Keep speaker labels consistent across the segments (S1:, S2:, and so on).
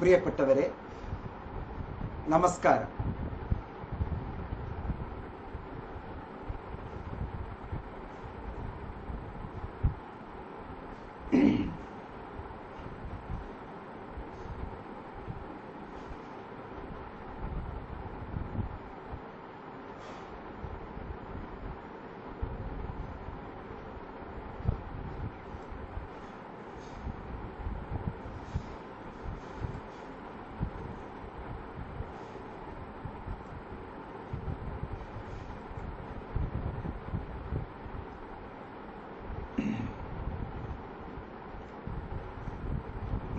S1: പ്രിയപ്പെട്ടവരെ, നമസ്കാരം.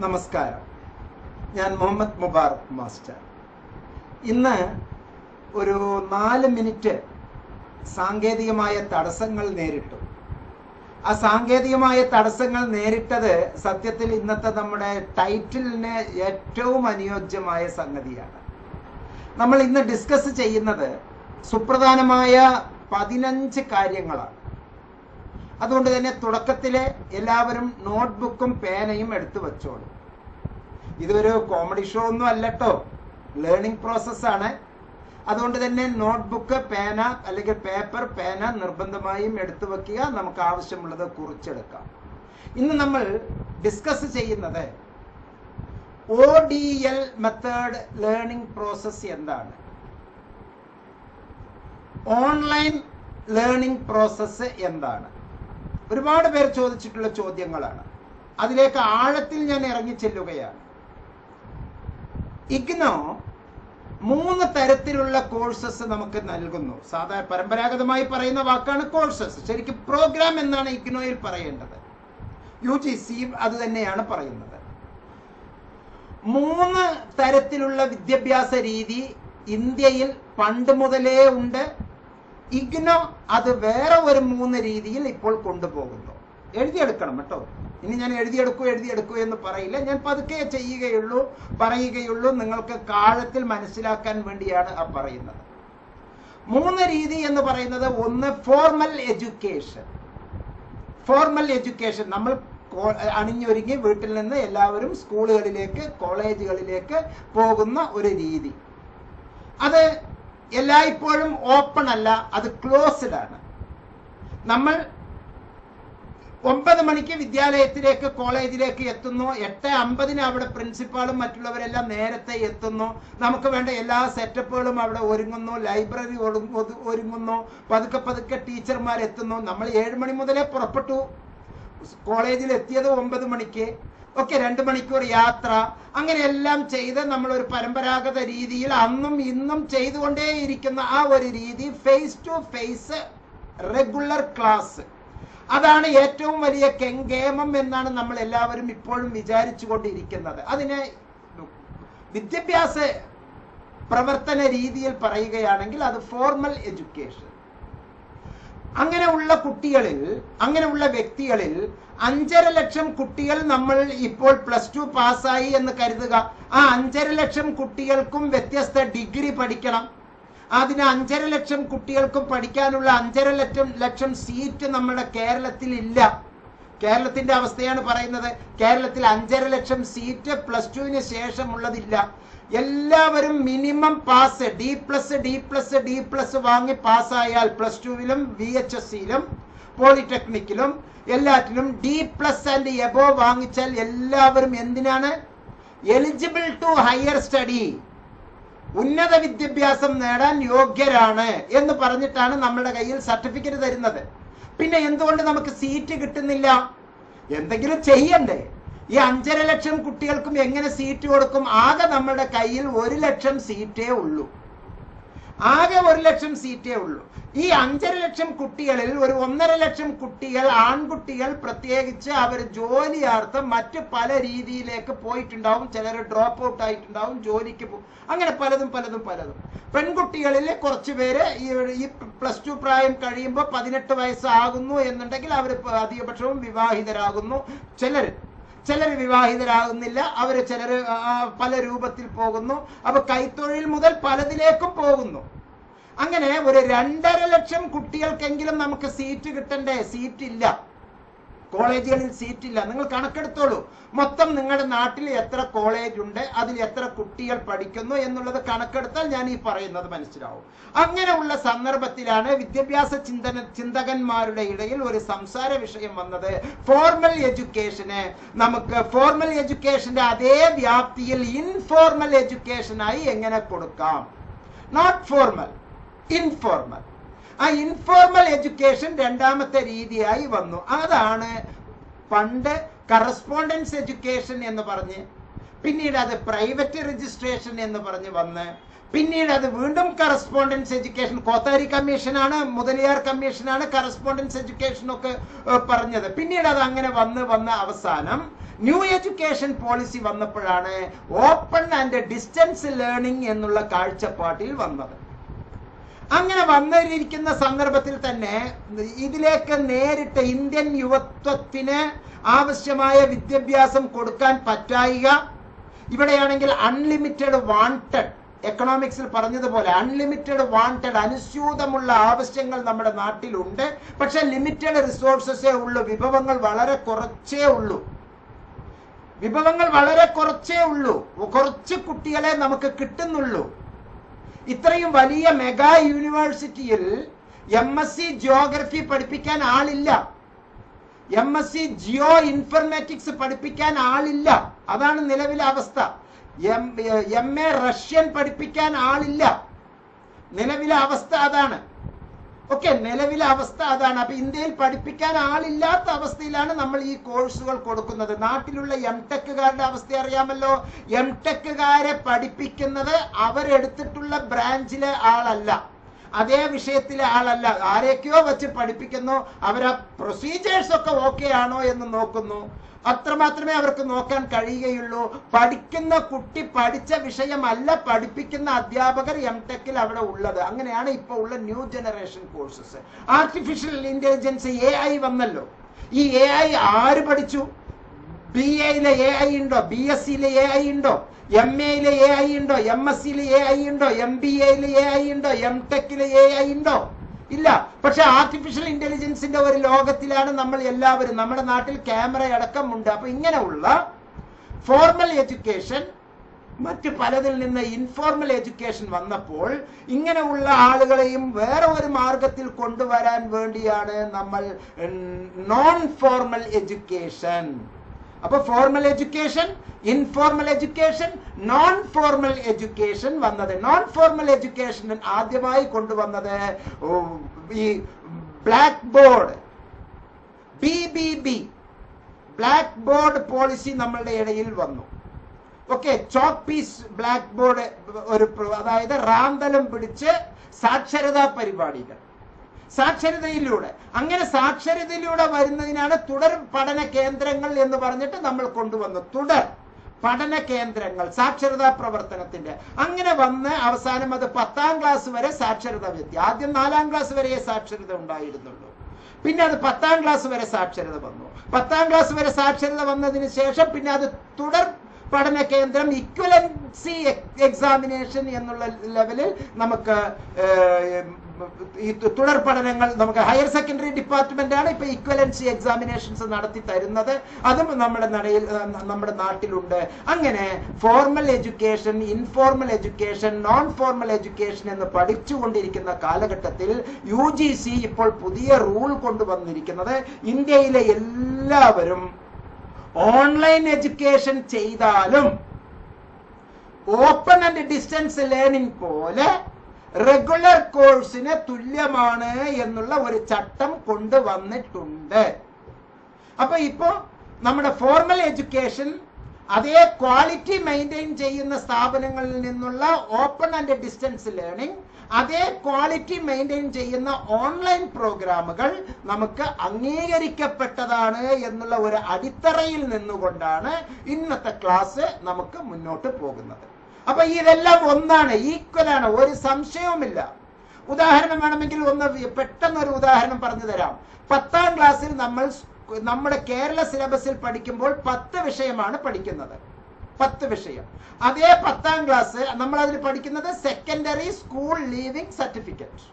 S1: നമസ്കാരം. ഞാൻ മുഹമ്മദ് മുബാറക് മാസ്റ്റർ. ഇന്ന് ഒരു 4 മിനിറ്റ് സാങ്കേതികമായ തടസ്സങ്ങൾ നേരിട്ടു. ആ സാങ്കേതികമായ തടസ്സങ്ങൾ നേരിട്ടത് സത്യത്തിൽ ഇന്നത്തെ നമ്മുടെ ടൈറ്റിലിന് ഏറ്റവും അനുയോജ്യമായ സംഗതിയാണ്. നമ്മൾ ഇന്ന് ഡിസ്കസ് ചെയ്യുന്നത് സുപ്രധാനമായ 15 കാര്യങ്ങളാണ്. അതുകൊണ്ട് തന്നെ തുടക്കത്തിലെ എല്ലാവരും നോട്ട്ബുക്കും പേനയും എടുത്തു വെച്ചോളൂ. ഇതൊരു കോമഡി ഷോ ഒന്നും അല്ലട്ടോ, ലേണിംഗ് പ്രോസസ്സാണ്. അതുകൊണ്ട് തന്നെ നോട്ട്ബുക്ക്, പേന അല്ലെങ്കിൽ പേപ്പർ, പേന നിർബന്ധമായും എടുത്തു വെക്കുക. നമുക്ക് ആവശ്യമുള്ളത് കുറിച്ചെടുക്കാം. ഇന്ന് നമ്മൾ ഡിസ്കസ് ചെയ്യുന്നത് ODL മെത്തേഡ് ലേണിംഗ് പ്രോസസ് എന്താണ്, ഓൺലൈൻ ലേണിംഗ് പ്രോസസ് എന്താണ്. ഒരുപാട് പേർ ചോദിച്ചിട്ടുള്ള ചോദ്യങ്ങളാണ്. അതിലേക്ക് ആഴത്തിൽ ഞാൻ ഇറങ്ങി ചെല്ലുകയാണ്. ഇഗ്നോ 3 തരത്തിലുള്ള കോഴ്സസ് നമുക്ക് നൽകുന്നു. സാധാരണ പരമ്പരാഗതമായി പറയുന്ന വാക്കാണ് കോഴ്സസ്. ശരിക്കും പ്രോഗ്രാം എന്നാണ് ഇഗ്നോയിൽ പറയേണ്ടത്. UGC അത് തന്നെയാണ് പറയുന്നത്. 3 തരത്തിലുള്ള വിദ്യാഭ്യാസ രീതി ഇന്ത്യയിൽ പണ്ട് മുതലേ ഉണ്ട്. ഇഗ്നോ അത് വേറെ ഒരു 3 രീതിയിൽ ഇപ്പോൾ കൊണ്ടുപോകുന്നു. എഴുതിയെടുക്കണം കേട്ടോ. ഇനി ഞാൻ എഴുതിയെടുക്കൂ എന്ന് പറയില്ല. ഞാൻ പതുക്കെ പറയുകയുള്ളൂ. നിങ്ങൾക്ക് കാഴത്തിൽ മനസ്സിലാക്കാൻ വേണ്ടിയാണ് ആ പറയുന്നത്. 3 രീതി എന്ന് പറയുന്നത്, ഒന്ന് ഫോർമൽ എഡ്യൂക്കേഷൻ. ഫോർമൽ എഡ്യൂക്കേഷൻ നമ്മൾ അണിഞ്ഞൊരുങ്ങി വീട്ടിൽ നിന്ന് എല്ലാവരും സ്കൂളുകളിലേക്ക്, കോളേജുകളിലേക്ക് പോകുന്ന ഒരു രീതി. അത് എല്ലായ്പ്പോഴും ഓപ്പൺ അല്ല, അത് ക്ലോസ്ഡ് ആണ്. നമ്മൾ 9 മണിക്ക് വിദ്യാലയത്തിലേക്ക്, കോളേജിലേക്ക് എത്തുന്നു. 8:50 അവിടെ പ്രിൻസിപ്പാളും മറ്റുള്ളവരെല്ലാം നേരത്തെ എത്തുന്നു. നമുക്ക് വേണ്ട എല്ലാ സെറ്റപ്പുകളും അവിടെ ഒരുങ്ങുന്നു. ലൈബ്രറി ഒരുങ്ങുന്നു. പതുക്കെ ടീച്ചർമാർ എത്തുന്നു. നമ്മൾ 7 മണി മുതലേ പുറപ്പെട്ടു. കോളേജിൽ എത്തിയത് 9 മണിക്ക്. 2 മണിക്കൂർ യാത്ര. അങ്ങനെയെല്ലാം ചെയ്ത് നമ്മൾ ഒരു പരമ്പരാഗത രീതിയിൽ അന്നും ഇന്നും ചെയ്തുകൊണ്ടേയിരിക്കുന്ന ആ ഒരു രീതി, face to face regular class, അതാണ് ഏറ്റവും വലിയ കെങ്കേമം എന്നാണ് നമ്മൾ എല്ലാവരും ഇപ്പോഴും വിചാരിച്ചു കൊണ്ടിരിക്കുന്നത്. അതിനെ വിദ്യാഭ്യാസ പ്രവർത്തന രീതിയിൽ പറയുകയാണെങ്കിൽ അത് ഫോർമൽ എഡ്യൂക്കേഷൻ. അങ്ങനെയുള്ള വ്യക്തികളിൽ 5.5 ലക്ഷം കുട്ടികൾ നമ്മൾ ഇപ്പോൾ +2 പാസ്സായി എന്ന് കരുതുക. ആ 5.5 ലക്ഷം കുട്ടികൾക്കും വ്യത്യസ്ത ഡിഗ്രി പഠിക്കണം. അതിന് 5.5 ലക്ഷം കുട്ടികൾക്കും പഠിക്കാനുള്ള 5.5 ലക്ഷം സീറ്റ് നമ്മുടെ കേരളത്തിൽ ഇല്ല. കേരളത്തിന്റെ അവസ്ഥയാണ് പറയുന്നത്. കേരളത്തിൽ 5.5 ലക്ഷം സീറ്റ് +2 ശേഷമുള്ളതില്ല. എല്ലാവരും മിനിമം പാസ് D++ വാങ്ങി പാസ്സായാൽ +2 VHSCയിലും പോളിടെക്നിക്കിലും എല്ലാറ്റിലും D+ ആൻഡ് എബോ വാങ്ങിച്ചാൽ എല്ലാവരും എന്തിനാണ്? എലിജിബിൾ ടു ഹയർ സ്റ്റഡി, ഉന്നത വിദ്യാഭ്യാസം നേടാൻ യോഗ്യരാണ് എന്ന് പറഞ്ഞിട്ടാണ് നമ്മുടെ കയ്യിൽ സർട്ടിഫിക്കറ്റ് തരുന്നത്. പിന്നെ എന്തുകൊണ്ട് നമുക്ക് സീറ്റ് കിട്ടുന്നില്ല? എന്തെങ്കിലും ചെയ്യണ്ടേ? ഈ 5.5 ലക്ഷം കുട്ടികൾക്കും എങ്ങനെ സീറ്റ് കൊടുക്കും? ആകെ നമ്മുടെ കയ്യിൽ 1 ലക്ഷം സീറ്റേ ഉള്ളൂ. ആകെ 1 ലക്ഷം സീറ്റേ ഉള്ളൂ. ഈ 5.5 ലക്ഷം കുട്ടികളിൽ ഒരു 1.5 ലക്ഷം കുട്ടികൾ, ആൺകുട്ടികൾ പ്രത്യേകിച്ച്, അവർ ജോലിയാർത്ഥം മറ്റ് പല രീതിയിലേക്ക് പോയിട്ടുണ്ടാവും. ചിലർ ഡ്രോപ്പ് ഔട്ട് ആയിട്ടുണ്ടാവും, ജോലിക്ക് പോകും. അങ്ങനെ പലതും. പെൺകുട്ടികളിൽ കുറച്ച് പേര് ഈ +2 പ്രായം കഴിയുമ്പോൾ 18 വയസ്സാകുന്നു എന്നുണ്ടെങ്കിൽ അവർ അധികപക്ഷവും വിവാഹിതരാകുന്നു. ചിലർ വിവാഹിതരാകുന്നില്ല. ചിലർ പല രൂപത്തിൽ പോകുന്നു. അപ്പൊ കൈത്തൊഴിൽ മുതൽ പലതിലേക്കും പോകുന്നു. അങ്ങനെ ഒരു 2.5 ലക്ഷം കുട്ടികൾക്കെങ്കിലും നമുക്ക് സീറ്റ് കിട്ടണ്ടേ? സീറ്റ് ഇല്ല. കോളേജുകളിൽ സീറ്റില്ല. നിങ്ങൾ കണക്കെടുത്തോളൂ. മൊത്തം നിങ്ങളുടെ നാട്ടിൽ എത്ര കോളേജ് ഉണ്ട്, അതിൽ എത്ര കുട്ടികൾ പഠിക്കുന്നു എന്നുള്ളത് കണക്കെടുത്താൽ ഞാൻ ഈ പറയുന്നത് മനസ്സിലാവും. അങ്ങനെയുള്ള സന്ദർഭത്തിലാണ് വിദ്യാഭ്യാസ ചിന്തകന്മാരുടെ ഇടയിൽ ഒരു സംസാര വിഷയം വന്നത്. ഫോർമൽ എഡ്യൂക്കേഷന് നമുക്ക് ഫോർമൽ എഡ്യൂക്കേഷന്റെ അതേ വ്യാപ്തിയിൽ ഇൻഫോർമൽ എഡ്യൂക്കേഷനായി എങ്ങനെ കൊടുക്കാം? Not formal, informal. ആ ഇൻഫോർമൽ എഡ്യൂക്കേഷൻ രണ്ടാമത്തെ രീതിയായി വന്നു. അതാണ് പണ്ട് കറസ്പോണ്ടൻസ് എഡ്യൂക്കേഷൻ എന്ന് പറഞ്ഞ്, പിന്നീട് അത് പ്രൈവറ്റ് രജിസ്ട്രേഷൻ എന്ന് പറഞ്ഞ് വന്ന്, പിന്നീട് അത് വീണ്ടും കറസ്പോണ്ടൻസ് എഡ്യൂക്കേഷൻ. കോത്താരി കമ്മീഷനാണ്, മുതലിയാർ കമ്മീഷനാണ് കറസ്പോണ്ടൻസ് എഡ്യൂക്കേഷൻ ഒക്കെ പറഞ്ഞത്. പിന്നീട് അത് അങ്ങനെ വന്ന് അവസാനം ന്യൂ എഡ്യൂക്കേഷൻ പോളിസി വന്നപ്പോഴാണ് ഓപ്പൺ ആൻഡ് ഡിസ്റ്റൻസ് ലേണിംഗ് എന്നുള്ള കാഴ്ചപ്പാട്ടിൽ വന്നത്. അങ്ങനെ വന്നിരിക്കുന്ന സന്ദർഭത്തിൽ തന്നെ ഇതിലേക്ക് നേരിട്ട് ഇന്ത്യൻ യുവത്വത്തിന് ആവശ്യമായ വിദ്യാഭ്യാസം കൊടുക്കാൻ പറ്റായിക. ഇവിടെയാണെങ്കിൽ അൺലിമിറ്റഡ് വാണ്ടഡ്, എക്കണോമിക്സിൽ പറഞ്ഞതുപോലെ അൺലിമിറ്റഡ് വാണ്ടഡ്, അനുസ്യൂതമുള്ള ആവശ്യങ്ങൾ നമ്മുടെ നാട്ടിലുണ്ട്. പക്ഷെ ലിമിറ്റഡ് റിസോഴ്സസേ ഉള്ളൂ. വിഭവങ്ങൾ വളരെ കുറച്ചേ ഉള്ളൂ. കുറച്ച് കുട്ടികളെ നമുക്ക് കിട്ടുന്നുള്ളൂ. ഇത്രയും വലിയ മെഗാ യൂണിവേഴ്സിറ്റിയിൽ MSc ജിയോഗ്രഫി പഠിപ്പിക്കാൻ ആളില്ല, MSc ജിയോ ഇൻഫർമാറ്റിക്സ് പഠിപ്പിക്കാൻ ആളില്ല. അതാണ് നിലവിലെ അവസ്ഥ. MA റഷ്യൻ പഠിപ്പിക്കാൻ ആളില്ല. നിലവിലെ അവസ്ഥ അതാണ്. നിലവിലെ അവസ്ഥ അതാണ്. അപ്പൊ ഇന്ത്യയിൽ പഠിപ്പിക്കാൻ ആളില്ലാത്ത അവസ്ഥയിലാണ് നമ്മൾ ഈ കോഴ്സുകൾ കൊടുക്കുന്നത്. നാട്ടിലുള്ള എംടെക്കുകാരുടെ അവസ്ഥ അറിയാമല്ലോ. എംടെക്കുകാരെ പഠിപ്പിക്കുന്നത് അവരെടുത്തിട്ടുള്ള ബ്രാഞ്ചിലെ ആളല്ല, അതേ വിഷയത്തിലെ ആളല്ല, ആരെയൊക്കെയോ വെച്ച് പഠിപ്പിക്കുന്നു. അവരാ പ്രൊസീജിയേഴ്സ് ഒക്കെ ഓക്കെ ആണോ എന്ന് നോക്കുന്നു. അത്രമാത്രമേ അവർക്ക് നോക്കാൻ കഴിയുകയുള്ളൂ. പഠിക്കുന്ന കുട്ടി പഠിച്ച വിഷയമല്ല പഠിപ്പിക്കുന്ന അധ്യാപകർ എംടെക്കിൽ അവിടെ ഉള്ളത്. അങ്ങനെയാണ് ഇപ്പോൾ ഉള്ള new generation courses. Artificial intelligence AI വന്നല്ലോ. ഈ AI ആര് പഠിച്ചു? BA-യിലെ AI ഉണ്ടോ? BSc-യിലെ AI ഉണ്ടോ? MA-യിലെ AI ഉണ്ടോ? MSc-യിലെ AI ഉണ്ടോ? MBA-യിലെ AI ഉണ്ടോ? MTech-ലെ AI ഉണ്ടോ? ഇല്ല. പക്ഷെ ആർട്ടിഫിഷ്യൽ ഇന്റലിജൻസിന്റെ ഒരു ലോകത്തിലാണ് നമ്മൾ എല്ലാവരും. നമ്മുടെ നാട്ടിൽ ക്യാമറ അടക്കമുണ്ട്. അപ്പൊ ഇങ്ങനെയുള്ള ഫോർമൽ എഡ്യൂക്കേഷൻ മറ്റ് പലതിൽ നിന്ന് ഇൻഫോർമൽ എഡ്യൂക്കേഷൻ വന്നപ്പോൾ ഇങ്ങനെയുള്ള ആളുകളെയും വേറെ ഒരു മാർഗത്തിൽ കൊണ്ടുവരാൻ വേണ്ടിയാണ് നമ്മൾ നോൺ ഫോർമൽ എഡ്യൂക്കേഷൻ. അപ്പൊ formal education, informal education, non formal education വന്നത്. നോൺ ഫോർമൽ എഡ്യൂക്കേഷൻ ആദ്യമായി കൊണ്ടുവന്നത് ഈ black board, BBB, black board policy നമ്മളുടെ ഇടയിൽ വന്നു. ചോക്ക് പീസ് ബ്ലാക്ക് ബോർഡ്, അതായത് റാന്തലം പിടിച്ച് സാക്ഷരതാ പരിപാടികൾ, സാക്ഷരതയിലൂടെ. അങ്ങനെ സാക്ഷരതയിലൂടെ വരുന്നതിനാണ് തുടർ പഠന കേന്ദ്രങ്ങൾ എന്ന് പറഞ്ഞിട്ട് നമ്മൾ കൊണ്ടുവന്നു. തുടർ പഠന കേന്ദ്രങ്ങൾ സാക്ഷരതാ പ്രവർത്തനത്തിന്റെ. അങ്ങനെ വന്ന് അവസാനം അത് 10ാം ക്ലാസ് വരെ സാക്ഷരത വ്യക്തി. ആദ്യം 4ാം ക്ലാസ് വരെ സാക്ഷരത ഉണ്ടായിരുന്നുള്ളൂ. പിന്നെ അത് 10ാം ക്ലാസ് വരെ സാക്ഷരത വന്നു. 10ാം ക്ലാസ് വരെ സാക്ഷരത വന്നതിന് ശേഷം പിന്നെ അത് തുടർ പഠന കേന്ദ്രം, ഇക്വലൻസി എക്സാമിനേഷൻ എന്നുള്ള ലെവലിൽ നമുക്ക് ഈ തുടർ പഠനങ്ങൾ, നമുക്ക് ഹയർ സെക്കൻഡറി ഡിപ്പാർട്ട്മെന്റ് ആണ് ഇപ്പൊ ഇക്വലൻസി എക്സാമിനേഷൻസ് നടത്തി തരുന്നത്. അതും നമ്മുടെ നാട്ടിലുണ്ട്. അങ്ങനെ formal education, informal education, non formal education എന്ന് പഠിച്ചുകൊണ്ടിരിക്കുന്ന കാലഘട്ടത്തിൽ UGC ഇപ്പോൾ പുതിയ റൂൾ കൊണ്ടുവന്നിരിക്കുന്നത് ഇന്ത്യയിലെ എല്ലാവരും ഓൺലൈൻ എഡ്യൂക്കേഷൻ ചെയ്താലും ഓപ്പൺ ആൻഡ് ഡിസ്റ്റൻസ് ലേണിംഗ് പോലെ റെഗുലർ കോഴ്സിന് തുല്യമാണ് എന്നുള്ള ഒരു ചട്ടം കൊണ്ടുവന്നിട്ടുണ്ട്. അപ്പൊ ഇപ്പോ നമ്മുടെ ഫോർമൽ എഡ്യൂക്കേഷൻ അതേ ക്വാളിറ്റി മെയിൻറ്റെയിൻ ചെയ്യുന്ന സ്ഥാപനങ്ങളിൽ നിന്നുള്ള ഓപ്പൺ ആൻഡ് ഡിസ്റ്റൻസ് ലേണിംഗ്, അതേ ക്വാളിറ്റി മെയിൻറ്റെയിൻ ചെയ്യുന്ന ഓൺലൈൻ പ്രോഗ്രാമുകൾ നമുക്ക് അംഗീകരിക്കപ്പെട്ടതാണ് എന്നുള്ള ഒരു അടിത്തറയിൽ നിന്നുകൊണ്ടാണ് ഇന്നത്തെ ക്ലാസ് നമുക്ക് മുന്നോട്ട് പോകുന്നത്. അപ്പൊ ഇതെല്ലാം ഒന്നാണ്, ഈക്വലാണ്, ഒരു സംശയവുമില്ല. ഉദാഹരണം വേണമെങ്കിൽ പെട്ടെന്നൊരു ഉദാഹരണം പറഞ്ഞു തരാം. 10ാം ക്ലാസ്സിൽ നമ്മൾ നമ്മുടെ കേരള സിലബസിൽ പഠിക്കുമ്പോൾ 10 വിഷയമാണ് പഠിക്കുന്നത്. 10 വിഷയം. അതേ 10ാം ക്ലാസ് നമ്മൾ അതിൽ പഠിക്കുന്നത് സെക്കൻഡറി സ്കൂൾ ലീവിംഗ് സർട്ടിഫിക്കറ്റ്.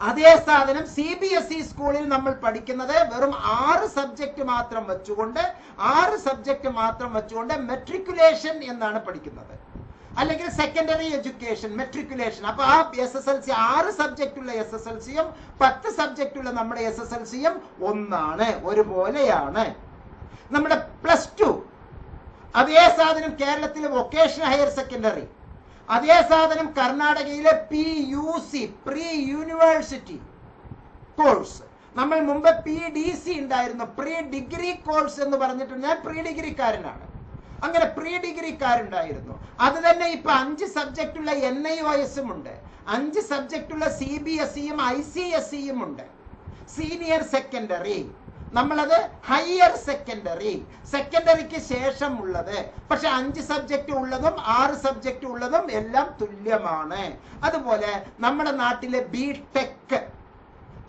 S1: അതേ സാധനം CBSE സ്കൂളിൽ നമ്മൾ പഠിക്കുന്നത് വെറും 6 സബ്ജക്ട് മാത്രം വെച്ചുകൊണ്ട് മെട്രിക്കുലേഷൻ എന്നാണ് പഠിക്കുന്നത്, അല്ലെങ്കിൽ സെക്കൻഡറി എഡ്യൂക്കേഷൻ മെട്രിക്കുലേഷൻ. അപ്പൊ ആ SSLC 6 സബ്ജക്ട് ഉള്ള SSLCയും 10 സബ്ജക്ട് ഉള്ള നമ്മുടെ SSLCയും ഒന്നാണ്, ഒരുപോലെയാണ്. നമ്മുടെ +2 അതേ സാധനം കേരളത്തിലെ വൊക്കേഷണൽ ഹയർ സെക്കൻഡറി, അതേ സാധനം കർണാടകയിലെ PUC പ്രീ യൂണിവേഴ്സിറ്റി കോഴ്സ്. നമ്മൾ മുമ്പ് PDC ഉണ്ടായിരുന്നു, പ്രീ ഡിഗ്രി കോഴ്സ് എന്ന് പറഞ്ഞിട്ട് ഞാൻ പ്രീ ഡിഗ്രിക്കാരനാണ്. അങ്ങനെ പ്രീ ഡിഗ്രിക്കാരുണ്ടായിരുന്നു. അത് തന്നെ ഇപ്പൊ 5 സബ്ജക്ട് ഉള്ള NIOSും ഉണ്ട്, 5 സബ്ജക്ട് ഉള്ള CBSEയും ICSEയും ഉണ്ട്. സീനിയർ സെക്കൻഡറി, നമ്മളത് ഹയർ സെക്കൻഡറിക്ക് ശേഷം ഉള്ളത്. പക്ഷെ 5 സബ്ജക്ട് ഉള്ളതും 6 സബ്ജക്ട് ഉള്ളതും എല്ലാം തുല്യമാണ്. അതുപോലെ നമ്മുടെ നാട്ടിലെ BTech,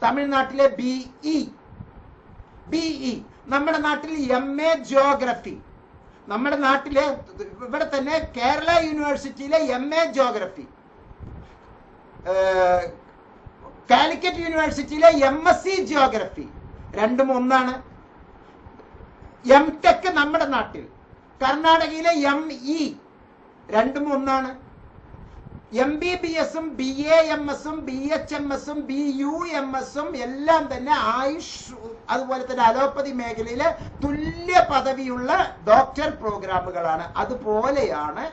S1: തമിഴ്നാട്ടിലെ BE, നമ്മുടെ നാട്ടിൽ MA ജിയോഗ്രഫി, നമ്മുടെ നാട്ടിലെ ഇവിടെ തന്നെ കേരള യൂണിവേഴ്സിറ്റിയിലെ MA ജിയോഗ്രഫി, കാലിക്കറ്റ് യൂണിവേഴ്സിറ്റിയിലെ MSc ജിയോഗ്രഫി, രണ്ടും ഒന്നാണ്. MTech നമ്മുടെ നാട്ടിൽ, കർണാടകയിലെ ME, രണ്ടും ഒന്നാണ്. MBBSും BAMSും BHMSും BUMSും എല്ലാം തന്നെ ആയുഷ് അതുപോലെ തന്നെ അലോപ്പതി മേഖലയിലെ തുല്യ പദവിയുള്ള ഡോക്ടർ പ്രോഗ്രാമുകളാണ്. അതുപോലെയാണ്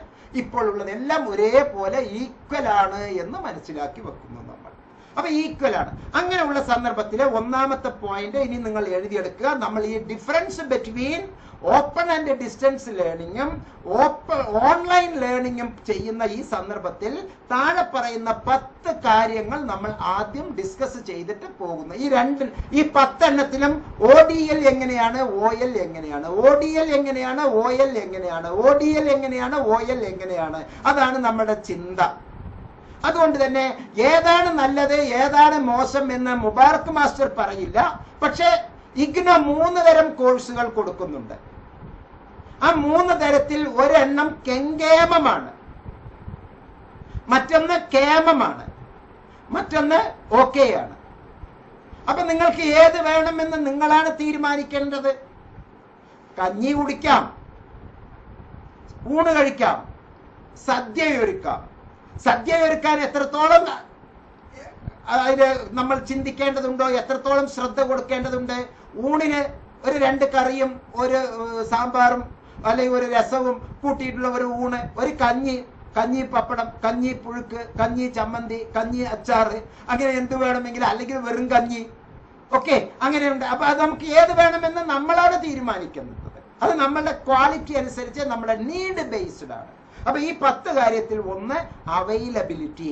S1: ഇപ്പോൾ ഉള്ളത്, എല്ലാം ഒരേപോലെ ഈക്വൽ ആണ് എന്ന് മനസ്സിലാക്കി വെക്കുന്നു നമ്മൾ. അപ്പൊ ഈക്വൽ ആണ്. അങ്ങനെയുള്ള സന്ദർഭത്തിൽ ഒന്നാമത്തെ പോയിന്റ് ഇനി നിങ്ങൾ എഴുതിയെടുക്കുക. നമ്മൾ ഈ difference between open and distance ലേണിംഗും ഓൺലൈൻ ലേണിംഗും ചെയ്യുന്ന ഈ സന്ദർഭത്തിൽ താഴെ പറയുന്ന 10 കാര്യങ്ങൾ നമ്മൾ ആദ്യം ഡിസ്കസ് ചെയ്തിട്ട് പോകുന്നു. ഈ 10 എണ്ണത്തിലും ODL എങ്ങനെയാണ്, OL എങ്ങനെയാണ്, ODL എങ്ങനെയാണ്, OL എങ്ങനെയാണ്, ODL എങ്ങനെയാണ്, OL എങ്ങനെയാണ്, അതാണ് നമ്മുടെ ചിന്ത. അതുകൊണ്ട് തന്നെ ഏതാണ് നല്ലത് ഏതാണ് മോശം എന്ന് മുബാറക് മാസ്റ്റർ പറയില്ല. പക്ഷെ IGNOU 3 തരം കോഴ്സുകൾ കൊടുക്കുന്നുണ്ട്. ആ 3 തരത്തിൽ ഒരെണ്ണം കെങ്കേമമാണ്, മറ്റൊന്ന് കേമമാണ്, മറ്റൊന്ന് ഓക്കെയാണ്. അപ്പൊ നിങ്ങൾക്ക് ഏത് വേണമെന്ന് നിങ്ങളാണ് തീരുമാനിക്കേണ്ടത്. കഞ്ഞി കുടിക്കാം, ഊണ് കഴിക്കാം, സദ്യ ഒരുക്കാൻ എത്രത്തോളം അതിന് നമ്മൾ ചിന്തിക്കേണ്ടതുണ്ടോ, എത്രത്തോളം ശ്രദ്ധ കൊടുക്കേണ്ടതുണ്ട്. ഊണിന് ഒരു 2 കറിയും ഒരു സാമ്പാറും അല്ലെങ്കിൽ ഒരു രസവും കൂട്ടിയിട്ടുള്ള ഒരു ഊണ്, ഒരു കഞ്ഞി പപ്പടം, കഞ്ഞി പുഴുക്ക്, കഞ്ഞി ചമ്മന്തി, കഞ്ഞി അച്ചാറ്, അങ്ങനെ എന്ത് വേണമെങ്കിലും, അല്ലെങ്കിൽ വെറും കഞ്ഞി, ഓക്കെ, അങ്ങനെയുണ്ട്. അപ്പൊ അത് നമുക്ക് ഏത് വേണമെന്ന് നമ്മളാണ് തീരുമാനിക്കുന്നത്. അത് നമ്മളുടെ ക്വാളിറ്റി അനുസരിച്ച് നമ്മുടെ നീഡ് ബേസ്ഡ് ആണ്. അപ്പൊ ഈ 10 കാര്യത്തിൽ ഒന്ന് അവൈലബിലിറ്റി.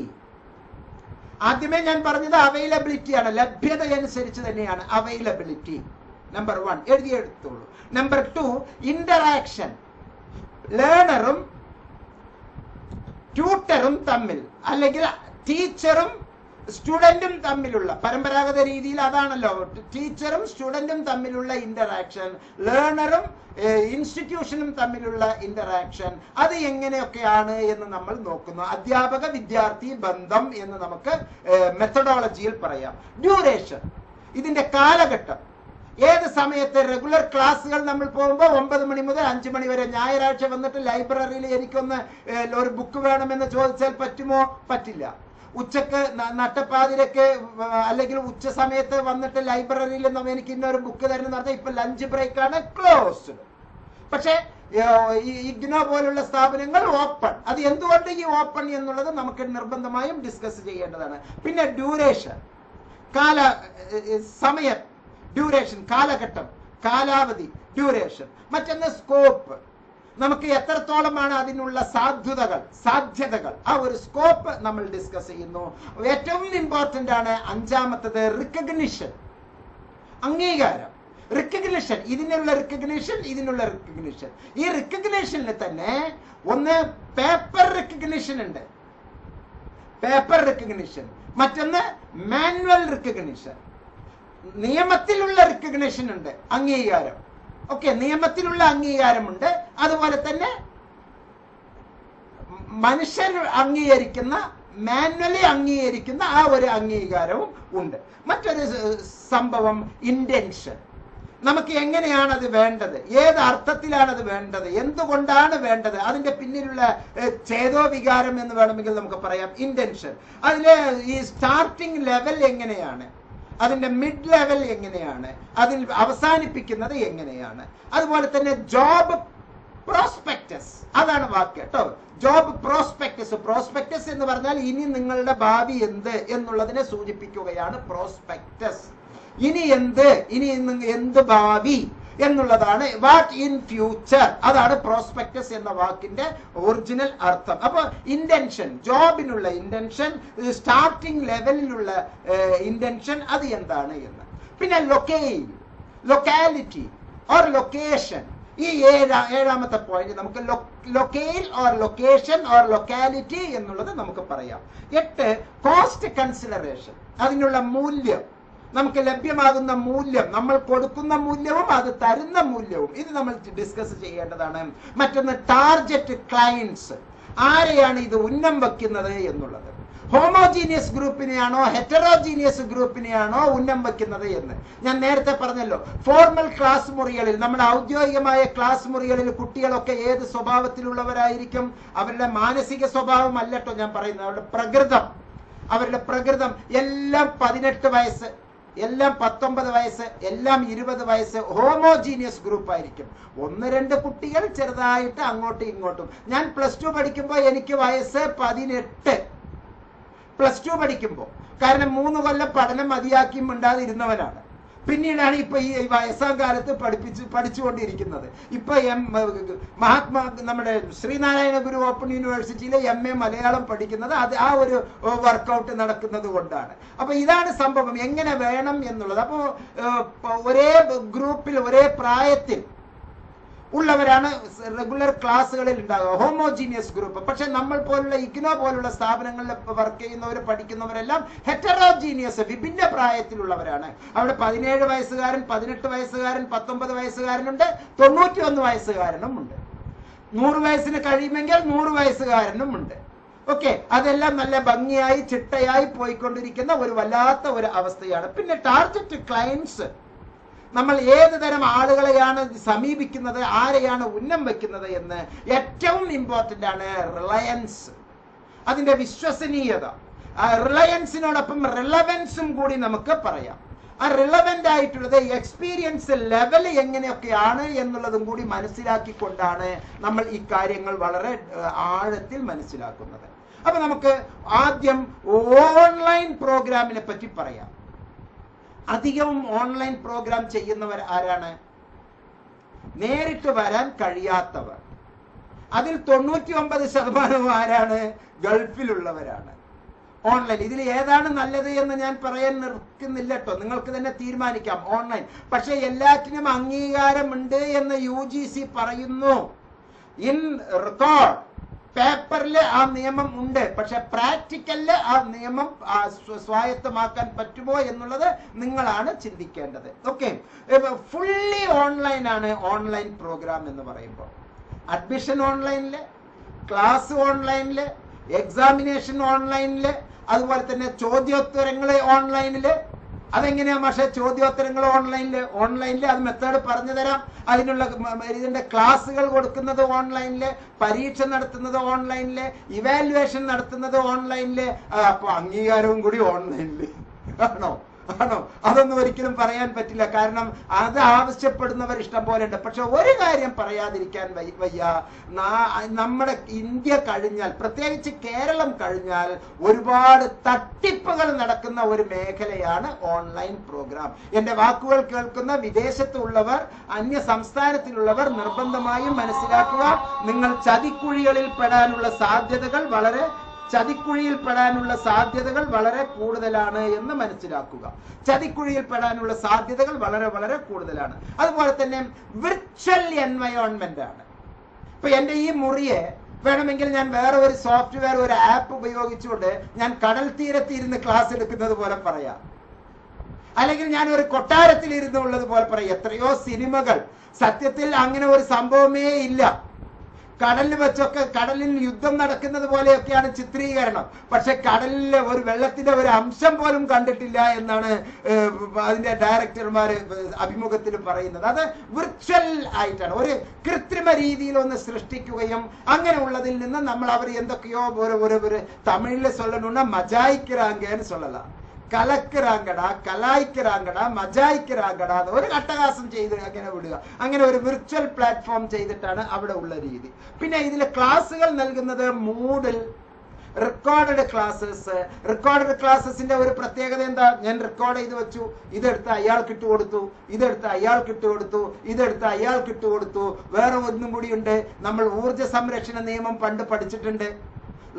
S1: ആദ്യമേ ഞാൻ പറഞ്ഞത് അവൈലബിലിറ്റി ആണ്, ലഭ്യത അനുസരിച്ച് തന്നെയാണ് അവൈലബിലിറ്റി. നമ്പർ 1 എഴുതിയെടുത്തോളൂ. നമ്പർ 2 ഇന്ററാക്ഷൻ, ലേണറും ട്യൂട്ടറും തമ്മിൽ, അല്ലെങ്കിൽ ടീച്ചറും സ്റ്റുഡന്റും തമ്മിലുള്ള, പരമ്പരാഗത രീതിയിൽ അതാണല്ലോ, ടീച്ചറും സ്റ്റുഡന്റും തമ്മിലുള്ള ഇന്ററാക്ഷൻ, ലേണറും ഇൻസ്റ്റിറ്റ്യൂഷനും തമ്മിലുള്ള ഇന്ററാക്ഷൻ, അത് എങ്ങനെയൊക്കെയാണ് എന്ന് നമ്മൾ നോക്കുന്നു. അധ്യാപക വിദ്യാർത്ഥി ബന്ധം എന്ന് നമുക്ക് മെത്തഡോളജിയിൽ പറയാം. ഡ്യൂറേഷൻ, ഇതിന്റെ കാലഘട്ടം, ഏത് സമയത്ത് റെഗുലർ ക്ലാസ്സുകൾ നമ്മൾ പോകുമ്പോൾ 9 മണി മുതൽ 5 മണി വരെ. ഞായറാഴ്ച വന്നിട്ട് ലൈബ്രറിയിൽ എനിക്കൊന്ന് ഒരു ബുക്ക് വേണമെന്ന് ചോദിച്ചാൽ പറ്റുമോ? പറ്റില്ല. ഉച്ചക്ക് നട്ടപ്പാതിരക്ക് അല്ലെങ്കിൽ ഉച്ച സമയത്ത് വന്നിട്ട് ലൈബ്രറിയിൽ എനിക്ക് ഇന്നൊരു ബുക്ക് തരുന്ന പറഞ്ഞാൽ ഇപ്പൊ ലഞ്ച് ബ്രേക്കാണ്, ക്ലോസ്ഡ്. പക്ഷെ IGNOU പോലുള്ള സ്ഥാപനങ്ങൾ ഓപ്പൺ. അത് എന്തുകൊണ്ട് ഈ ഓപ്പൺ എന്നുള്ളത് നമുക്ക് നിർബന്ധമായും ഡിസ്കസ് ചെയ്യേണ്ടതാണ്. പിന്നെ ഡ്യൂറേഷൻ, സമയം, ഡ്യൂറേഷൻ, കാലഘട്ടം, കാലാവധി, ഡ്യൂറേഷൻ. മറ്റൊന്ന് സ്കോപ്പ്, നമുക്ക് എത്രത്തോളമാണ് അതിനുള്ള സാധ്യതകൾ, ആ ഒരു സ്കോപ്പ് നമ്മൾ ഡിസ്കസ് ചെയ്യുന്നു. ഏറ്റവും ഇമ്പോർട്ടന്റ് ആണ് 5ാമത്തത് റിക്കഗ്നിഷൻ, അംഗീകാരം. റിക്കഗ്നിഷൻ, ഇതിനുള്ള റിക്കഗ്നിഷൻ. ഈ റിക്കഗ്നിഷനിൽ തന്നെ ഒന്ന് പേപ്പർ റിക്കഗ്നിഷൻ ഉണ്ട്, മറ്റൊന്ന് മാനുവൽ റിക്കഗ്നിഷൻ. നിയമത്തിലുള്ള റിക്കഗ്നിഷൻ ഉണ്ട്, അംഗീകാരം. ഓക്കെ, നിയമത്തിലുള്ള അംഗീകാരമുണ്ട്. അതുപോലെ തന്നെ മനുഷ്യർ അംഗീകരിക്കുന്ന മാനുവലി അംഗീകരിക്കുന്ന ആ ഒരു അംഗീകാരവും ഉണ്ട്. മറ്റൊരു സംഭവം ഇന്റൻഷൻ. നമുക്ക് എങ്ങനെയാണ് അത് വേണ്ടത്, ഏത് അർത്ഥത്തിലാണ് അത് വേണ്ടത്, എന്തുകൊണ്ടാണ് വേണ്ടത്, അതിന്റെ പിന്നിലുള്ള ചേതോവികാരം എന്ന് വേണമെങ്കിൽ നമുക്ക് പറയാം ഇന്റൻഷൻ. അതിലെ ഈ സ്റ്റാർട്ടിംഗ് ലെവൽ എങ്ങനെയാണ്, അതിന്റെ മിഡ് ലെവൽ എങ്ങനെയാണ്, അതിൽ അവസാനിപ്പിക്കുന്നത് എങ്ങനെയാണ്. അതുപോലെ തന്നെ ജോബ് പ്രോസ്പെക്ടസ്, അതാണ് വാക്ക് കേട്ടോ, ജോബ് പ്രോസ്പെക്ടസ്. പ്രോസ്പെക്ടസ് എന്ന് പറഞ്ഞാൽ ഇനി നിങ്ങളുടെ ഭാവി എന്ത് എന്നുള്ളതിനെ സൂചിപ്പിക്കുകയാണ് പ്രോസ്പെക്ടസ്. ഇനി എന്ത് ഭാവി എന്നുള്ളതാണ് വാട്ട് ഇൻ ഫ്യൂച്ചർ, അതാണ് പ്രോസ്പെക്ടസ് എന്ന വാക്കിന്റെ ഒറിജിനൽ അർത്ഥം. അപ്പൊ ഇന്റൻഷൻ, ജോബിനുള്ള ഇന്റൻഷൻ, സ്റ്റാർട്ടിംഗ് ലെവലിലുള്ള ഇന്റൻഷൻ, അത് എന്താണ് എന്ന്. പിന്നെ ലൊക്കാലിറ്റി ഓർ ലൊക്കേഷൻ, ഈ ഏഴാമത്തെ പോയിന്റ് നമുക്ക് ലൊക്കേൽ ഓർ ലൊക്കേഷൻ ഓർ ലൊക്കാലിറ്റി എന്നുള്ളത് നമുക്ക് പറയാം. 8 കോസ്റ്റ് കൺസിഡറേഷൻ, അതിനുള്ള മൂല്യം, നമുക്ക് ലഭ്യമാകുന്ന മൂല്യം, നമ്മൾ കൊടുക്കുന്ന മൂല്യവും അത് തരുന്ന മൂല്യവും, ഇത് നമ്മൾ ഡിസ്കസ് ചെയ്യേണ്ടതാണ്. മറ്റൊന്ന് ടാർഗറ്റ് ക്ലയൻസ്, ആരെയാണ് ഇത് ഉന്നം വയ്ക്കുന്നത് എന്നുള്ളത്. ഹോമോജീനിയസ് ഗ്രൂപ്പിനെയാണോ ഹെറ്ററോജീനിയസ് ഗ്രൂപ്പിനെയാണോ ഉന്നം വയ്ക്കുന്നത് എന്ന് ഞാൻ നേരത്തെ പറഞ്ഞല്ലോ. ഫോർമൽ ക്ലാസ് മുറികളിൽ, നമ്മുടെ ഔദ്യോഗികമായ ക്ലാസ് മുറികളിൽ കുട്ടികളൊക്കെ ഏത് സ്വഭാവത്തിലുള്ളവരായിരിക്കും? അവരുടെ മാനസിക സ്വഭാവം അല്ലട്ടോ ഞാൻ പറയുന്നത്, അവരുടെ പ്രകൃതം എല്ലാം 18 വയസ്സ്, എല്ലാം 19 വയസ്സ്, എല്ലാം 20 വയസ്സ്, ഹോമോജീനിയസ് ഗ്രൂപ്പ് ആയിരിക്കും. 1-2 കുട്ടികൾ ചെറുതായിട്ട് അങ്ങോട്ടും ഇങ്ങോട്ടും. ഞാൻ +2 പഠിക്കുമ്പോൾ എനിക്ക് വയസ്സ് 18, +2 പഠിക്കുമ്പോൾ. കാരണം 3 കൊല്ലം പഠനം മതിയാക്കി മിണ്ടാതിരുന്നവനാണ്. പിന്നീടാണ് ഇപ്പൊ ഈ വയസ്സാം കാലത്ത് പഠിച്ചുകൊണ്ടിരിക്കുന്നത്. ഇപ്പൊ നമ്മുടെ ശ്രീനാരായണ ഗുരു ഓപ്പൺ യൂണിവേഴ്സിറ്റിയിലെ MA മലയാളം പഠിക്കുന്നത് അത് ആ ഒരു വർക്കൗട്ട് നടക്കുന്നത് കൊണ്ടാണ്. അപ്പൊ ഇതാണ് സംഭവം, എങ്ങനെ വേണം എന്നുള്ളത്. അപ്പോ ഒരേ ഗ്രൂപ്പിൽ ഒരേ പ്രായത്തിൽ ഉള്ളവരാണ് റെഗുലർ ക്ലാസ്സുകളിൽ ഉണ്ടാകുക, ഹോമോജീനിയസ് ഗ്രൂപ്പ്. പക്ഷെ നമ്മൾ പോലുള്ള ഇഗ്നോ പോലുള്ള സ്ഥാപനങ്ങളിൽ വർക്ക് ചെയ്യുന്നവർ, പഠിക്കുന്നവരെല്ലാം ഹെറ്ററോജീനിയസ്, വിഭിന്ന പ്രായത്തിലുള്ളവരാണ്. അവിടെ 17 വയസ്സുകാരൻ, 18 വയസ്സുകാരൻ, 19 വയസ്സുകാരനുണ്ട്, 91 വയസ്സുകാരനും ഉണ്ട്, 100 വയസ്സിന് കഴിയുമെങ്കിൽ 100 വയസ്സുകാരനും ഉണ്ട്. ഓക്കെ, അതെല്ലാം നല്ല ഭംഗിയായി ചിട്ടയായി പോയിക്കൊണ്ടിരിക്കുന്ന ഒരു വല്ലാത്ത ഒരു അവസ്ഥയാണ്. പിന്നെ ടാർഗറ്റ് ക്ലയൻസ്, നമ്മൾ ഏത് തരം ആളുകളെയാണ് സമീപിക്കുന്നത്, ആരെയാണ് ഉന്നം വെക്കുന്നത് എന്ന്. ഏറ്റവും ഇമ്പോർട്ടന്റ് ആണ് റിലയൻസ്, അതിന്റെ വിശ്വസനീയത. റിലയൻസിനോടൊപ്പം റിലവൻസും കൂടി നമുക്ക് പറയാം. ആ റിലവന്റ് ആയിട്ടുള്ളത് എക്സ്പീരിയൻസ് ലെവൽ എങ്ങനെയൊക്കെയാണ് എന്നുള്ളതും കൂടി മനസ്സിലാക്കിക്കൊണ്ടാണ് നമ്മൾ ഈ കാര്യങ്ങൾ വളരെ ആഴത്തിൽ മനസ്സിലാക്കുന്നത്. അപ്പൊ നമുക്ക് ആദ്യം ഓൺലൈൻ പ്രോഗ്രാമിനെ പറ്റി പറയാം. അധികവും ഓൺലൈൻ പ്രോഗ്രാം ചെയ്യുന്നവർ ആരാണ്? നേരിട്ട് വരാൻ കഴിയാത്തവർ. അതിൽ 99% ആരാണ്? ഗൾഫിലുള്ളവരാണ്. ഓൺലൈൻ, ഇതിൽ ഏതാണ് നല്ലത് എന്ന് ഞാൻ പറയാൻ നിൽക്കുന്നില്ല കേട്ടോ, നിങ്ങൾക്ക് തന്നെ തീരുമാനിക്കാം. ഓൺലൈൻ, പക്ഷെ എല്ലാറ്റിനും അംഗീകാരമുണ്ട് എന്ന് UGC പറയുന്നു. ഇൻ റെക്കോർഡ് പേപ്പറിൽ ആ നിയമം ഉണ്ട്, പക്ഷെ പ്രാക്ടിക്കലില് ആ നിയമം സ്വായത്തമാക്കാൻ പറ്റുമോ എന്നുള്ളത് നിങ്ങളാണ് ചിന്തിക്കേണ്ടത്. ഓക്കെ, ഫുള്ളി ഓൺലൈൻ ആണ് ഓൺലൈൻ പ്രോഗ്രാം എന്ന് പറയുമ്പോൾ. അഡ്മിഷൻ ഓൺലൈനില്, ക്ലാസ് ഓൺലൈനില്, എക്സാമിനേഷൻ ഓൺലൈനില്, അതുപോലെ തന്നെ ചോദ്യോത്തരങ്ങള് ഓൺലൈനില്. അതെങ്ങനെയാ പക്ഷേ ചോദ്യോത്തരങ്ങൾ ഓൺലൈനില് അത് മെത്തേഡ് പറഞ്ഞു തരാം. അതിനുള്ള ഇതിന്റെ ക്ലാസ്സുകൾ കൊടുക്കുന്നത് ഓൺലൈനില്, പരീക്ഷ നടത്തുന്നത് ഓൺലൈനില്, ഇവാലുവേഷൻ നടത്തുന്നത് ഓൺലൈനില്. അപ്പൊ അംഗീകാരവും കൂടി ഓൺലൈനില് ആണോ? അതൊന്നും ഒരിക്കലും പറയാൻ പറ്റില്ല. കാരണം അത് ആവശ്യപ്പെടുന്നവർ ഇഷ്ടം പോലെ ഉണ്ട്. പക്ഷെ ഒരു കാര്യം പറയാതിരിക്കാൻ വയ്യ, നമ്മുടെ ഇന്ത്യ കഴിഞ്ഞാൽ, പ്രത്യേകിച്ച് കേരളം കഴിഞ്ഞാൽ, ഒരുപാട് തട്ടിപ്പുകൾ നടക്കുന്ന ഒരു മേഖലയാണ് ഓൺലൈൻ പ്രോഗ്രാം. എന്റെ വാക്കുകൾ കേൾക്കുന്ന വിദേശത്തുള്ളവർ, അന്യ സംസ്ഥാനത്തിലുള്ളവർ നിർബന്ധമായും മനസ്സിലാക്കുക, നിങ്ങൾ ചതിക്കുഴികളിൽ പെടാനുള്ള സാധ്യതകൾ വളരെ കൂടുതലാണ് എന്ന് മനസ്സിലാക്കുക. ചതിക്കുഴിയിൽ പെടാനുള്ള സാധ്യതകൾ വളരെ വളരെ കൂടുതലാണ്. അതുപോലെ തന്നെ വിർച്വൽ എൻവയോൺമെന്റ് ആണ്. ഇപ്പൊ എന്റെ ഈ മുറിയെ വേണമെങ്കിൽ ഞാൻ വേറെ ഒരു സോഫ്റ്റ്വെയർ, ഒരു ആപ്പ് ഉപയോഗിച്ചുകൊണ്ട് ഞാൻ കടൽ തീരത്തിരുന്ന് ക്ലാസ് എടുക്കുന്നത് പോലെ പറയാം, അല്ലെങ്കിൽ ഞാൻ ഒരു കൊട്ടാരത്തിൽ ഇരുന്നുള്ളത് പോലെ പറയാം. എത്രയോ സിനിമകൾ, സത്യത്തിൽ അങ്ങനെ ഒരു സംഭവമേ ഇല്ല. കടലിൽ വെച്ചൊക്കെ കടലിൽ യുദ്ധം നടക്കുന്നത് പോലെയൊക്കെയാണ് ചിത്രീകരണം. പക്ഷെ കടലിലെ ഒരു വെള്ളത്തിന്റെ ഒരു അംശം പോലും കണ്ടിട്ടില്ല എന്നാണ് അതിന്റെ ഡയറക്ടർമാര് അഭിമുഖത്തിൽ പറയുന്നത്. അത് വിർച്വൽ ആയിട്ടാണ്, ഒരു കൃത്രിമ രീതിയിൽ ഒന്ന് സൃഷ്ടിക്കുകയും അങ്ങനെയുള്ളതിൽ നിന്ന് നമ്മൾ അവർ എന്തൊക്കെയോ ഒരു തമിഴിൽ சொல்லணும்னா മജായിക്கிறாங்கன்னு சொல்லலாம். കലക്കറാങ്കട, കലായിക്കറാങ്കട, മജായിക്കറാങ്കട ഒരു അട്ടഹാസം ചെയ്ത് അങ്ങനെ വിടുക. അങ്ങനെ ഒരു വിർച്വൽ പ്ലാറ്റ്ഫോം ചെയ്തിട്ടാണ് അവിടെ ഉള്ള രീതി. പിന്നെ ഇതിൽ ക്ലാസ്സുകൾ നൽകുന്നത് മൂഡിൽ റെക്കോർഡഡ് ക്ലാസ്സസ്. റെക്കോർഡഡ് ക്ലാസ്സസിന്റെ ഒരു പ്രത്യേകത എന്താ? ഞാൻ റെക്കോർഡ് ചെയ്ത് വെച്ചു, ഇതെടുത്ത് അയാൾക്ക് ഇട്ട് കൊടുത്തു, ഇതെടുത്ത് അയാൾക്ക് ഇട്ട് കൊടുത്തു, ഇതെടുത്ത് അയാൾക്ക് ഇട്ട് കൊടുത്തു. വേറെ ഒന്നും കൂടിയുണ്ട്. നമ്മൾ ഊർജ സംരക്ഷണ നിയമം പണ്ട് പഠിച്ചിട്ടുണ്ട്,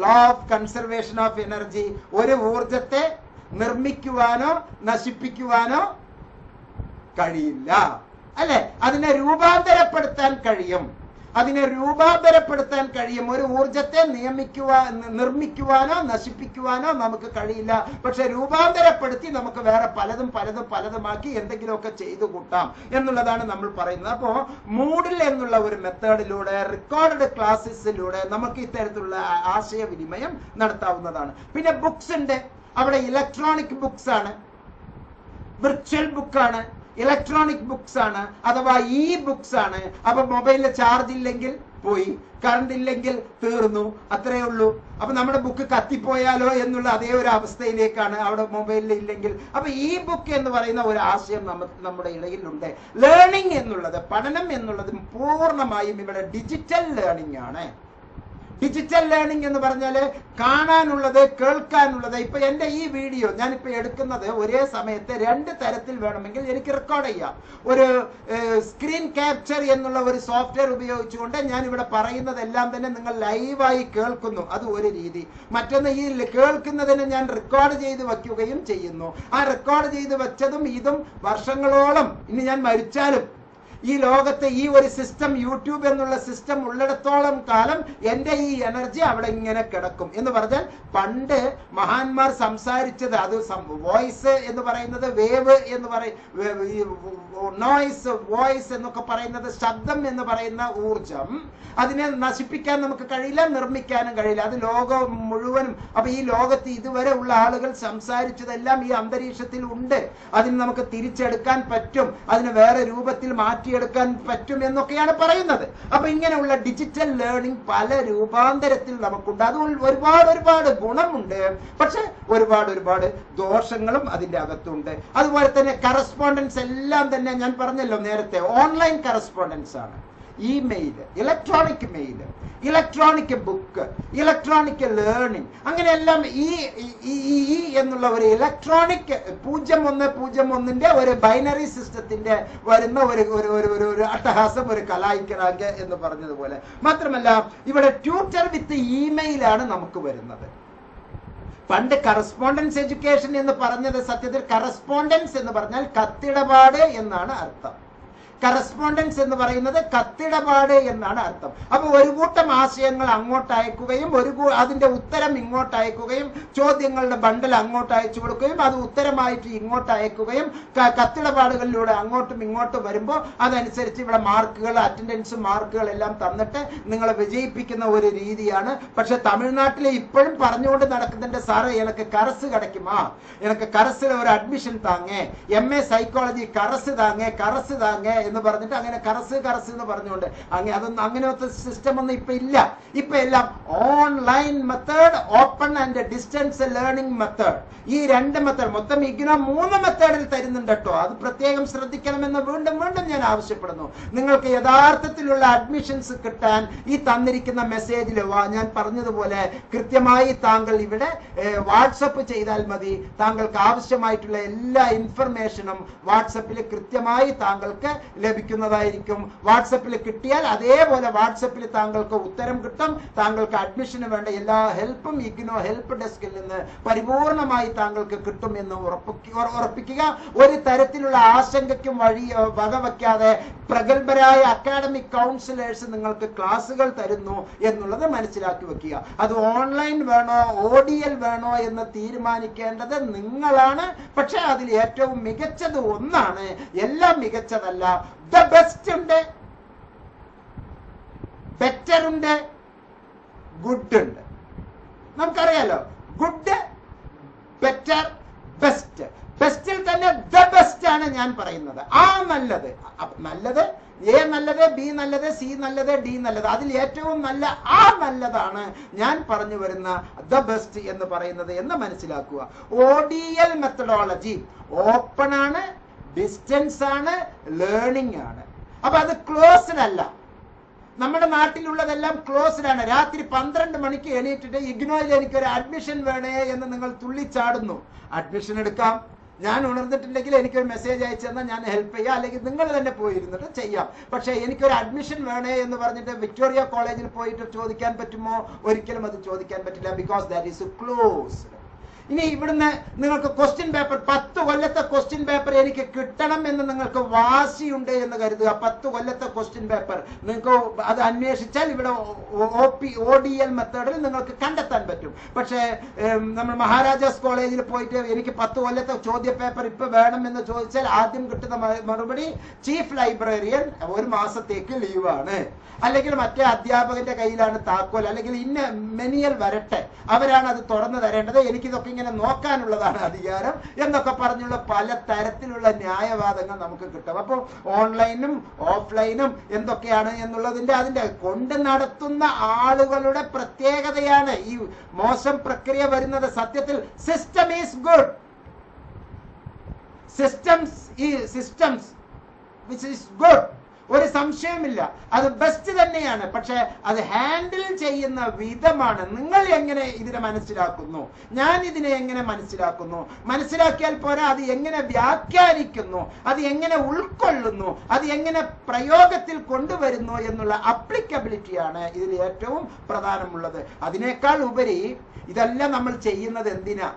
S1: law of conservation of energy. ഒരു ഊർജത്തെ നിർമ്മിക്കുവാനോ നശിപ്പിക്കുവാനോ കഴിയില്ല, അല്ലെ? അതിനെ രൂപാന്തരപ്പെടുത്താൻ കഴിയും, അതിനെ രൂപാന്തരപ്പെടുത്താൻ കഴിയും. ഒരു ഊർജത്തെ നിർമ്മിക്കുവാനോ നശിപ്പിക്കുവാനോ നമുക്ക് കഴിയില്ല. പക്ഷെ രൂപാന്തരപ്പെടുത്തി നമുക്ക് വേറെ പലതുമാക്കി എന്തെങ്കിലുമൊക്കെ ചെയ്തു കൂട്ടാം എന്നുള്ളതാണ് നമ്മൾ പറയുന്നത്. അപ്പോ മൂഡിൽ എന്നുള്ള ഒരു മെത്തേഡിലൂടെ, റെക്കോർഡഡ് ക്ലാസ്സസിലൂടെ നമുക്ക് ഇത്തരത്തിലുള്ള ആശയവിനിമയം നടത്താവുന്നതാണ്. പിന്നെ ബുക്സ് ഉണ്ട്. അവിടെ ഇലക്ട്രോണിക് ബുക്സ് ആണ്, വിർച്വൽ ബുക്കാണ്, ഇലക്ട്രോണിക് ബുക്സ് ആണ്, അഥവാ ഇ ബുക്സ് ആണ്. അപ്പൊ മൊബൈലിൽ ചാർജ് ഇല്ലെങ്കിൽ പോയി, കറണ്ട് ഇല്ലെങ്കിൽ തീർന്നു, അത്രേ ഉള്ളൂ. അപ്പൊ നമ്മുടെ ബുക്ക് കത്തിപ്പോയാലോ എന്നുള്ള അതേ ഒരു അവസ്ഥയിലേക്കാണ് അവിടെ മൊബൈലിൽ ഇല്ലെങ്കിൽ. അപ്പൊ ഈ ബുക്ക് എന്ന് പറയുന്ന ഒരു ആശയം നമ്മുടെ ഇടയിലുണ്ട്. ലേണിംഗ് എന്നുള്ളത്, പഠനം എന്നുള്ളത് പൂർണ്ണമായും ഇവിടെ ഡിജിറ്റൽ ലേണിംഗ് ആണ്. ഡിജിറ്റൽ ലേണിംഗ് എന്ന് പറഞ്ഞാല് കാണാനുള്ളത്, കേൾക്കാനുള്ളത്. ഇപ്പൊ എന്റെ ഈ വീഡിയോ ഞാനിപ്പോ എടുക്കുന്നത് ഒരേ സമയത്ത് 2 തരത്തിൽ വേണമെങ്കിൽ എനിക്ക് റെക്കോർഡ് ചെയ്യാം. ഒരു സ്ക്രീൻ ക്യാപ്ചർ എന്നുള്ള ഒരു സോഫ്റ്റ്വെയർ ഉപയോഗിച്ചുകൊണ്ട് ഞാൻ ഇവിടെ പറയുന്നതെല്ലാം തന്നെ നിങ്ങൾ ലൈവായി കേൾക്കുന്നു, അത് ഒരു രീതി. മറ്റൊന്ന്, ഈ കേൾക്കുന്നതിന് ഞാൻ റെക്കോർഡ് ചെയ്ത് വെക്കുകയും ചെയ്യുന്നു. ആ റെക്കോർഡ് ചെയ്ത് വെച്ചതും ഇതും വർഷങ്ങളോളം, ഇനി ഞാൻ മരിച്ചാലും ഈ ലോകത്തെ ഈ ഒരു സിസ്റ്റം, യൂട്യൂബ് എന്നുള്ള സിസ്റ്റം ഉള്ളിടത്തോളം കാലം എന്റെ ഈ എനർജി അവിടെ ഇങ്ങനെ കിടക്കും. എന്ന് പറഞ്ഞാൽ പണ്ട് മഹാന്മാർ സംസാരിച്ചത്, അത് വോയിസ് എന്ന് പറയുന്നത്, വേവ് എന്ന് നോയ്സ്, വോയിസ് എന്നൊക്കെ പറയുന്നത് ശബ്ദം എന്ന് പറയുന്ന ഊർജം, അതിനെ നശിപ്പിക്കാൻ നമുക്ക് കഴിയില്ല, നിർമ്മിക്കാനും കഴിയില്ല. അത് ലോകം മുഴുവനും. അപ്പൊ ഈ ലോകത്ത് ഇതുവരെ ഉള്ള ആളുകൾ സംസാരിച്ചതെല്ലാം ഈ അന്തരീക്ഷത്തിൽ ഉണ്ട്. അതിന് നമുക്ക് തിരിച്ചെടുക്കാൻ പറ്റും, അതിന് വേറെ രൂപത്തിൽ മാറ്റിയെടുക്കാൻ പറ്റും എന്നൊക്കെയാണ് പറയുന്നത്. അപ്പൊ ഇങ്ങനെയുള്ള ഡിജിറ്റൽ ലേണിംഗ് പല രൂപാന്തരത്തിൽ നമുക്കുണ്ട്. അത് ഒരുപാട് ഗുണമുണ്ട്, പക്ഷെ ഒരുപാട് ദോഷങ്ങളും അതിന്റെ അകത്തുണ്ട്. അതുപോലെ തന്നെ കറസ്പോണ്ടൻസ് എല്ലാം തന്നെ ഞാൻ പറഞ്ഞല്ലോ നേരത്തെ, ഓൺലൈൻ കറസ്പോണ്ടൻസ് ആണ്. Email, electronic mail, electronic book, electronic learning, അങ്ങനെയെല്ലാം ഈ എന്നുള്ള ഒരു ഇലക്ട്രോണിക് 0101ന്റെ ഒരു ബൈനറി സിസ്റ്റത്തിന്റെ വരുന്ന ഒരു അട്ടഹാസം, ഒരു കലായിക്കറാങ്ക് എന്ന് പറഞ്ഞതുപോലെ. മാത്രമല്ല ഇവിടെ ട്യൂട്ടർ വിത്ത് ഇമെയിലാണ് നമുക്ക് വരുന്നത്. പണ്ട് കറസ്പോണ്ടൻസ് എഡ്യൂക്കേഷൻ എന്ന് പറഞ്ഞത് സത്യത്തിൽ കറസ്പോണ്ടൻസ് എന്ന് പറഞ്ഞാൽ കത്തിടപാട് എന്നാണ് അർത്ഥം. കറസ്പോണ്ടൻസ് എന്ന് പറയുന്നത് കത്തിടപാട് എന്നാണ് അർത്ഥം. അപ്പൊ ഒരു കൂട്ടം ആശയങ്ങൾ അങ്ങോട്ട് അയക്കുകയും അതിന്റെ ഉത്തരം ഇങ്ങോട്ട് അയക്കുകയും, ചോദ്യങ്ങളുടെ ബണ്ടൽ അങ്ങോട്ട് അയച്ചു കൊടുക്കുകയും അത് ഉത്തരമായിട്ട് ഇങ്ങോട്ട് അയക്കുകയും, കത്തിടപാടുകളിലൂടെ അങ്ങോട്ടും ഇങ്ങോട്ടും വരുമ്പോൾ അതനുസരിച്ച് ഇവിടെ മാർക്കുകൾ, അറ്റൻഡൻസ് മാർക്കുകൾ എല്ലാം തന്നിട്ട് നിങ്ങളെ വിജയിപ്പിക്കുന്ന ഒരു രീതിയാണ്. പക്ഷെ തമിഴ്നാട്ടിലെ ഇപ്പോഴും പറഞ്ഞുകൊണ്ട് നടക്കുന്നുണ്ട്, സാറ് എനിക്ക് കറസ് കിടക്കുമാ, എനിക്ക് കറസിൽ ഒരു അഡ്മിഷൻ താങ്ങേ, MA സൈക്കോളജി കറസ് താങ്ങേ എന്ന് പറഞ്ഞിട്ട് അങ്ങനെ കറസ് എന്ന് പറഞ്ഞുകൊണ്ട് അങ്ങനത്തെ സിസ്റ്റം ഒന്നും ഇപ്പൊ ഇല്ല. ഇപ്പൊ എല്ലാം online method, open and distance learning method. ഈ 2 മെത്തേഡ്, മൊത്തം ഇഗ്നോ 3 മെത്തേഡിൽ തരുന്നുണ്ട് കേട്ടോ. അത് പ്രത്യേകം ശ്രദ്ധിക്കണമെന്ന് വീണ്ടും ഞാൻ ആവശ്യപ്പെടുന്നു. നിങ്ങൾക്ക് യഥാർത്ഥത്തിലുള്ള അഡ്മിഷൻസ് കിട്ടാൻ ഈ തന്നിരിക്കുന്ന മെസ്സേജിൽ ഞാൻ പറഞ്ഞതുപോലെ കൃത്യമായി താങ്കൾ ഇവിടെ വാട്സപ്പ് ചെയ്താൽ മതി. താങ്കൾക്ക് ആവശ്യമായിട്ടുള്ള എല്ലാ ഇൻഫർമേഷനും വാട്സപ്പിൽ കൃത്യമായി താങ്കൾക്ക് ലഭിക്കുന്നതായിരിക്കും. വാട്സപ്പിൽ കിട്ടിയാൽ അതേപോലെ വാട്സപ്പിൽ താങ്കൾക്ക് ഉത്തരം കിട്ടും. താങ്കൾക്ക് അഡ്മിഷന് വേണ്ട എല്ലാ ഹെൽപ്പും ഇഗ്നോ ഹെൽപ്പ് ഡെസ്കിൽ നിന്ന് പരിപൂർണമായി താങ്കൾക്ക് കിട്ടും എന്ന് ഉറപ്പിക്കുക. ഒരു തരത്തിലുള്ള ആശങ്കയ്ക്കും വകവയ്ക്കാതെ പ്രഗത്ഭരായ അക്കാഡമിക് കൗൺസിലേഴ്സ് നിങ്ങൾക്ക് ക്ലാസുകൾ തരുന്നു എന്നുള്ളത് മനസ്സിലാക്കി വെക്കുക. അത് ഓൺലൈൻ വേണോ ODL വേണോ എന്ന് തീരുമാനിക്കേണ്ടത് നിങ്ങളാണ്. പക്ഷെ അതിൽ ഏറ്റവും മികച്ചത് ഒന്നാണ്, എല്ലാം മികച്ചതല്ല. ദ ബെസ്റ്റ് ഉണ്ട്, ബെറ്റർ ഉണ്ട്, ഗുഡ് ഉണ്ട്. നമുക്കറിയാലോ, ഗുഡ്, ബെറ്റർ, ബെസ്റ്റ്. ബെസ്റ്റിൽ തന്നെ ദ ബെസ്റ്റ് ആണ് ഞാൻ പറയുന്നത്. ആ നല്ലത്, നല്ലത് എ നല്ലത്, ബി നല്ലത്, സി നല്ലത്, ഡി നല്ലത്, അതിൽ ഏറ്റവും നല്ല ആ നല്ലതാണ് ഞാൻ പറഞ്ഞു വരുന്ന ദ ബെസ്റ്റ് എന്ന് പറയുന്നത് എന്ന് മനസ്സിലാക്കുക. ODL മെത്തഡോളജി ഓപ്പൺ ആണ്, ഡിസ്റ്റൻസ് ആണ്, ലേണിംഗ് ആണ്. അപ്പൊ അത് ക്ലോസ്ഡ് അല്ല. നമ്മുടെ നാട്ടിലുള്ളതെല്ലാം ക്ലോസ്ഡ് ആണ്. രാത്രി 12 മണിക്ക് എണീറ്റിട്ട് ഇഗ്നോയിൽ എനിക്കൊരു അഡ്മിഷൻ വേണേ എന്ന് നിങ്ങൾ തുള്ളിച്ചാടുന്നു. അഡ്മിഷൻ എടുക്കാം. ഞാൻ ഉണർന്നിട്ടുണ്ടെങ്കിൽ എനിക്കൊരു മെസ്സേജ് അയച്ചു തന്നാൽ ഞാൻ ഹെൽപ്പ് ചെയ്യാം, അല്ലെങ്കിൽ നിങ്ങൾ തന്നെ പോയിരുന്നിട്ട് ചെയ്യാം. പക്ഷേ എനിക്കൊരു അഡ്മിഷൻ വേണേ എന്ന് പറഞ്ഞിട്ട് വിക്ടോറിയ കോളേജിൽ പോയിട്ട് ചോദിക്കാൻ പറ്റുമോ? ഒരിക്കലും അത് ചോദിക്കാൻ പറ്റില്ല. Because that is closed. ഇനി ഇവിടുന്ന് നിങ്ങൾക്ക് ക്വസ്റ്റ്യൻ പേപ്പർ, 10 കൊല്ലത്തെ ക്വസ്റ്റ്യൻ പേപ്പർ എനിക്ക് കിട്ടണം എന്ന് നിങ്ങൾക്ക് വാശിയുണ്ട് എന്ന് കരുതുക. 10 കൊല്ലത്തെ ക്വസ്റ്റ്യൻ പേപ്പർ നിങ്ങൾക്ക് അത് അന്വേഷിച്ചാൽ ഇവിടെ ODL മെത്തേഡിൽ നിങ്ങൾക്ക് കണ്ടെത്താൻ പറ്റും. പക്ഷേ നമ്മൾ മഹാരാജാസ് കോളേജിൽ പോയിട്ട് എനിക്ക് 10 കൊല്ലത്തെ ചോദ്യ പേപ്പർ ഇപ്പൊ വേണമെന്ന് ചോദിച്ചാൽ ആദ്യം കിട്ടുന്ന മറുപടി ചീഫ് ലൈബ്രറിയൻ 1 മാസത്തേക്ക് ലീവാണ്, അല്ലെങ്കിൽ മറ്റേ അധ്യാപകന്റെ കയ്യിലാണ് താക്കോൽ, അല്ലെങ്കിൽ ഇന്ന മെനിയൽ വരട്ടെ, അവരാണ് അത് തുറന്നു തരേണ്ടത്, എനിക്കിതൊക്കെ ഇങ്ങനെ നോക്കാനുള്ളതാണ് അധികാരം എന്നൊക്കെ പറഞ്ഞുള്ള പല തരത്തിലുള്ള ന്യായവാദങ്ങൾ നമുക്ക് കിട്ടും. അപ്പോൾ ഓൺലൈനും ഓഫ്ലൈനും എന്തൊക്കെയാണ് എന്നുള്ളതിന്റെ അതിന്റെ കൊണ്ട് നടത്തുന്ന ആളുകളുടെ പ്രത്യേകതയാണ് ഈ മോശം പ്രക്രിയ വരുന്നത്. സത്യത്തിൽ system is good, systems which is good, ഒരു സംശയമില്ല, അത് ബെസ്റ്റ് തന്നെയാണ്. പക്ഷെ അത് ഹാൻഡിൽ ചെയ്യുന്ന വിധമാണ്. നിങ്ങൾ എങ്ങനെ ഇതിനെ മനസ്സിലാക്കുന്നു, ഞാൻ ഇതിനെ എങ്ങനെ മനസ്സിലാക്കുന്നു, മനസ്സിലാക്കിയാൽ പോരാ, അത് എങ്ങനെ വ്യാഖ്യാനിക്കുന്നു, അത് എങ്ങനെ ഉൾക്കൊള്ളുന്നു, അത് എങ്ങനെ പ്രയോഗത്തിൽ കൊണ്ടുവരുന്നു എന്നുള്ള അപ്ലിക്കബിലിറ്റിയാണ് ഇതിൽ ഏറ്റവും പ്രധാനമുള്ളത്. അതിനേക്കാൾ ഉപരി ഇതെല്ലാം നമ്മൾ ചെയ്യുന്നത് എന്തിനാ?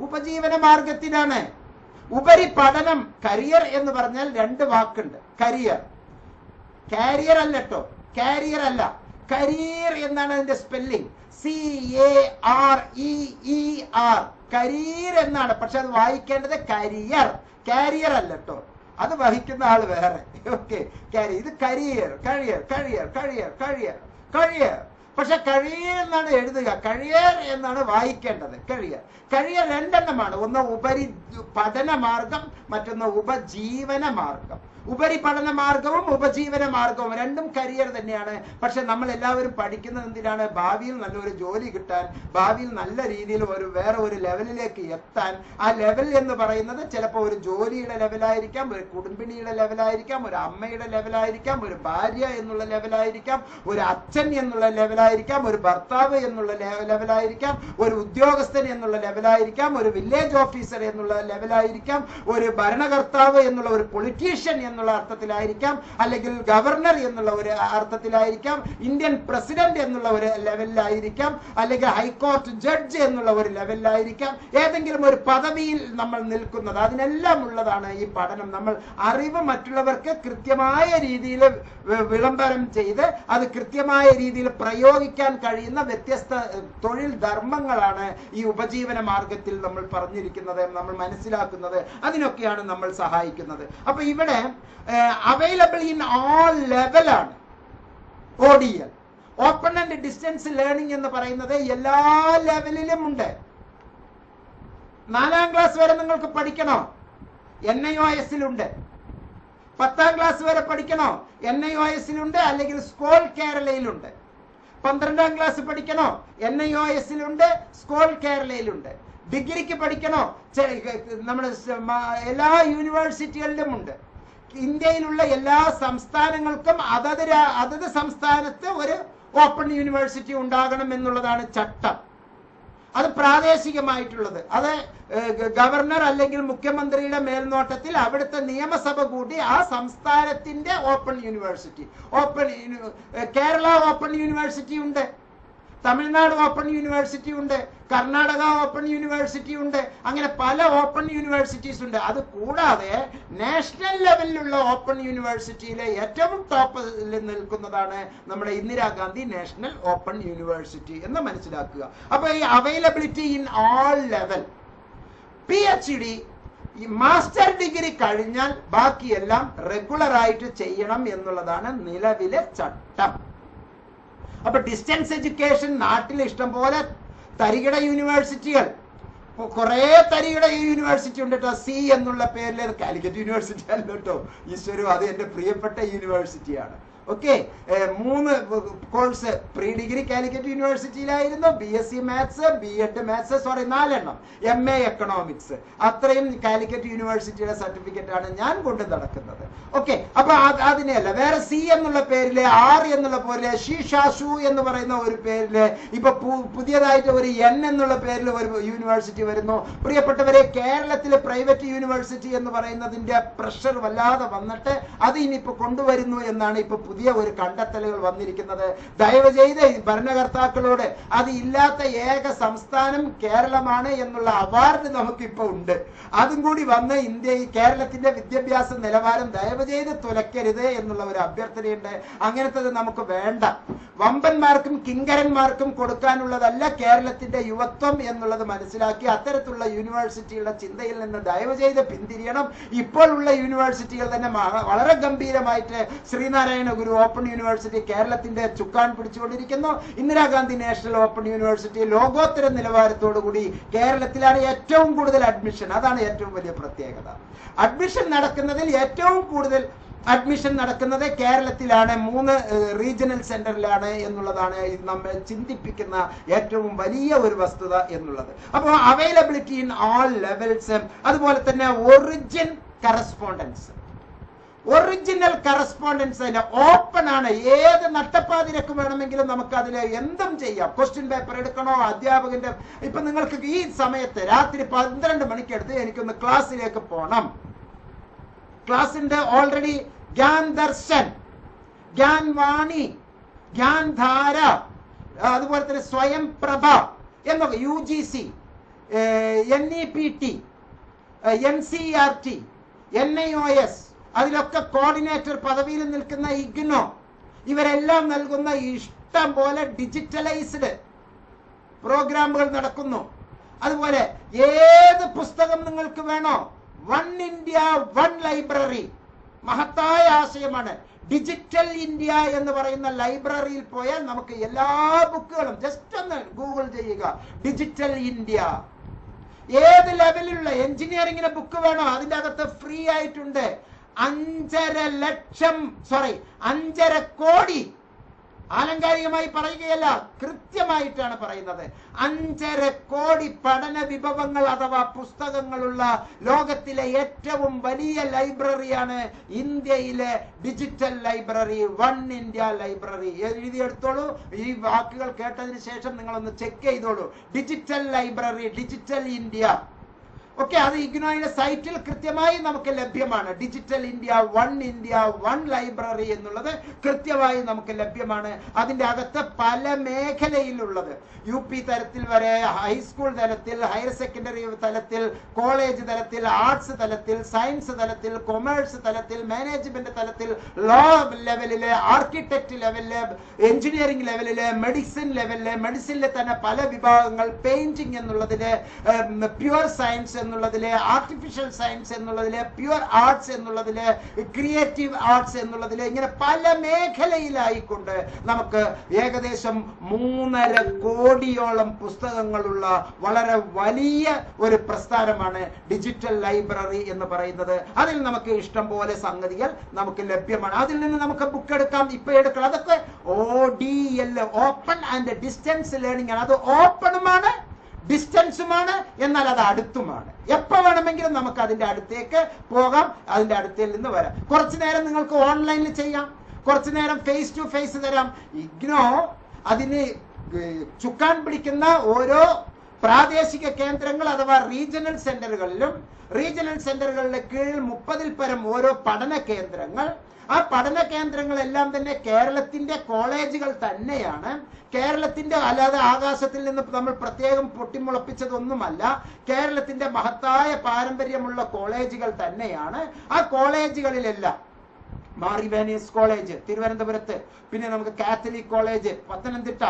S1: ഉപജീവന മാർഗത്തിനാണ്. ഉപരിപഠനം, കരിയർ എന്ന് പറഞ്ഞാൽ 2 വാക്കുണ്ട്. കരിയർ, കാരിയർ അല്ല കേട്ടോ, കാരിയർ അല്ല, കരിയർ എന്നാണ് അതിന്റെ സ്പെല്ലിംഗ്. CAREER, കരിയർ എന്നാണ്. പക്ഷെ അത് വായിക്കേണ്ടത് കരിയർ, കാരിയർ അല്ല കേട്ടോ. അത് വഹിക്കുന്ന ആള് വേറെ. ഓക്കെ, ഇത് career, career, career, career, career, career. പക്ഷെ കരിയർ എന്നാണ് എഴുതുക, കരിയർ എന്നാണ് വായിക്കേണ്ടത്. കരിയർ, കരിയർ 2 എണ്ണമാണ്. ഒന്ന് ഉപരി പഠന മാർഗം, മറ്റൊന്ന് ഉപജീവന മാർഗം. ഉപരിപഠന മാർഗവും ഉപജീവന മാർഗവും രണ്ടും കരിയർ തന്നെയാണ്. പക്ഷെ നമ്മൾ എല്ലാവരും പഠിക്കുന്നത് എന്തിനാണ്? ഭാവിയിൽ നല്ലൊരു ജോലി കിട്ടാൻ, ഭാവിയിൽ നല്ല രീതിയിൽ വേറെ ഒരു ലെവലിലേക്ക് എത്താൻ. ആ ലെവൽ എന്ന് പറയുന്നത് ചിലപ്പോൾ ഒരു ജോലിയുടെ ലെവലായിരിക്കാം, ഒരു കുടുംബിനിയുടെ ലെവലായിരിക്കാം, ഒരു അമ്മയുടെ ലെവലായിരിക്കാം, ഒരു ഭാര്യ എന്നുള്ള ലെവലായിരിക്കാം, ഒരു അച്ഛൻ എന്നുള്ള ലെവലായിരിക്കാം, ഒരു ഭർത്താവ് എന്നുള്ള ലെവലായിരിക്കാം, ഒരു ഉദ്യോഗസ്ഥൻ എന്നുള്ള ലെവലായിരിക്കാം, ഒരു വില്ലേജ് ഓഫീസർ എന്നുള്ള ലെവലായിരിക്കാം, ഒരു ഭരണകർത്താവ് എന്നുള്ള ഒരു പൊളിറ്റീഷ്യൻ എന്നുള്ള അർത്ഥത്തിലായിരിക്കാം, അല്ലെങ്കിൽ ഗവർണർ എന്നുള്ള ഒരു അർത്ഥത്തിലായിരിക്കാം, ഇന്ത്യൻ പ്രസിഡന്റ് എന്നുള്ള ഒരു ലെവലിലായിരിക്കാം, അല്ലെങ്കിൽ ഹൈക്കോർട്ട് ജഡ്ജ് എന്നുള്ള ഒരു ലെവലിലായിരിക്കാം, ഏതെങ്കിലും ഒരു പദവിയിൽ നമ്മൾ നിൽക്കുന്നത്. അതിനെല്ലാം ഉള്ളതാണ് ഈ പഠനം. നമ്മൾ അറിവ് മറ്റുള്ളവർക്ക് കൃത്യമായ രീതിയിൽ വിളംബരം ചെയ്ത് അത് കൃത്യമായ രീതിയിൽ പ്രയോഗിക്കാൻ കഴിയുന്ന വ്യത്യസ്ത തൊഴിൽ ധർമ്മങ്ങളാണ് ഈ ഉപജീവന മാർഗത്തിൽ നമ്മൾ പറഞ്ഞിരിക്കുന്നത്, നമ്മൾ മനസ്സിലാക്കുന്നത്. അതിനൊക്കെയാണ് നമ്മൾ സഹായിക്കുന്നത്. അപ്പൊ ഇവിടെ അവൈലബിൾ ഇൻ ഓൾ ലെവലാണ് ODL. Open and distance learning എന്ന് പറയുന്നത് എല്ലാ ലെവലിലും ഉണ്ട്. 4ാം ക്ലാസ് വരെ നിങ്ങൾക്ക് പഠിക്കണോ? NIOS-ലുണ്ട്. 10ാം ക്ലാസ് വരെ പഠിക്കണോ? NIOS-ലുണ്ട്, അല്ലെങ്കിൽ സ്കോൾ കേരളയിലുണ്ട്. 12ാം ക്ലാസ് പഠിക്കണോ? NIOS-ലുണ്ട്, സ്കോൾ കേരളയിലുണ്ട്. ഡിഗ്രിക്ക് പഠിക്കണോ? നമ്മുടെ എല്ലാ യൂണിവേഴ്സിറ്റികളിലും ഉണ്ട്. ഇന്ത്യയിലുള്ള എല്ലാ സംസ്ഥാനങ്ങൾക്കും അതത് സംസ്ഥാനത്ത് ഒരു ഓപ്പൺ യൂണിവേഴ്സിറ്റി ഉണ്ടാകണം എന്നുള്ളതാണ് ചട്ടം. അത് പ്രാദേശികമായിട്ടുള്ളത്. അത് ഗവർണർ അല്ലെങ്കിൽ മുഖ്യമന്ത്രിയുടെ മേൽനോട്ടത്തിൽ അവിടുത്തെ നിയമസഭ കൂടി ആ സംസ്ഥാനത്തിന്റെ open university, Kerala open university ഉണ്ട്, തമിഴ്നാട് ഓപ്പൺ യൂണിവേഴ്സിറ്റി ഉണ്ട്, കർണാടക ഓപ്പൺ യൂണിവേഴ്സിറ്റി ഉണ്ട്. അങ്ങനെ പല ഓപ്പൺ യൂണിവേഴ്സിറ്റീസ് ഉണ്ട്. അത് കൂടാതെ നാഷണൽ ലെവലിലുള്ള ഓപ്പൺ യൂണിവേഴ്സിറ്റിയിലെ ഏറ്റവും ടോപ്പിൽ നിൽക്കുന്നതാണ് നമ്മുടെ ഇന്ദിരാഗാന്ധി നാഷണൽ ഓപ്പൺ യൂണിവേഴ്സിറ്റി എന്ന് മനസ്സിലാക്കുക. അപ്പൊ ഈ availability in all level. PhD, master degree കഴിഞ്ഞാൽ ബാക്കിയെല്ലാം റെഗുലർ ആയിട്ട് ചെയ്യണം എന്നുള്ളതാണ് നിലവിലെ ചട്ടം. അപ്പൊ ഡിസ്റ്റൻസ് എഡ്യൂക്കേഷൻ നാട്ടിൽ ഇഷ്ടം പോലെ തരികിട യൂണിവേഴ്സിറ്റികൾ, കുറെ തരികിട യൂണിവേഴ്സിറ്റി ഉണ്ട് കേട്ടോ. സി എന്നുള്ള പേരിൽ കാലിക്കറ്റ് യൂണിവേഴ്സിറ്റി അല്ല കേട്ടോ ഈശ്വരു, അത് എന്റെ പ്രിയപ്പെട്ട യൂണിവേഴ്സിറ്റിയാണ്. Okay, 3 course pre degree Calicut യൂണിവേഴ്സിറ്റിയിലായിരുന്നു. BSc maths, BEd maths, 4 MA economics, അത്രയും കാലിക്കറ്റ് യൂണിവേഴ്സിറ്റിയുടെ സർട്ടിഫിക്കറ്റ് ആണ് ഞാൻ കൊണ്ട് നടക്കുന്നത്. ഓക്കെ, അപ്പൊ അതിനെയല്ല, വേറെ സി എന്നുള്ള പേരില്, ആർ എന്നുള്ള പേരില്, ഷീഷാഷു എന്ന് പറയുന്ന ഒരു പേരില്, ഇപ്പൊ പുതിയതായിട്ട് ഒരു N എന്നുള്ള പേരിൽ ഒരു യൂണിവേഴ്സിറ്റി വരുന്നു. പ്രിയപ്പെട്ടവരെ, കേരളത്തിലെ പ്രൈവറ്റ് യൂണിവേഴ്സിറ്റി എന്ന് പറയുന്നതിന്റെ പ്രഷർ വല്ലാതെ വന്നിട്ട് അത് ഇനിയിപ്പോ കൊണ്ടുവരുന്നു എന്നാണ് ഇപ്പൊ പുതിയ ഒരു കണ്ടെത്തലുകൾ വന്നിരിക്കുന്നത്. ദയവ് ചെയ്ത് ഭരണകർത്താക്കളോട്, അത് ഇല്ലാത്ത ഏക സംസ്ഥാനം കേരളമാണ് എന്നുള്ള അവാർഡ് നമുക്കിപ്പോ ഉണ്ട്. അതും കൂടി വന്ന് കേരളത്തിന്റെ വിദ്യാഭ്യാസ നിലവാരം ദയവ് ചെയ്ത് തുലക്കരുത് എന്നുള്ള ഒരു അഭ്യർത്ഥനയുണ്ട്. അങ്ങനത്തത് നമുക്ക് വേണ്ട. വമ്പന്മാർക്കും കിങ്കരന്മാർക്കും കൊടുക്കാനുള്ളതല്ല കേരളത്തിന്റെ യുവത്വം എന്നുള്ളത് മനസ്സിലാക്കി അത്തരത്തിലുള്ള യൂണിവേഴ്സിറ്റികളുടെ ചിന്തയിൽ നിന്ന് ദയവ് ചെയ്ത് പിന്തിരിയണം. ഇപ്പോൾ ഉള്ള യൂണിവേഴ്സിറ്റികൾ തന്നെ വളരെ ഗംഭീരമായിട്ട് ശ്രീനാരായണ ഗുരു ഓപ്പൺ യൂണിവേഴ്സിറ്റി കേരളത്തിന്റെ ചുക്കാൻ പിടിച്ചുകൊണ്ടിരിക്കുന്നു. ഇന്ദിരാഗാന്ധി നാഷണൽ ഓപ്പൺ യൂണിവേഴ്സിറ്റി ലോകോത്തര നിലവാരത്തോടു കൂടി കേരളത്തിലാണ് ഏറ്റവും കൂടുതൽ അഡ്മിഷൻ. അതാണ് ഏറ്റവും വലിയ പ്രത്യേകത. അഡ്മിഷൻ നടക്കുന്നതിൽ ഏറ്റവും കൂടുതൽ അഡ്മിഷൻ നടക്കുന്നത് കേരളത്തിലാണ്, 3 റീജിയണൽ സെന്ററിലാണ് എന്നുള്ളതാണ് നമ്മെ ചിന്തിപ്പിക്കുന്ന ഏറ്റവും വലിയ ഒരു വസ്തുത എന്നുള്ളത്. അപ്പോൾ അവൈലബിലിറ്റി ഇൻ ഓൾ ലെവൽസ്, അതുപോലെ തന്നെ ഒറിജിനൽ കറസ്പോണ്ടൻസ് അതിന് ഓപ്പൺ ആണ്. ഏത് നട്ടപ്പാതിരക്ക് വേണമെങ്കിലും നമുക്ക് അതിൽ എന്തും ചെയ്യാം. ക്വസ്റ്റ്യൻ പേപ്പർ എടുക്കണോ, അധ്യാപകന്റെ, ഇപ്പൊ നിങ്ങൾക്ക് ഈ സമയത്ത് രാത്രി 12 മണിക്കെടുത്ത് എനിക്കൊന്ന് ക്ലാസ്സിലേക്ക് പോകണം, ക്ലാസ്സിന്റെ ഓൾറെഡി ഗ്യാൻ ദർശൻ, ഗ്യാൻ വാണി, ഗ്യാൻ ധാര, അതുപോലെ തന്നെ സ്വയം പ്രഭ എന്നൊക്കെ UGC, NEPT, NCERT, NIOS, അതിലൊക്കെ കോർഡിനേറ്റർ പദവിയിൽ നിൽക്കുന്ന IGNO, ഇവരെല്ലാം നൽകുന്ന ഇഷ്ടം പോലെ ഡിജിറ്റലൈസ്ഡ് പ്രോഗ്രാമുകൾ നടക്കുന്നു. അതുപോലെ ഏത് പുസ്തകം നിങ്ങൾക്ക് വേണോ, 1 India 1 ലൈബ്രറി, മഹത്തായ ആശയമാണ്. ഡിജിറ്റൽ ഇന്ത്യ എന്ന് പറയുന്ന ലൈബ്രറിയിൽ പോയാൽ നമുക്ക് എല്ലാ ബുക്കുകളും ജസ്റ്റ് ഒന്ന് ഗൂഗിൾ ചെയ്യുക, ഡിജിറ്റൽ ഇന്ത്യ. ഏത് ലെവലിലുള്ള എഞ്ചിനീയറിംഗിന് ബുക്ക് വേണോ അതിന്റെ അകത്ത് ഫ്രീ ആയിട്ടുണ്ട്. 5.5 കോടി, ആലങ്കാരികമായി പറയുകയല്ല, കൃത്യമായിട്ടാണ് പറയുന്നത്. 5.5 കോടി പഠന വിഭവങ്ങൾ അഥവാ പുസ്തകങ്ങളുള്ള ലോകത്തിലെ ഏറ്റവും വലിയ ലൈബ്രറിയാണ് ഇന്ത്യയിലെ ഡിജിറ്റൽ ലൈബ്രറി, 1 India ലൈബ്രറി. എഴുതിയെടുത്തോളൂ. ഈ വാക്കുകൾ കേട്ടതിന് ശേഷം നിങ്ങളൊന്ന് ചെക്ക് ചെയ്തോളൂ. Digital library, digital India. Okay, അത് ഇഗ്നോയുടെ സൈറ്റിൽ കൃത്യമായി നമുക്ക് ലഭ്യമാണ്. ഡിജിറ്റൽ ഇന്ത്യ 1 India 1 ലൈബ്രറി എന്നുള്ളത് കൃത്യമായി നമുക്ക് ലഭ്യമാണ്. അതിന്റെ അകത്ത് പല മേഖലയിലുള്ളത്, UP തലത്തിൽ വരെ, ഹൈസ്കൂൾ തലത്തിൽ, ഹയർ സെക്കൻഡറി തലത്തിൽ, കോളേജ് തലത്തിൽ, ആർട്സ് തലത്തിൽ, സയൻസ് തലത്തിൽ, കൊമേഴ്സ് തലത്തിൽ, മാനേജ്മെന്റ് തലത്തിൽ, ലോ ലെവലില്, ആർക്കിടെക്ട് ലെവലില്, എഞ്ചിനീയറിംഗ് ലെവലില്, മെഡിസിൻ ലെവലില്, മെഡിസിനിലെ തന്നെ പല വിഭാഗങ്ങൾ, പെയിന്റിംഗ് എന്നുള്ളതില്, പ്യുവർ സയൻസ് എന്നുള്ളതില്, ആർട്ടിഫിഷ്യൽ സയൻസ് എന്നുള്ളതില്, പ്യുവർ ആർട്സ് എന്നുള്ളതില്, ക്രിയേറ്റീവ് ആർട്സ് എന്നുള്ളതില്, ഇങ്ങനെ പല മേഖലയിലായിക്കൊണ്ട് നമുക്ക് ഏകദേശം 3.5 കോടിയോളം പുസ്തകങ്ങളുള്ള വളരെ വലിയ ഒരു പ്രസ്ഥാനമാണ് ഡിജിറ്റൽ ലൈബ്രറി എന്ന് പറയുന്നത്. അതിൽ നമുക്ക് ഇഷ്ടം പോലെ സംഗതികൾ നമുക്ക് ലഭ്യമാണ്. അതിൽ നിന്ന് നമുക്ക് ബുക്ക് എടുക്കാം, ഇപ്പൊ എടുക്കണം. അതൊക്കെ ODL, open and distance learning ആണ്. അത് ഓപ്പണുമാണ്, ഡിസ്റ്റൻസുമാണ്, എന്നാൽ അത് അടുത്തുമാണ്. എപ്പോ വേണമെങ്കിലും നമുക്ക് അതിന്റെ അടുത്തേക്ക് പോകാം, അതിന്റെ അടുത്തിൽ നിന്ന് വരാം. കുറച്ചു നേരം നിങ്ങൾക്ക് ഓൺലൈനിൽ ചെയ്യാം, കുറച്ചു നേരം ഫേസ് ടു ഫേസ് തരാം. ഇഗ്നോ അതിന് ചുക്കാൻ പിടിക്കുന്ന ഓരോ പ്രാദേശിക കേന്ദ്രങ്ങൾ അഥവാ റീജിയണൽ സെന്ററുകളിലും, റീജിയണൽ സെന്ററുകളുടെ കീഴിൽ 30-ൽ പരം ഓരോ പഠന കേന്ദ്രങ്ങൾ. ആ പഠന കേന്ദ്രങ്ങളെല്ലാം തന്നെ കേരളത്തിന്റെ കോളേജുകൾ തന്നെയാണ്. കേരളത്തിന്റെ, അല്ലാതെ ആകാശത്തിൽ നിന്ന് നമ്മൾ പ്രത്യേകം പൊട്ടിമുളപ്പിച്ചതൊന്നുമല്ല. കേരളത്തിന്റെ മഹത്തായ പാരമ്പര്യമുള്ള കോളേജുകൾ തന്നെയാണ്. ആ കോളേജുകളിലെല്ലാം മാറിവാനിയസ് കോളേജ് തിരുവനന്തപുരത്ത്, പിന്നെ നമുക്ക് Catholic college Pathanamthitta,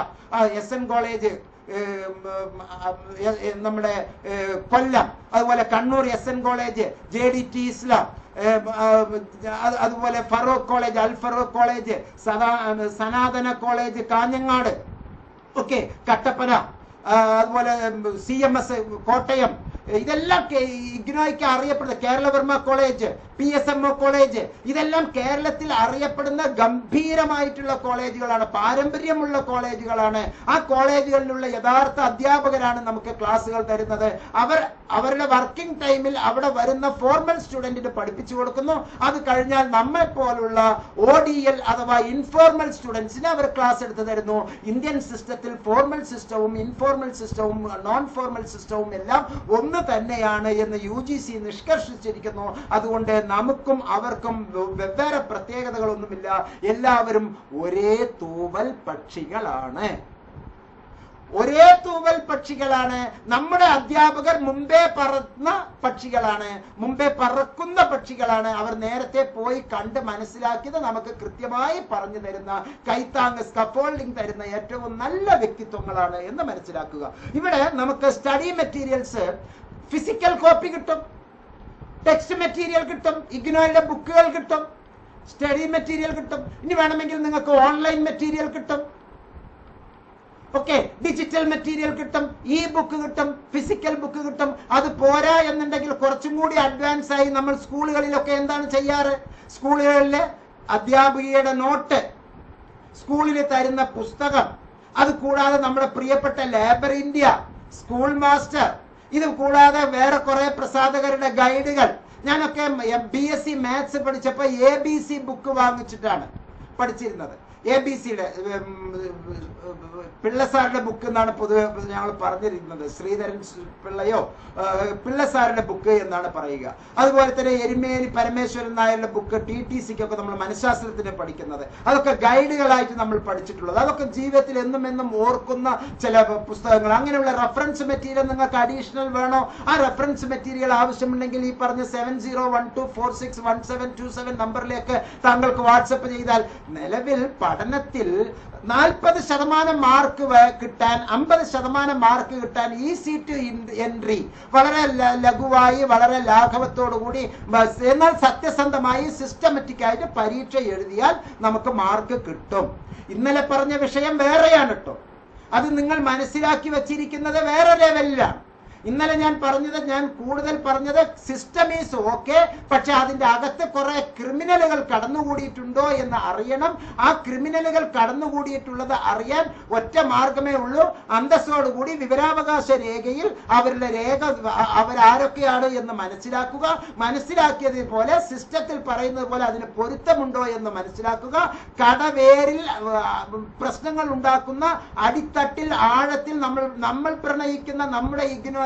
S1: SN college നമ്മുടെ കൊല്ലം, അതുപോലെ കണ്ണൂർ SN കോളേജ്, JDT ഇസ്ലാം, അതുപോലെ ഫറൂഖ് കോളേജ്, അൽ ഫറൂഖ് കോളേജ്, സനാതന കോളേജ് കാഞ്ഞങ്ങാട്, ഓക്കെ, കട്ടപ്പന, അതുപോലെ CMS കോട്ടയം, ഇതെല്ലാം ഇഗ്നോയ്ക്ക് അറിയപ്പെടുന്ന കേരളവർമ്മ കോളേജ്, PSMO കോളേജ്, ഇതെല്ലാം കേരളത്തിൽ അറിയപ്പെടുന്ന ഗംഭീരമായിട്ടുള്ള കോളേജുകളാണ്, പാരമ്പര്യമുള്ള കോളേജുകളാണ്. ആ കോളേജുകളിലുള്ള യഥാർത്ഥ അധ്യാപകരാണ് നമുക്ക് ക്ലാസ്സുകൾ തരുന്നത്. അവരുടെ വർക്കിംഗ് ടൈമിൽ അവിടെ വരുന്ന ഫോർമൽ സ്റ്റുഡന്റിന് പഠിപ്പിച്ചു കൊടുക്കുന്നു. അത് കഴിഞ്ഞാൽ നമ്മെ പോലുള്ള ODL അഥവാ ഇൻഫോർമൽ സ്റ്റുഡൻസിന് അവർ ക്ലാസ് എടുത്തു തരുന്നു. ഇന്ത്യൻ സിസ്റ്റത്തിൽ ഫോർമൽ സിസ്റ്റവും ഇൻഫോർമൽ സിസ്റ്റവും നോൺ ഫോർമൽ സിസ്റ്റവും എല്ലാം ഒന്ന് തന്നെയാണ് എന്ന് UGC നിഷ്കർഷിച്ചിരിക്കുന്നു. അതുകൊണ്ട് നമുക്കും അവർക്കും വെവ്വേറെ പ്രത്യേകതകളൊന്നുമില്ല. എല്ലാവരും ഒരേ തൂവൽ പക്ഷികളാണ്, ഒരേ തൂവൽ പക്ഷികളാണ്. നമ്മുടെ അധ്യാപകർ മുമ്പേ പറന്ന പക്ഷികളാണ്, മുമ്പേ പറക്കുന്ന പക്ഷികളാണ്. അവർ നേരത്തെ പോയി കണ്ട് മനസ്സിലാക്കിയത് നമുക്ക് കൃത്യമായി പറഞ്ഞു തരുന്ന, കൈത്താങ് സ്കഫോൾഡിംഗ് തരുന്ന ഏറ്റവും നല്ല വ്യക്തിത്വങ്ങളാണ് എന്ന് മനസ്സിലാക്കുക. ഇവിടെ നമുക്ക് സ്റ്റഡി മെറ്റീരിയൽസ്, ഫിസിക്കൽ കോപ്പി കിട്ടും, ടെക്സ്റ്റ് മെറ്റീരിയൽ കിട്ടും, ഇഗ്നോയുടെ ബുക്കുകൾ കിട്ടും, സ്റ്റഡി മെറ്റീരിയൽ കിട്ടും. ഇനി വേണമെങ്കിൽ നിങ്ങൾക്ക് ഓൺലൈൻ മെറ്റീരിയൽ കിട്ടും, ഓക്കെ, ഡിജിറ്റൽ മെറ്റീരിയൽ കിട്ടും, ബുക്ക് കിട്ടും, ഫിസിക്കൽ ബുക്ക് കിട്ടും. അത് പോരാ എന്നുണ്ടെങ്കിൽ കുറച്ചും കൂടി അഡ്വാൻസ് ആയി നമ്മൾ സ്കൂളുകളിലൊക്കെ എന്താണ് ചെയ്യാറ്? സ്കൂളുകളിലെ അധ്യാപികയുടെ നോട്ട്, സ്കൂളിൽ തരുന്ന പുസ്തകം, അത് കൂടാതെ നമ്മുടെ പ്രിയപ്പെട്ട ലേബർ ഇന്ത്യ, സ്കൂൾ മാസ്റ്റർ, ഇത് കൂടാതെ വേറെ കുറെ പ്രസാധകരുടെ ഗൈഡുകൾ. ഞാനൊക്കെ BSc മാത്സ് പഠിച്ചപ്പോൾ ABC ബുക്ക് വാങ്ങിച്ചിട്ടാണ് പഠിച്ചിരുന്നത്. ABCയുടെ പിള്ള സാറിന്റെ ബുക്ക് എന്നാണ് പൊതുവെ ഞങ്ങൾ പറഞ്ഞിരിക്കുന്നത്. ശ്രീധരൻ പിള്ളയോ പിള്ള സാറിന്റെ ബുക്ക് എന്നാണ് പറയുക. അതുപോലെ തന്നെ എരുമേലി പരമേശ്വരൻ നായരുടെ ബുക്ക്, TTCക്കൊക്കെ നമ്മൾ മനഃശാസ്ത്രത്തിന് പഠിക്കുന്നത്, അതൊക്കെ ഗൈഡുകളായിട്ട് നമ്മൾ പഠിച്ചിട്ടുള്ളത്. അതൊക്കെ ജീവിതത്തിൽ എന്നും ഓർക്കുന്ന ചില പുസ്തകങ്ങൾ. അങ്ങനെയുള്ള റെഫറൻസ് മെറ്റീരിയൽ നിങ്ങൾക്ക് അഡീഷണൽ വേണോ? ആ റെഫറൻസ് മെറ്റീരിയൽ ആവശ്യമുണ്ടെങ്കിൽ ഈ പറഞ്ഞ 7012461727 നമ്പറിലേക്ക് താങ്കൾക്ക് വാട്സപ്പ് ചെയ്താൽ, നിലവിൽ പഠനത്തിൽ 40% മാർക്ക് കിട്ടാൻ, 50% മാർക്ക് കിട്ടാൻ ഈസി ടു എൻട്രി, വളരെ ലഘുവായി, വളരെ ലാഘവത്തോടുകൂടി, എന്നാൽ സത്യസന്ധമായി സിസ്റ്റമാറ്റിക് ആയിട്ട് പരീക്ഷ എഴുതിയാൽ നമുക്ക് മാർക്ക് കിട്ടും. ഇന്നലെ പറഞ്ഞ വിഷയം വേറെയാണ് കേട്ടോ. അത് നിങ്ങൾ മനസ്സിലാക്കി വച്ചിരിക്കുന്നത് വേറെ ലെവലിലാണ്. ഇന്നലെ ഞാൻ കൂടുതൽ പറഞ്ഞത് സിസ്റ്റം ഈസ് ഓക്കെ, പക്ഷെ അതിന്റെ അകത്ത് കുറെ ക്രിമിനലുകൾ കടന്നുകൂടിയിട്ടുണ്ടോ എന്ന് അറിയണം. ആ ക്രിമിനലുകൾ കടന്നുകൂടിയിട്ടുള്ളത് അറിയാൻ ഒറ്റ മാർഗമേ ഉള്ളൂ, അന്തസ്സോടുകൂടി വിവരാവകാശ രേഖയിൽ അവരുടെ രേഖ അവരാരൊക്കെയാണ് എന്ന് മനസ്സിലാക്കുക. മനസ്സിലാക്കിയതുപോലെ സിസ്റ്റത്തിൽ പറയുന്നത് പോലെ അതിന് പൊരുത്തമുണ്ടോ എന്ന് മനസ്സിലാക്കുക. കടവേരിൽ പ്രശ്നങ്ങൾ ഉണ്ടാക്കുന്ന, അടിത്തട്ടിൽ ആഴത്തിൽ നമ്മൾ പ്രണയിക്കുന്ന നമ്മുടെ ഇഗ്നോ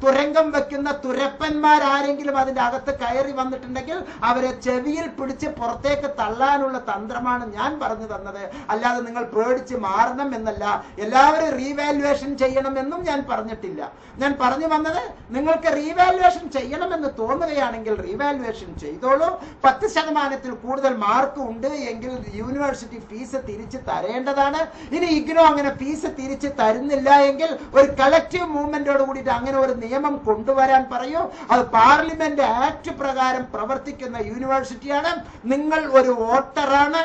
S1: തുരങ്കം വെക്കുന്ന തുരപ്പന്മാരാരെങ്കിലും അതിന്റെ അകത്ത് കയറി വന്നിട്ടുണ്ടെങ്കിൽ അവരെ ചെവിയിൽ പിടിച്ച് പുറത്തേക്ക് തള്ളാനുള്ള തന്ത്രമാണ് ഞാൻ പറഞ്ഞു തന്നത്. അല്ലാതെ നിങ്ങൾ പേടിച്ച് മാറണം എന്നല്ല, എല്ലാവരും റീവാലുവേഷൻ ചെയ്യണമെന്നും ഞാൻ പറഞ്ഞിട്ടില്ല. ഞാൻ പറഞ്ഞു വന്നത്, നിങ്ങൾക്ക് റീവാലുവേഷൻ ചെയ്യണമെന്ന് തോന്നുകയാണെങ്കിൽ റീവാലുവേഷൻ ചെയ്തോളൂ. 10% കൂടുതൽ മാർക്ക് ഉണ്ട് എങ്കിൽ യൂണിവേഴ്സിറ്റി ഫീസ് തിരിച്ച് തരേണ്ടതാണ്. ഇനി ഇഗ്നോ അങ്ങനെ ഫീസ് തിരിച്ച് തരുന്നില്ല എങ്കിൽ ഒരു കളക്റ്റീവ് മൂവ്മെന്റോട് കൂടി അങ്ങനെ ഒരു നിയമം കൊണ്ടുവരാൻ പറയൂ. അത് പാർലമെന്റ് ആക്ട് പ്രകാരം പ്രവർത്തിക്കുന്ന യൂണിവേഴ്സിറ്റിയാണ്. നിങ്ങൾ ഒരു വോട്ടറാണ്,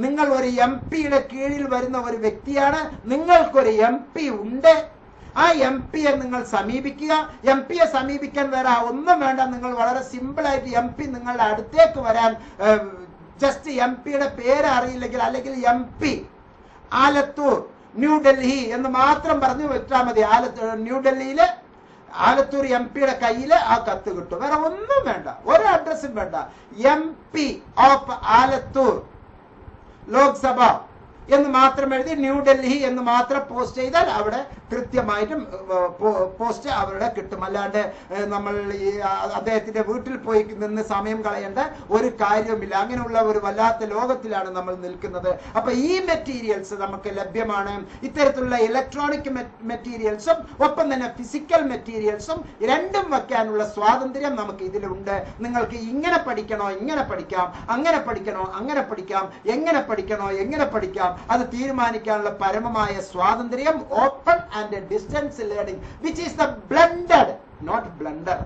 S1: നിങ്ങൾ ഒരു MP-യുടെ കീഴിൽ വരുന്ന ഒരു വ്യക്തിയാണ്, നിങ്ങൾക്കൊരു MP ഉണ്ട്. ആ MP-യെ നിങ്ങൾ സമീപിക്കുക. MP-യെ സമീപിക്കാൻ വേറെ ഒന്നും വേണ്ട. നിങ്ങൾ വളരെ സിമ്പിൾ ആയിട്ട് MP നിങ്ങളുടെ അടുത്തേക്ക് വരാൻ, ജസ്റ്റ് MP-യുടെ പേര് അറിയില്ലെങ്കിൽ, അല്ലെങ്കിൽ MP ആലത്തൂർ ന്യൂഡൽഹി എന്ന് മാത്രം പറഞ്ഞു വെച്ചാൽ മതി. ന്യൂഡൽഹിയിലെ ആലത്തൂർ MP-യുടെ കയ്യിൽ ആ കത്ത് കിട്ടും. വേറെ ഒന്നും വേണ്ട, ഒരു അഡ്രസ്സും വേണ്ട. MP ഓഫ് ആലത്തൂർ ലോക്സഭ എന്ന് മാത്രം എഴുതി ന്യൂഡൽഹി എന്ന് മാത്രം പോസ്റ്റ് ചെയ്താൽ അവിടെ കൃത്യമായിട്ടും പോസ്റ്റ് അവരുടെ കിട്ടും. അല്ലാണ്ട് നമ്മൾ ഈ അദ്ദേഹത്തിന്റെ വീട്ടിൽ പോയി നിന്ന് സമയം കളയേണ്ട ഒരു കാര്യവുമില്ല. അങ്ങനെയുള്ള ഒരു വല്ലാത്ത ലോകത്തിലാണ് നമ്മൾ നിൽക്കുന്നത്. അപ്പൊ ഈ മെറ്റീരിയൽസ് നമുക്ക് ലഭ്യമാണ്. ഇത്തരത്തിലുള്ള ഇലക്ട്രോണിക് മെറ്റീരിയൽസും ഒപ്പം തന്നെ ഫിസിക്കൽ മെറ്റീരിയൽസും രണ്ടും വെക്കാനുള്ള സ്വാതന്ത്ര്യം നമുക്ക് ഇതിലുണ്ട്. നിങ്ങൾക്ക് ഇങ്ങനെ പഠിക്കണോ ഇങ്ങനെ പഠിക്കാം, അങ്ങനെ പഠിക്കണോ അങ്ങനെ പഠിക്കാം, എങ്ങനെ പഠിക്കണോ എങ്ങനെ പഠിക്കാം, അത് തീരുമാനിക്കാനുള്ള പരമമായ സ്വാതന്ത്ര്യം open and distance learning, which is the blended, not blunder.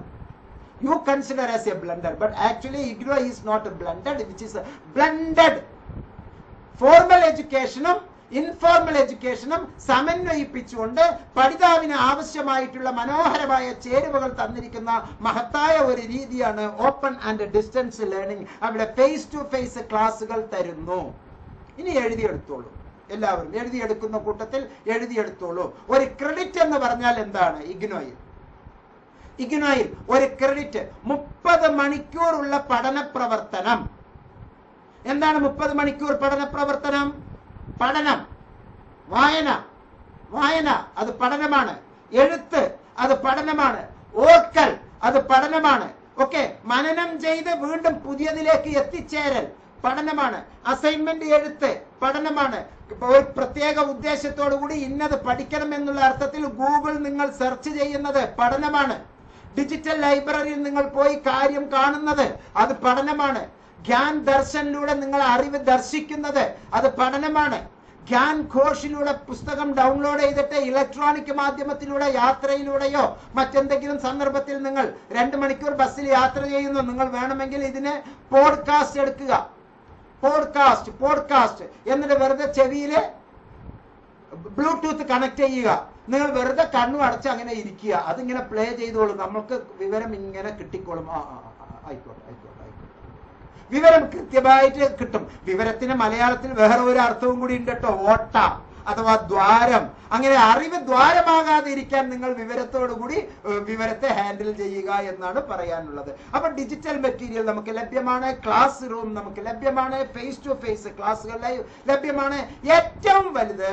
S1: You consider as a blunder, but actually IGNOU is not blended, which is blended. Formal educationum informal എഡ്യൂക്കേഷനും സമന്വയിപ്പിച്ചുകൊണ്ട് പഠിതാവിന് ആവശ്യമായിട്ടുള്ള മനോഹരമായ ചേരുവകൾ തന്നിരിക്കുന്ന മഹത്തായ ഒരു രീതിയാണ് ഓപ്പൺ ആൻഡ് ഡിസ്റ്റൻസ് ലേണിംഗ്. അവിടെ ഫേസ് ടു ഫേസ് ക്ലാസുകൾ തരുന്നു. ഇനി എഴുതിയെടുത്തോളൂ, എല്ലാവരും എഴുതിയെടുക്കുന്ന കൂട്ടത്തിൽ എഴുതിയെടുത്തോളൂ. ഒരു ക്രെഡിറ്റ് എന്ന് പറഞ്ഞാൽ എന്താണ്? ഇഗ്നോയിൽ ഒരു ക്രെഡിറ്റ് 30 മണിക്കൂറുള്ള പഠന പ്രവർത്തനം. എന്താണ് 30 മണിക്കൂർ പഠന പ്രവർത്തനം? പഠനം, വായന അത് പഠനമാണ്. എഴുത്ത് അത് പഠനമാണ്. ഓർക്കൽ അത് പഠനമാണ്. ഓക്കെ, മനനം ചെയ്ത് വീണ്ടും പുതിയതിലേക്ക് എത്തിച്ചേരൽ പഠനമാണ്. അസൈൻമെന്റ് എഴുത്ത് പഠനമാണ്. ഒരു പ്രത്യേക ഉദ്ദേശത്തോടു കൂടി ഇന്നത് പഠിക്കണം എന്നുള്ള അർത്ഥത്തിൽ ഗൂഗിൾ നിങ്ങൾ സെർച്ച് ചെയ്യുന്നത് പഠനമാണ്. ഡിജിറ്റൽ ലൈബ്രറിയിൽ നിങ്ങൾ പോയി കാര്യം കാണുന്നത് അത് പഠനമാണ്. ജ്ഞാൻ ദർശനിലൂടെ നിങ്ങൾ അറിവ് ദർശിക്കുന്നത് അത് പഠനമാണ്. ജ്ഞാൻ ഘോഷിലൂടെ പുസ്തകം ഡൗൺലോഡ് ചെയ്തിട്ട് ഇലക്ട്രോണിക് മാധ്യമത്തിലൂടെ യാത്രയിലൂടെയോ മറ്റെന്തെങ്കിലും സന്ദർഭത്തിൽ നിങ്ങൾ 2 മണിക്കൂർ ബസ്സിൽ യാത്ര ചെയ്യുന്നു, നിങ്ങൾ വേണമെങ്കിൽ ഇതിനെ പോഡ്കാസ്റ്റ് എടുക്കുക. പോഡ്കാസ്റ്റ് എന്നിട്ട് വെറുതെ ചെവിയില് ബ്ലൂടൂത്ത് കണക്ട് ചെയ്യുക. നിങ്ങൾ വെറുതെ കണ്ണു അടച്ച് അങ്ങനെ ഇരിക്കുക. അതിങ്ങനെ പ്ലേ ചെയ്തോളും. നമുക്ക് വിവരം ഇങ്ങനെ കിട്ടിക്കോളും. ആയിക്കോട്ടെ. വിവരം കൃത്യമായിട്ട് കിട്ടും. വിവരത്തിന് മലയാളത്തിൽ വേറെ ഒരു അർത്ഥവും കൂടി ഉണ്ട് കേട്ടോ, ഓട്ട അഥവാ ദ്വാരം. അങ്ങനെ അറിവ് ദ്വാരമാകാതെ ഇരിക്കാൻ നിങ്ങൾ വിവരത്തോടുകൂടി വിവരത്തെ ഹാൻഡിൽ ചെയ്യുക എന്നാണ് പറയാനുള്ളത്. അപ്പൊ ഡിജിറ്റൽ മെറ്റീരിയൽ നമുക്ക് ലഭ്യമാണ്, ക്ലാസ് റൂം നമുക്ക് ലഭ്യമാണ്, ഫേസ് ടു ഫേസ് ക്ലാസ്സുകൾ ലഭ്യമാണ്. ഏറ്റവും വലുത്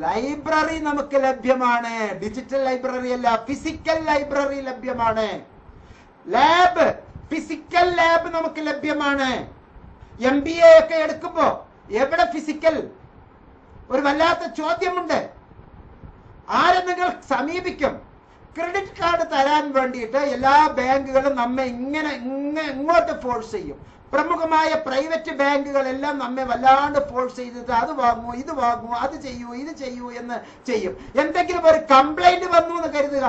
S1: ലൈബ്രറി നമുക്ക് ലഭ്യമാണ്. ഡിജിറ്റൽ ലൈബ്രറി അല്ല, ഫിസിക്കൽ ലൈബ്രറി ലഭ്യമാണ്. ലാബ്, ഫിസിക്കൽ ലാബ് നമുക്ക് ലഭ്യമാണ്. MBA ഒക്കെ എടുക്കുമ്പോ എവിടെ ഫിസിക്കൽ? ഒരു വല്ലാത്ത ചോദ്യമുണ്ട്. ആരെ നിങ്ങൾ സമീപിക്കും? ക്രെഡിറ്റ് കാർഡ് തരാൻ വേണ്ടിയിട്ട് എല്ലാ ബാങ്കുകളും നമ്മെ ഇങ്ങോട്ട് ഫോഴ്സ് ചെയ്യും. പ്രമുഖമായ പ്രൈവറ്റ് ബാങ്കുകളെല്ലാം നമ്മെ വല്ലാണ്ട് ഫോഴ്സ് ചെയ്തിട്ട് അത് വാങ്ങൂ, ഇത് വാങ്ങൂ, അത് ചെയ്യൂ, ഇത് ചെയ്യൂ എന്ന് ചെയ്യും. എന്തെങ്കിലും ഒരു കംപ്ലൈന്റ് വന്നു എന്ന് കരുതുക,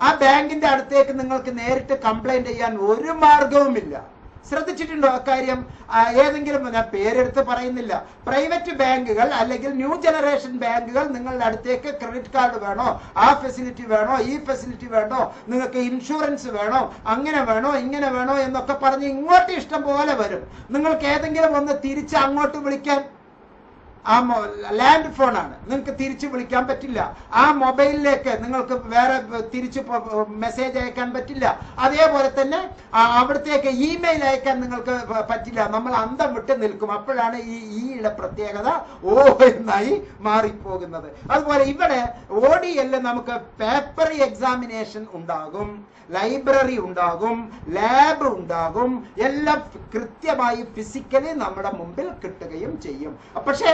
S1: ആ ബാങ്കിന്റെ അടുത്തേക്ക് നിങ്ങൾക്ക് നേരിട്ട് കംപ്ലൈന്റ് ചെയ്യാൻ ഒരു മാർഗവുമില്ല. ശ്രദ്ധിച്ചിട്ടുണ്ടോ അക്കാര്യം? ഏതെങ്കിലും, ഞാൻ പേരെടുത്ത് പറയുന്നില്ല, പ്രൈവറ്റ് ബാങ്കുകൾ അല്ലെങ്കിൽ ന്യൂ ജനറേഷൻ ബാങ്കുകൾ നിങ്ങളുടെ അടുത്തേക്ക് ക്രെഡിറ്റ് കാർഡ് വേണോ, ആ ഫെസിലിറ്റി വേണോ, ഈ ഫെസിലിറ്റി വേണോ, നിങ്ങൾക്ക് ഇൻഷുറൻസ് വേണോ, അങ്ങനെ വേണോ, ഇങ്ങനെ വേണോ എന്നൊക്കെ പറഞ്ഞ് ഇങ്ങോട്ട് ഇഷ്ടം പോലെ വരും. നിങ്ങൾക്ക് ഏതെങ്കിലും ഒന്ന് തിരിച്ച് അങ്ങോട്ട് വിളിക്കാൻ, ആ ലാൻഡ് ഫോണാണ്, നിങ്ങൾക്ക് തിരിച്ചു വിളിക്കാൻ പറ്റില്ല. ആ മൊബൈലിലേക്ക് നിങ്ങൾക്ക് വേറെ തിരിച്ചു മെസ്സേജ് അയക്കാൻ പറ്റില്ല. അതേപോലെ തന്നെ അവിടത്തേക്ക് ഇമെയിൽ അയക്കാൻ നിങ്ങൾക്ക് പറ്റില്ല. നമ്മൾ അന്തം വിട്ട് നിൽക്കും. അപ്പോഴാണ് ഈയുടെ പ്രത്യേകത എന്നായി മാറിപ്പോകുന്നത്. അതുപോലെ ഇവിടെ ODL നമുക്ക് പേപ്പർ എക്സാമിനേഷൻ ഉണ്ടാകും, ലൈബ്രറി ഉണ്ടാകും, ലാബ് ഉണ്ടാകും, എല്ലാം കൃത്യമായി ഫിസിക്കലി നമ്മുടെ മുമ്പിൽ കിട്ടുകയും ചെയ്യും. പക്ഷെ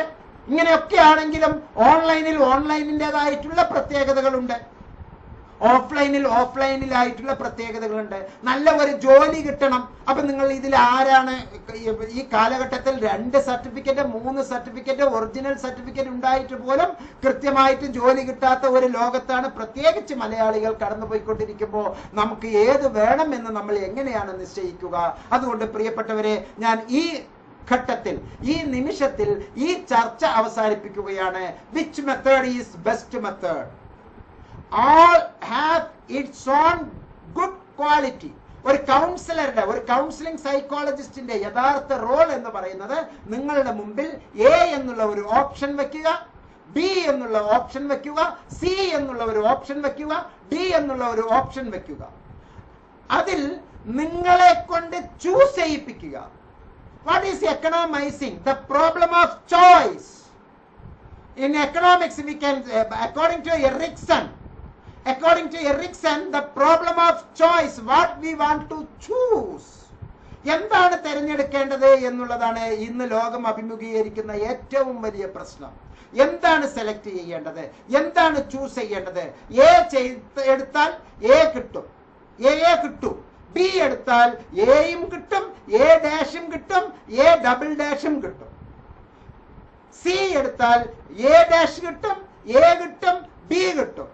S1: ഇങ്ങനെയൊക്കെ ആണെങ്കിലും ഓൺലൈനിൻ്റെതായിട്ടുള്ള പ്രത്യേകതകളുണ്ട്, ഓഫ്ലൈനിലായിട്ടുള്ള പ്രത്യേകതകളുണ്ട്. നല്ല ഒരു ജോലി കിട്ടണം. അപ്പൊ നിങ്ങൾ ഇതിൽ ആരാണ് ഈ കാലഘട്ടത്തിൽ 2 സർട്ടിഫിക്കറ്റ് 3 സർട്ടിഫിക്കറ്റ് ഒറിജിനൽ സർട്ടിഫിക്കറ്റ് ഉണ്ടായിട്ട് പോലും കൃത്യമായിട്ട് ജോലി കിട്ടാത്ത ഒരു ലോകത്താണ് പ്രത്യേകിച്ച് മലയാളികൾ കടന്നുപോയിക്കൊണ്ടിരിക്കുമ്പോൾ നമുക്ക് ഏത് വേണമെന്ന് നമ്മൾ എങ്ങനെയാണ് നിശ്ചയിക്കുക? അതുകൊണ്ട് പ്രിയപ്പെട്ടവരെ, ഞാൻ ഈ ഘട്ടത്തിൽ, ഈ നിമിഷത്തിൽ ഈ ചർച്ച അവസാനിപ്പിക്കുകയാണ്. Which method is best method? All have its own good quality. ഒരു കൗൺസിലറുടെ, ഒരു കൗൺസിലിംഗ് സൈക്കോളജിസ്റ്റിന്റെ യഥാർത്ഥ റോൾ എന്ന് പറയുന്നത് നിങ്ങളുടെ മുമ്പിൽ A എന്നുള്ള ഒരു ഓപ്ഷൻ വെക്കുക, B എന്നുള്ള ഓപ്ഷൻ വെക്കുക, C എന്നുള്ള ഒരു ഓപ്ഷൻ വെക്കുക, D എന്നുള്ള ഒരു ഓപ്ഷൻ വെക്കുക. അതിൽ നിങ്ങളെ കൊണ്ട് choose ചെയ്യിപ്പിക്കുക. What is economizing? The problem of choice. In economics we can, according to Erikson, the problem of choice, what we want to choose. എന്താണ് തിരഞ്ഞെടുക്കേണ്ടത് എന്നുള്ളതാണ് ഇന്ന് ലോകം അഭിമുഖീകരിക്കുന്ന ഏറ്റവും വലിയ പ്രശ്നം. എന്താണ് സെലക്ട് ചെയ്യേണ്ടത്, എന്താണ് ചൂസ് ചെയ്യേണ്ടത്? എടുത്താൽ A കിട്ടും, B എടുത്താൽ Aയും കിട്ടും, A' കിട്ടും, A" കിട്ടും. C എടുത്താൽ A' കിട്ടും, A കിട്ടും, ബി കിട്ടും.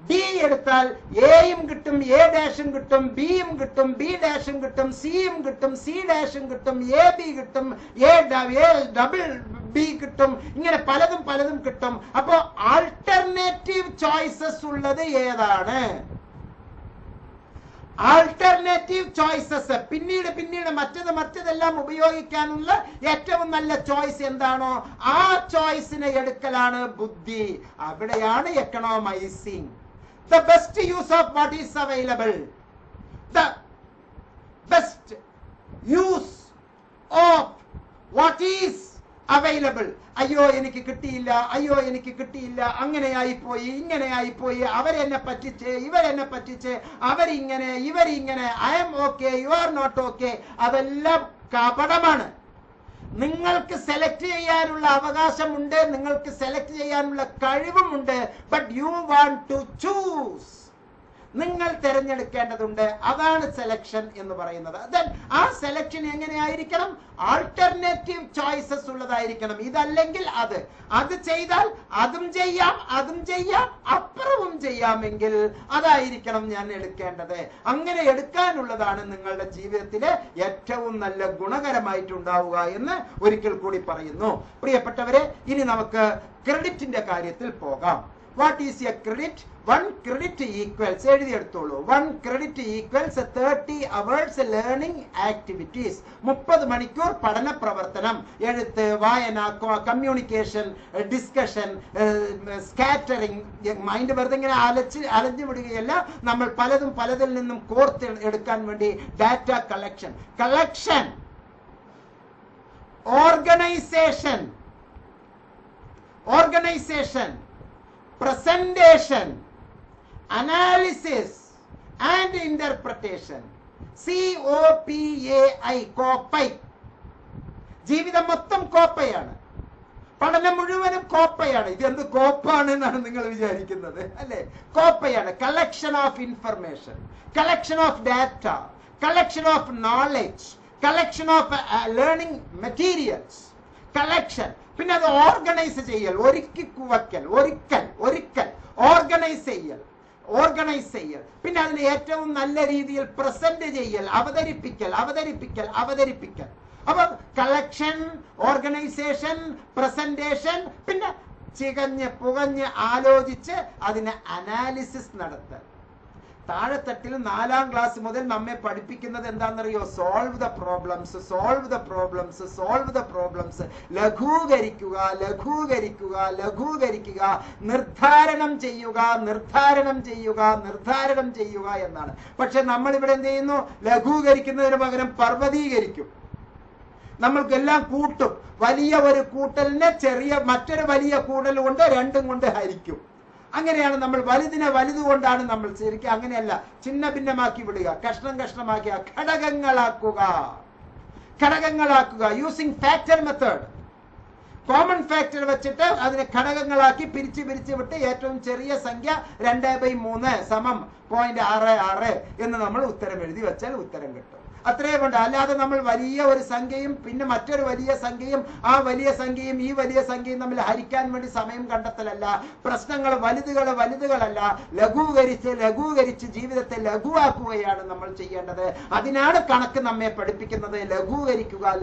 S1: ഡി എടുത്താൽ എയും കിട്ടും, എ ഡാഷും കിട്ടും, ബിയും കിട്ടും, ബി ഡാഷും കിട്ടും, സിയും കിട്ടും, സി ഡാഷും കിട്ടും, എ ബി കിട്ടും, എ ഡബിൾ ബി കിട്ടും. ഇങ്ങനെ പലതും പലതും കിട്ടും. അപ്പോ ആൾട്ടർനേറ്റീവ് ചോയ്സസ് ഉള്ളത് ഏതാണ്? ആൾട്ടർനേറ്റീവ് ചോയ്സസ് പിന്നീട് മറ്റതെല്ലാം ഉപയോഗിക്കാനുള്ള ഏറ്റവും നല്ല ചോയ്സ് എന്താണോ ആ ചോയ്സിനെ എടുക്കലാണ് ബുദ്ധി. അവിടെയാണ് എക്കണോമൈസിങ്. The best use of what is available. The best use of what is available. അയ്യോ എനിക്ക് കിട്ടിയില്ല, അയ്യോ എനിക്ക് കിട്ടിയില്ല, അങ്ങനെയായിപ്പോയി, ഇങ്ങനെയായിപ്പോയി, അവരെന്നെ പറ്റിച്ച്, ഇവരെന്നെ പറ്റിച്ച്, അവരിങ്ങനെ ഇവരിങ്ങനെ, I'm okay, you are not okay. അതെല്ലാം കപടമാണ്. നിങ്ങൾക്ക് സെലക്ട് ചെയ്യാനുള്ള അവകാശമുണ്ട്, നിങ്ങൾക്ക് സെലക്ട് ചെയ്യാനുള്ള കഴിവുമുണ്ട്. But you want to choose. നിങ്ങൾ തിരഞ്ഞെടുക്കേണ്ടതുണ്ട്. അതാണ് സെലക്ഷൻ എന്ന് പറയുന്നത്. ആ സെലക്ഷൻ എങ്ങനെയായിരിക്കണം? ആൾട്ടർനേറ്റീവ് ചോയ്സസ് ഉള്ളതായിരിക്കണം. ഇതല്ലെങ്കിൽ അത് ചെയ്താൽ അതും ചെയ്യാം അപ്പുറവും ചെയ്യാമെങ്കിൽ അതായിരിക്കണം ഞാൻ എടുക്കേണ്ടത്. അങ്ങനെ എടുക്കാനുള്ളതാണ് നിങ്ങളുടെ ജീവിതത്തിലെ ഏറ്റവും നല്ല ഗുണകരമായിട്ടുണ്ടാവുക എന്ന് ഒരിക്കൽ കൂടി പറയുന്നു. പ്രിയപ്പെട്ടവരെ, ഇനി നമുക്ക് ക്രെഡിറ്റിന്റെ കാര്യത്തിൽ പോകാം. What is a credit? 1 credit equals, എഴുതിയെടുത്തോളൂ, 1 credit equals 30 hours learning activities. 30 മണിക്കൂർ പഠന പ്രവർത്തനം, എഴുത്ത്, വായന, കമ്മ്യൂണിക്കേഷൻ, ഡിസ്കഷൻ, സ്കാറ്ററിംഗ്. മൈൻഡ് വെറുതെ ഇങ്ങനെ അലഞ്ഞു വിടുകയല്ല. നമ്മൾ പലതിൽ നിന്നും കോർത്ത് എടുക്കാൻ വേണ്ടി data collection, organisation, presentation, analysis and interpretation. COPAI, കോപ്പൈ. ജീവിതം മൊത്തം കോപ്പയാണ്. പഠനം മുഴുവനും കോപ്പയാണ്. ഇതെന്ത് കോപ്പാണ് എന്നാണ് നിങ്ങൾ വിചാരിക്കുന്നത് അല്ലെ? കോപ്പയാണ്. Collection of information, collection of data, collection of knowledge, collection of learning materials, collection. പിന്നെ അത് ഓർഗനൈസ് ചെയ്യൽ, ഒരിക്കൽ ഓർഗനൈസ് ചെയ്യൽ. പിന്നെ അതിനെ ഏറ്റവും നല്ല രീതിയിൽ പ്രസന്റ് ചെയ്യൽ, അവതരിപ്പിക്കൽ. അപ്പൊ കളക്ഷൻ, ഓർഗനൈസേഷൻ, പ്രസന്റേഷൻ, പിന്നെ പുകഞ്ഞ് ആലോചിച്ച് അതിനെ അനാലിസിസ് നടത്തൽ. താഴെത്തട്ടിൽ 4ാം ക്ലാസ് മുതൽ നമ്മെ പഠിപ്പിക്കുന്നത് എന്താണെന്നറിയോ? Solve the problems. ലഘൂകരിക്കുക, നിർദ്ധാരണം ചെയ്യുക എന്നാണ്. പക്ഷെ നമ്മൾ ഇവിടെ എന്ത് ചെയ്യുന്നു? ലഘൂകരിക്കുന്നതിന് പകരം പർവ്വതീകരിക്കും. നമ്മൾക്കെല്ലാം കൂട്ടും. വലിയ ഒരു കൂട്ടലിനെ മറ്റൊരു വലിയ കൂടൽ കൊണ്ട് 2 കൊണ്ട് ഹരിക്കും. അങ്ങനെയാണ് നമ്മൾ വലുതിനെ വലുതുകൊണ്ടാണ് നമ്മൾ ശരിക്കും. അങ്ങനെയല്ല, ചിന്ന ഭിന്നമാക്കി വിടുക, കഷ്ണമാക്കി ഘടകങ്ങളാക്കുക. Using factor method. Common factor വെച്ചിട്ട് അതിനെ ഘടകങ്ങളാക്കി പിരിച്ച് വിട്ട് ഏറ്റവും ചെറിയ സംഖ്യ 2/3 സമം 0.66 എന്ന് നമ്മൾ ഉത്തരം എഴുതി വെച്ചാൽ ഉത്തരം കിട്ടും. അത്രയും ഉണ്ട്. അല്ലാതെ നമ്മൾ വലിയ ഒരു സംഖ്യയും പിന്നെ മറ്റൊരു വലിയ സംഖ്യയും ആ വലിയ സംഖ്യയും ഈ വലിയ സംഖ്യയും തമ്മിൽ ഹരിക്കാൻ വേണ്ടി സമയം കണ്ടെത്തലല്ല. പ്രശ്നങ്ങൾ വലുതുകളല്ല, ലഘൂകരിച്ച് ജീവിതത്തെ ലഘുവാക്കുകയാണ് നമ്മൾ ചെയ്യേണ്ടത്. അതിനാണ് കണക്ക് നമ്മെ പഠിപ്പിക്കുന്നത്.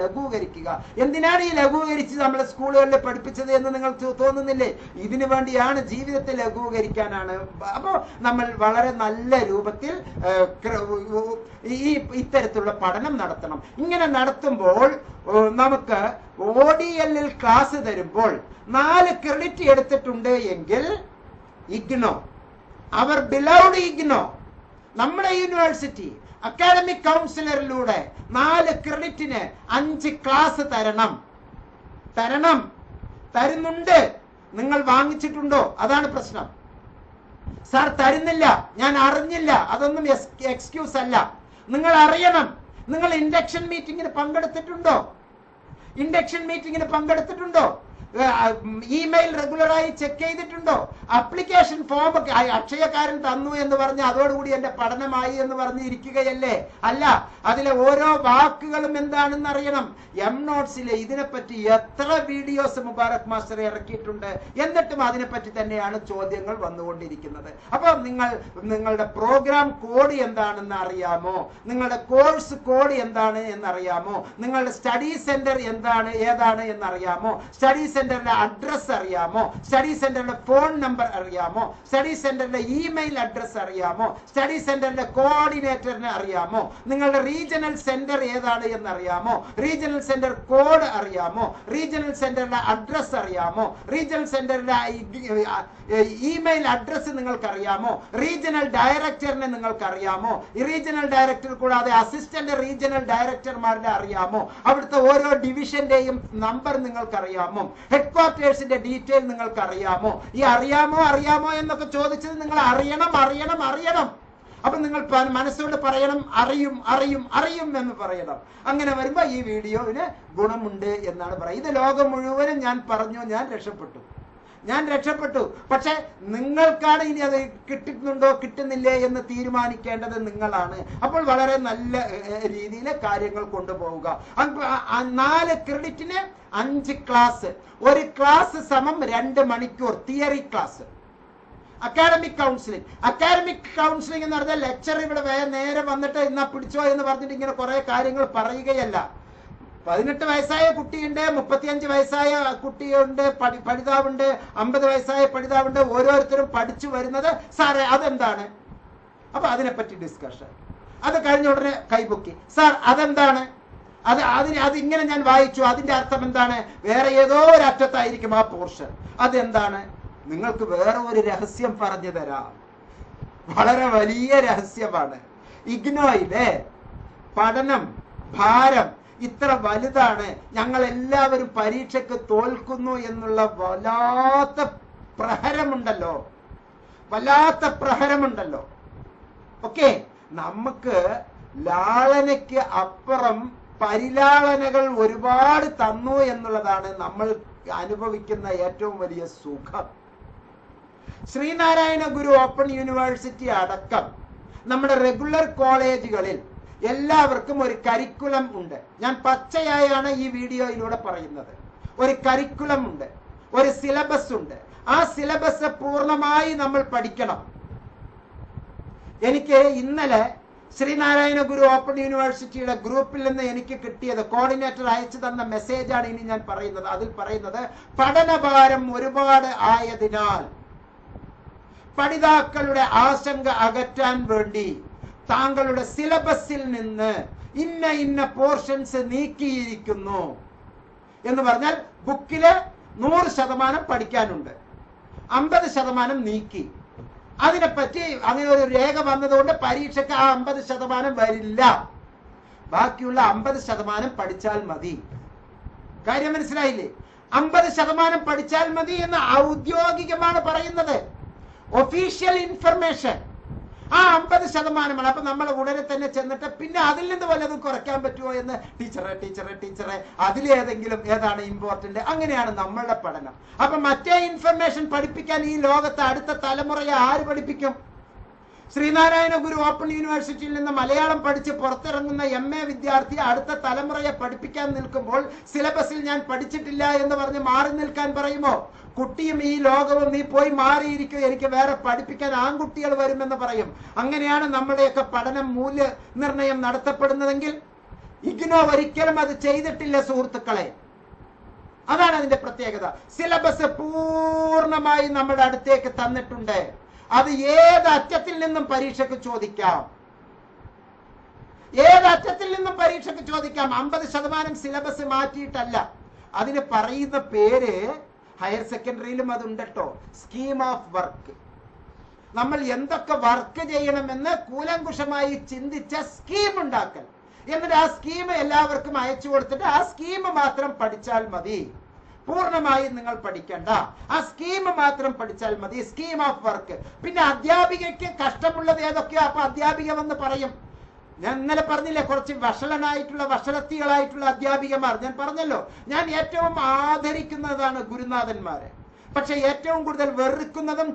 S1: ലഘൂകരിക്കുക. എന്തിനാണ് ഈ ലഘൂകരിച്ച് നമ്മളെ സ്കൂളുകളിൽ പഠിപ്പിച്ചത് എന്ന് നിങ്ങൾ തോന്നുന്നില്ലേ? ഇതിനു വേണ്ടിയാണ്, ജീവിതത്തെ ലഘൂകരിക്കാനാണ്. അപ്പോ നമ്മൾ വളരെ നല്ല രൂപത്തിൽ ഇത്തരത്തിലുള്ള പഠനം നടത്തണം. ഇങ്ങനെ നടത്തുമ്പോൾ നമുക്ക് ODL ക്ലാസ് തരുമ്പോൾ 4 ക്രെഡിറ്റ് എടുത്തിട്ടുണ്ട് എങ്കിൽ ഇഗ്നോ, അവർ ബിലൗഡ് ഇഗ്നോ, നമ്മുടെ യൂണിവേഴ്സിറ്റി അക്കാഡമിക് കൗൺസിലറിലൂടെ 4 ക്രെഡിറ്റിന് 5 ക്ലാസ് തരുന്നുണ്ട്. നിങ്ങൾ വാങ്ങിച്ചിട്ടുണ്ടോ? അതാണ് പ്രശ്നം. സാർ തരുന്നില്ല, ഞാൻ അറിഞ്ഞില്ല, അതൊന്നും എക്സ്ക്യൂസ് അല്ല. നിങ്ങൾ അറിയണം. നിങ്ങൾ ഇൻഡക്ഷൻ മീറ്റിംഗിന് പങ്കെടുത്തിട്ടുണ്ടോ? ഇമെയിൽ റെഗുലറായി ചെക്ക് ചെയ്തിട്ടുണ്ടോ? അപ്ലിക്കേഷൻ ഫോം അക്ഷയക്കാരൻ തന്നു എന്ന് പറഞ്ഞ് അതോടുകൂടി എന്റെ പഠനമായി എന്ന് പറഞ്ഞ് ഇരിക്കുകയല്ലേ? അല്ല, അതിലെ ഓരോ വാക്കുകളും എന്താണെന്ന് അറിയണം. എം നോട്ട്സിലെ ഇതിനെപ്പറ്റി എത്ര വീഡിയോസ് മുബാറക് മാസ്റ്റർ ഇറക്കിയിട്ടുണ്ട്, എന്നിട്ടും അതിനെപ്പറ്റി തന്നെയാണ് ചോദ്യങ്ങൾ വന്നുകൊണ്ടിരിക്കുന്നത്. അപ്പൊ നിങ്ങളുടെ പ്രോഗ്രാം കോഡ് എന്താണെന്ന് അറിയാമോ? നിങ്ങളുടെ കോഴ്സ് കോഡ് എന്താണ് എന്നറിയാമോ? നിങ്ങളുടെ സ്റ്റഡി സെന്റർ ഏതാണ് എന്നറിയാമോ? സ്റ്റഡി സെന്ററിന്റെ അഡ്രസ് അറിയാമോ? സ്റ്റഡി സെന്ററിന്റെ ഫോൺ നമ്പർ അറിയാമോ? സ്റ്റഡി സെന്ററിന്റെ ഇമെയിൽ അഡ്രസ് അറിയാമോ? സ്റ്റഡി സെന്ററിന്റെ കോർഡിനേറ്ററിനെ അറിയാമോ? നിങ്ങളുടെ റീജിയണൽ സെന്റർ ഏതാണ് എന്നറിയാമോ? റീജിയണൽ സെന്റർ കോഡ് അറിയാമോ? റീജിയണൽ സെന്ററിന്റെ അഡ്രസ് അറിയാമോ? റീജിയണൽ സെന്ററിന്റെ ഇമെയിൽ അഡ്രസ് നിങ്ങൾക്ക് അറിയാമോ? റീജിയണൽ ഡയറക്ടറിനെ നിങ്ങൾക്ക് അറിയാമോ? റീജിയണൽ ഡയറക്ടർ കൂടാതെ അസിസ്റ്റന്റ് റീജിയണൽ ഡയറക്ടർമാരുടെ അറിയാമോ? അവിടുത്തെ ഓരോ ഡിവിഷന്റെയും നമ്പർ നിങ്ങൾക്ക് അറിയാമോ? ഹെഡ് ക്വാർട്ടേഴ്സിന്റെ ഡീറ്റെയിൽ നിങ്ങൾക്ക് അറിയാമോ? ഈ അറിയാമോ എന്നൊക്കെ ചോദിച്ചത് നിങ്ങൾ അറിയണം. അപ്പൊ നിങ്ങൾ മനസ്സോട് പറയണം, അറിയും എന്ന് പറയണം. അങ്ങനെ വരുമ്പോ ഈ വീഡിയോവിന് ഗുണമുണ്ട് എന്നാണ് പറയുന്നത്. ഇത് ലോകം മുഴുവനും ഞാൻ പറഞ്ഞു, ഞാൻ രക്ഷപ്പെട്ടു. പക്ഷെ നിങ്ങൾക്കാണ് ഇനി അത് കിട്ടുന്നുണ്ടോ കിട്ടുന്നില്ലേ എന്ന് തീരുമാനിക്കേണ്ടത് നിങ്ങളാണ്. അപ്പോൾ വളരെ നല്ല രീതിയിൽ കാര്യങ്ങൾ കൊണ്ടുപോവുക. 4 ക്രെഡിറ്റിന് 5 ക്ലാസ്, ഒരു ക്ലാസ് സമം 2 മണിക്കൂർ തിയറി ക്ലാസ്. അക്കാഡമിക് കൗൺസിലിംഗ് എന്ന് പറഞ്ഞാൽ ലെക്ചർ ഇവിടെ നേരെ വന്നിട്ട് ഇന്നാ പിടിച്ചോ എന്ന് പറഞ്ഞിട്ട് ഇങ്ങനെ കുറെ കാര്യങ്ങൾ പറയുകയല്ല. 18 വയസ്സായ കുട്ടിയുണ്ട്, 35 വയസ്സായ കുട്ടിയുണ്ട്, പഠിതാവുണ്ട്, 50 വയസ്സായ പഠിതാവുണ്ട്. ഓരോരുത്തരും പഠിച്ചു വരുന്നത് സാറേ അതെന്താണ്, അപ്പൊ അതിനെപ്പറ്റി ഡിസ്കഷൻ. അത് കഴിഞ്ഞ ഉടനെ കൈപൊക്കി, സാർ അതെന്താണ്, അതിങ്ങനെ ഞാൻ വായിച്ചു, അതിന്റെ അർത്ഥം എന്താണ്? വേറെ ഏതോ ഒരു അറ്റത്തായിരിക്കും ആ പോർഷൻ. അതെന്താണ്? നിങ്ങൾക്ക് വേറെ ഒരു രഹസ്യം പറഞ്ഞു തരാം, വളരെ വലിയ രഹസ്യമാണ്. ഇഗ്നോയിലെ പഠനം ഭാരം ഇത്ര വലുതാണ്, ഞങ്ങൾ എല്ലാവരും പരീക്ഷയ്ക്ക് തോൽക്കുന്നു എന്നുള്ള വല്ലാത്ത പ്രഹരമുണ്ടല്ലോ. ഓക്കെ, നമുക്ക് ലാളനയ്ക്ക് അപ്പുറം പരിലാളനകൾ ഒരുപാട് തന്നു എന്നുള്ളതാണ് നമ്മൾ അനുഭവിക്കുന്ന ഏറ്റവും വലിയ സുഖം. ശ്രീനാരായണ ഗുരു ഓപ്പൺ യൂണിവേഴ്സിറ്റി അടക്കം നമ്മുടെ റെഗുലർ കോളേജുകളിൽ എല്ലാവർക്കും ഒരു കരിക്കുലം ഉണ്ട്. ഞാൻ പച്ചയായാണ് ഈ വീഡിയോയിലൂടെ പറയുന്നത്. ഒരു കരിക്കുലം ഉണ്ട്, ഒരു സിലബസ് ഉണ്ട്. ആ സിലബസ് പൂർണ്ണമായി നമ്മൾ പഠിക്കണം. എനിക്ക് ഇന്നലെ ശ്രീനാരായണ ഗുരു ഓപ്പൺ യൂണിവേഴ്സിറ്റിയുടെ ഗ്രൂപ്പിൽ നിന്ന് എനിക്ക് കിട്ടിയത്, കോർഡിനേറ്റർ അയച്ചു തന്ന മെസ്സേജാണ് ഇനി ഞാൻ പറയുന്നത്. അതിൽ പറയുന്നത്, പഠനഭാരം ഒരുപാട് ആയതിനാൽ പഠിതാക്കളുടെ ആശങ്ക അകറ്റാൻ വേണ്ടി താങ്കളുടെ സിലബസിൽ നിന്ന് ഇന്ന പോർഷൻസ് നീക്കിയിരിക്കുന്നു എന്ന് പറഞ്ഞാൽ ബുക്കില് 100% പഠിക്കാനുണ്ട്, 50% നീക്കി. അതിനെപ്പറ്റി അങ്ങനെ ഒരു രേഖ വന്നതുകൊണ്ട് പരീക്ഷയ്ക്ക് ആ 50% വരില്ല, ബാക്കിയുള്ള 50% പഠിച്ചാൽ മതി. കാര്യം മനസ്സിലായില്ലേ? 50% പഠിച്ചാൽ മതി എന്ന് ഔദ്യോഗികമാണ് പറയുന്നത്, ഒഫീഷ്യൽ ഇൻഫർമേഷൻ. ആ 50%. അപ്പൊ നമ്മൾ ഉടനെ തന്നെ ചെന്നിട്ട് പിന്നെ അതിൽ നിന്ന് വല്ലതും കുറയ്ക്കാൻ പറ്റുമോ എന്ന് ടീച്ചറെ അതിലേതെങ്കിലും ഏതാണ് ഇമ്പോർട്ടന്റ്, അങ്ങനെയാണ് നമ്മളുടെ പഠനം. അപ്പൊ മറ്റേ ഇൻഫർമേഷൻ പഠിപ്പിക്കാൻ ഈ ലോകത്തെ അടുത്ത തലമുറയെ ആര് പഠിപ്പിക്കും? ശ്രീനാരായണ ഗുരു ഓപ്പൺ യൂണിവേഴ്സിറ്റിയിൽ നിന്ന് മലയാളം പഠിച്ച് പുറത്തിറങ്ങുന്ന MA വിദ്യാർത്ഥി അടുത്ത തലമുറയെ പഠിപ്പിക്കാൻ നിൽക്കുമ്പോൾ സിലബസിൽ ഞാൻ പഠിച്ചിട്ടില്ല എന്ന് പറഞ്ഞ് മാറി നിൽക്കാൻ പറയുമോ? കുട്ടിയും ഈ ലോകവും നീ പോയി മാറിയിരിക്കും, എനിക്ക് വേറെ പഠിപ്പിക്കാൻ ആൺകുട്ടികൾ വരുമെന്ന് പറയും. അങ്ങനെയാണ് നമ്മുടെയൊക്കെ പഠനം മൂല്യനിർണയം നടത്തപ്പെടുന്നതെങ്കിൽ ഇഗ്നോ ഒരിക്കലും അത് ചെയ്തിട്ടില്ല സുഹൃത്തുക്കളെ. അതാണ് അതിന്റെ പ്രത്യേകത. സിലബസ് പൂർണ്ണമായി നമ്മുടെ അടുത്തേക്ക് തന്നിട്ടുണ്ട്. അത് ഏത് അറ്റത്തിൽ നിന്നും പരീക്ഷയ്ക്ക് ചോദിക്കാം, 50% സിലബസ് മാറ്റിയിട്ടല്ല. അതിന് പറയുന്ന പേര്, ഹയർ സെക്കൻഡറിയിലും അതുണ്ട് കേട്ടോ, സ്കീം ഓഫ് വർക്ക്. നമ്മൾ എന്തൊക്കെ വർക്ക് ചെയ്യണമെന്ന് കൂലങ്കുഷമായി ചിന്തിച്ച സ്കീം ഉണ്ടാക്കൽ. എന്നിട്ട് ആ സ്കീം എല്ലാവർക്കും അയച്ചു കൊടുത്തിട്ട് ആ സ്കീം മാത്രം പഠിച്ചാൽ മതി, പൂർണ്ണമായി നിങ്ങൾ പഠിക്കണ്ട, ആ സ്കീം മാത്രം പഠിച്ചാൽ മതി, സ്കീം ഓഫ് വർക്ക്. പിന്നെ അധ്യാപികയ്ക്ക് കഷ്ടമുള്ളത് ഏതൊക്കെയോ, അപ്പൊ അധ്യാപിക വന്ന് പറയും, ഞാൻ ഇന്നലെ പറഞ്ഞില്ലേ, കുറച്ച് വഷളത്തികളായിട്ടുള്ള അധ്യാപികമാർ. ഞാൻ പറഞ്ഞല്ലോ, ഞാൻ ഏറ്റവും ആദരിക്കുന്നതാണ് ഗുരുനാഥന്മാരെ. പക്ഷെ ഏറ്റവും കൂടുതൽ വെറുക്കുന്നതും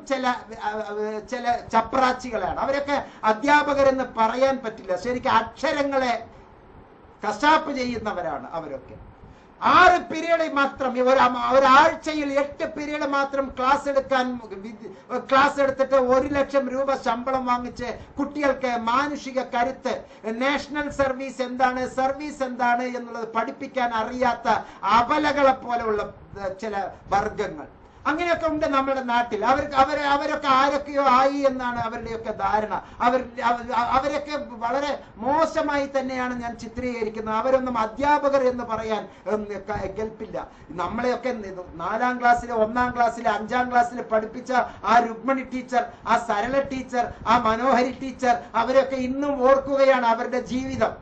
S1: ചില ചപ്രാച്ചികളാണ്. അവരൊക്കെ അധ്യാപകരെന്ന് പറയാൻ പറ്റില്ല. ശരിക്കും അക്ഷരങ്ങളെ കശാപ്പ് ചെയ്യുന്നവരാണ് അവരൊക്കെ. 6 പീരീഡ് മാത്രം, ഒരാഴ്ചയിൽ 8 പീരീഡ് മാത്രം ക്ലാസ് എടുത്തിട്ട് 1 ലക്ഷം രൂപ ശമ്പളം വാങ്ങിച്ച് കുട്ടികൾക്ക് മാനുഷിക കരുത്ത്, നാഷണൽ സർവീസ് എന്താണ്, സർവീസ് എന്താണ് എന്നുള്ളത് പഠിപ്പിക്കാൻ അറിയാത്ത അബലകളെ പോലെയുള്ള ചില വർഗങ്ങൾ അങ്ങനെയൊക്കെ ഉണ്ട് നമ്മുടെ നാട്ടിൽ. അവരൊക്കെ ആരൊക്കെയോ ആയി എന്നാണ് അവരുടെയൊക്കെ ധാരണ. അവരൊക്കെ വളരെ മോശമായി തന്നെയാണ് ഞാൻ ചിത്രീകരിക്കുന്നത്. അവരൊന്നും അധ്യാപകർ എന്ന് പറയാൻ കെൽപ്പില്ല. നമ്മളെയൊക്കെ 4ാം ക്ലാസ്സിൽ, 1ാം ക്ലാസ്സിൽ, 5ാം ക്ലാസ്സിൽ പഠിപ്പിച്ച ആ രുക്മണി ടീച്ചർ, ആ സരള ടീച്ചർ, ആ മനോഹരി ടീച്ചർ, അവരൊക്കെ ഇന്നും ഓർക്കുകയാണ് അവരുടെ ജീവിതം.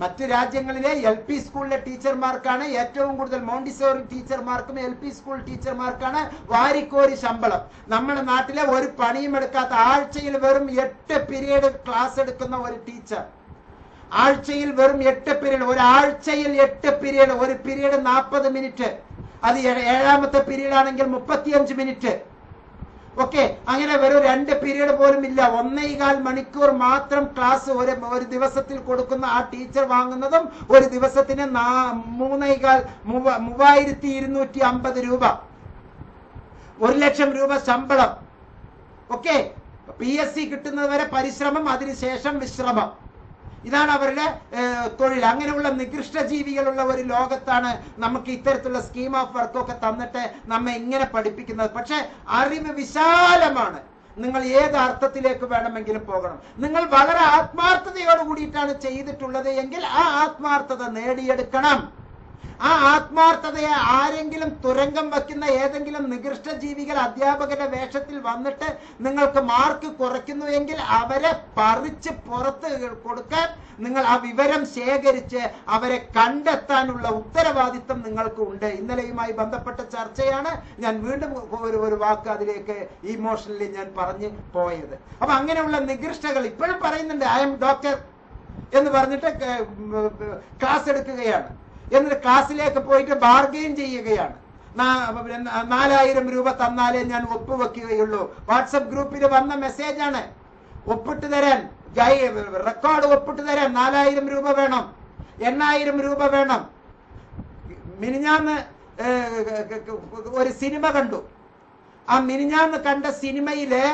S1: മറ്റു രാജ്യങ്ങളിലെ LP സ്കൂളിലെ ടീച്ചർമാർക്കാണ് ഏറ്റവും കൂടുതൽ, മോണ്ടിസോറി ടീച്ചർമാർക്കും LP സ്കൂൾ ടീച്ചർമാർക്കാണ് വാരിക്കോരി ശമ്പളം. നമ്മുടെ നാട്ടിലെ ഒരു പണിയും എടുക്കാത്ത, ആഴ്ചയിൽ വെറും 8 പീരീഡ് ക്ലാസ് എടുക്കുന്ന ഒരു ടീച്ചർ, ആഴ്ചയിൽ വെറും 8 പീരീഡ്, ഒരാഴ്ചയിൽ 8 പീരീഡ്, ഒരു പീരീഡ് 40 മിനിറ്റ്, അത് 7ാമത്തെ പീരീഡ് ആണെങ്കിൽ 35 മിനിറ്റ്. ഓക്കെ, അങ്ങനെ വെറും 2 പീരീഡ് പോലും ഇല്ല. 1.25 മണിക്കൂർ മാത്രം ക്ലാസ് ഒരു ദിവസത്തിൽ കൊടുക്കുന്ന ആ ടീച്ചർ വാങ്ങുന്നതും ഒരു ദിവസത്തിന് 3250 രൂപ, 1 ലക്ഷം രൂപ ശമ്പളം. ഓക്കെ, PSC കിട്ടുന്നത് വരെ പരിശ്രമം, അതിനുശേഷം വിശ്രമം. ഇതാണ് അവരുടെ തൊഴിൽ. അങ്ങനെയുള്ള നികൃഷ്ട ജീവികളുള്ള ഒരു ലോകത്താണ് നമുക്ക് ഇത്തരത്തിലുള്ള സ്കീം ഓഫ് വർക്കൊക്കെ തന്നിട്ട് നമ്മെ ഇങ്ങനെ പഠിപ്പിക്കുന്നത്. പക്ഷെ അറിവ് വിശാലമാണ്. നിങ്ങൾ ഏത് അർത്ഥത്തിലേക്ക് വേണമെങ്കിലും പോകണം. നിങ്ങൾ വളരെ ആത്മാർത്ഥതയോട് കൂടിയിട്ടാണ് ചെയ്തിട്ടുള്ളത് എങ്കിൽ ആ ആത്മാർത്ഥത നേടിയെടുക്കണം. ആ ആത്മാർത്ഥതയെ ആരെങ്കിലും തുരങ്കം വയ്ക്കുന്ന ഏതെങ്കിലും നികൃഷ്ട ജീവികൾ അധ്യാപകരുടെ വേഷത്തിൽ വന്നിട്ട് നിങ്ങൾക്ക് മാർക്ക് കുറയ്ക്കുന്നു എങ്കിൽ അവരെ പറിച്ച് പുറത്ത് കൊടുക്കാൻ നിങ്ങൾ ആ വിവരം ശേഖരിച്ച് അവരെ കണ്ടെത്താനുള്ള ഉത്തരവാദിത്വം നിങ്ങൾക്ക് ഉണ്ട്. ഇന്നലെയുമായി ബന്ധപ്പെട്ട ചർച്ചയാണ്. ഞാൻ വീണ്ടും ഒരു വാക്ക് അതിലേക്ക് ഇമോഷണലി ഞാൻ പറഞ്ഞു പോയത്. അപ്പൊ അങ്ങനെയുള്ള നികൃഷ്ടകൾ ഇപ്പോഴും പറയുന്നുണ്ട്, ഐ എം ഡോക്ടർ എന്ന് പറഞ്ഞിട്ട് ക്ലാസ് എടുക്കുകയാണ്. എന്നിട്ട് ക്ലാസ്സിലേക്ക് പോയിട്ട് ബാർഗെയിൻ ചെയ്യുകയാണ്. 4000 രൂപ തന്നാലേ ഞാൻ ഒപ്പുവെക്കുകയുള്ളൂ. വാട്സപ്പ് ഗ്രൂപ്പിൽ വന്ന മെസ്സേജാണ്. ഒപ്പിട്ട് തരാൻ, റെക്കോർഡ് ഒപ്പിട്ട് തരാൻ 4000 രൂപ വേണം, 8000 രൂപ വേണം. മിനിഞ്ഞാന്ന് ഒരു സിനിമ കണ്ടു. ആ മിനിഞ്ഞാന്ന് കണ്ട സിനിമയിലെ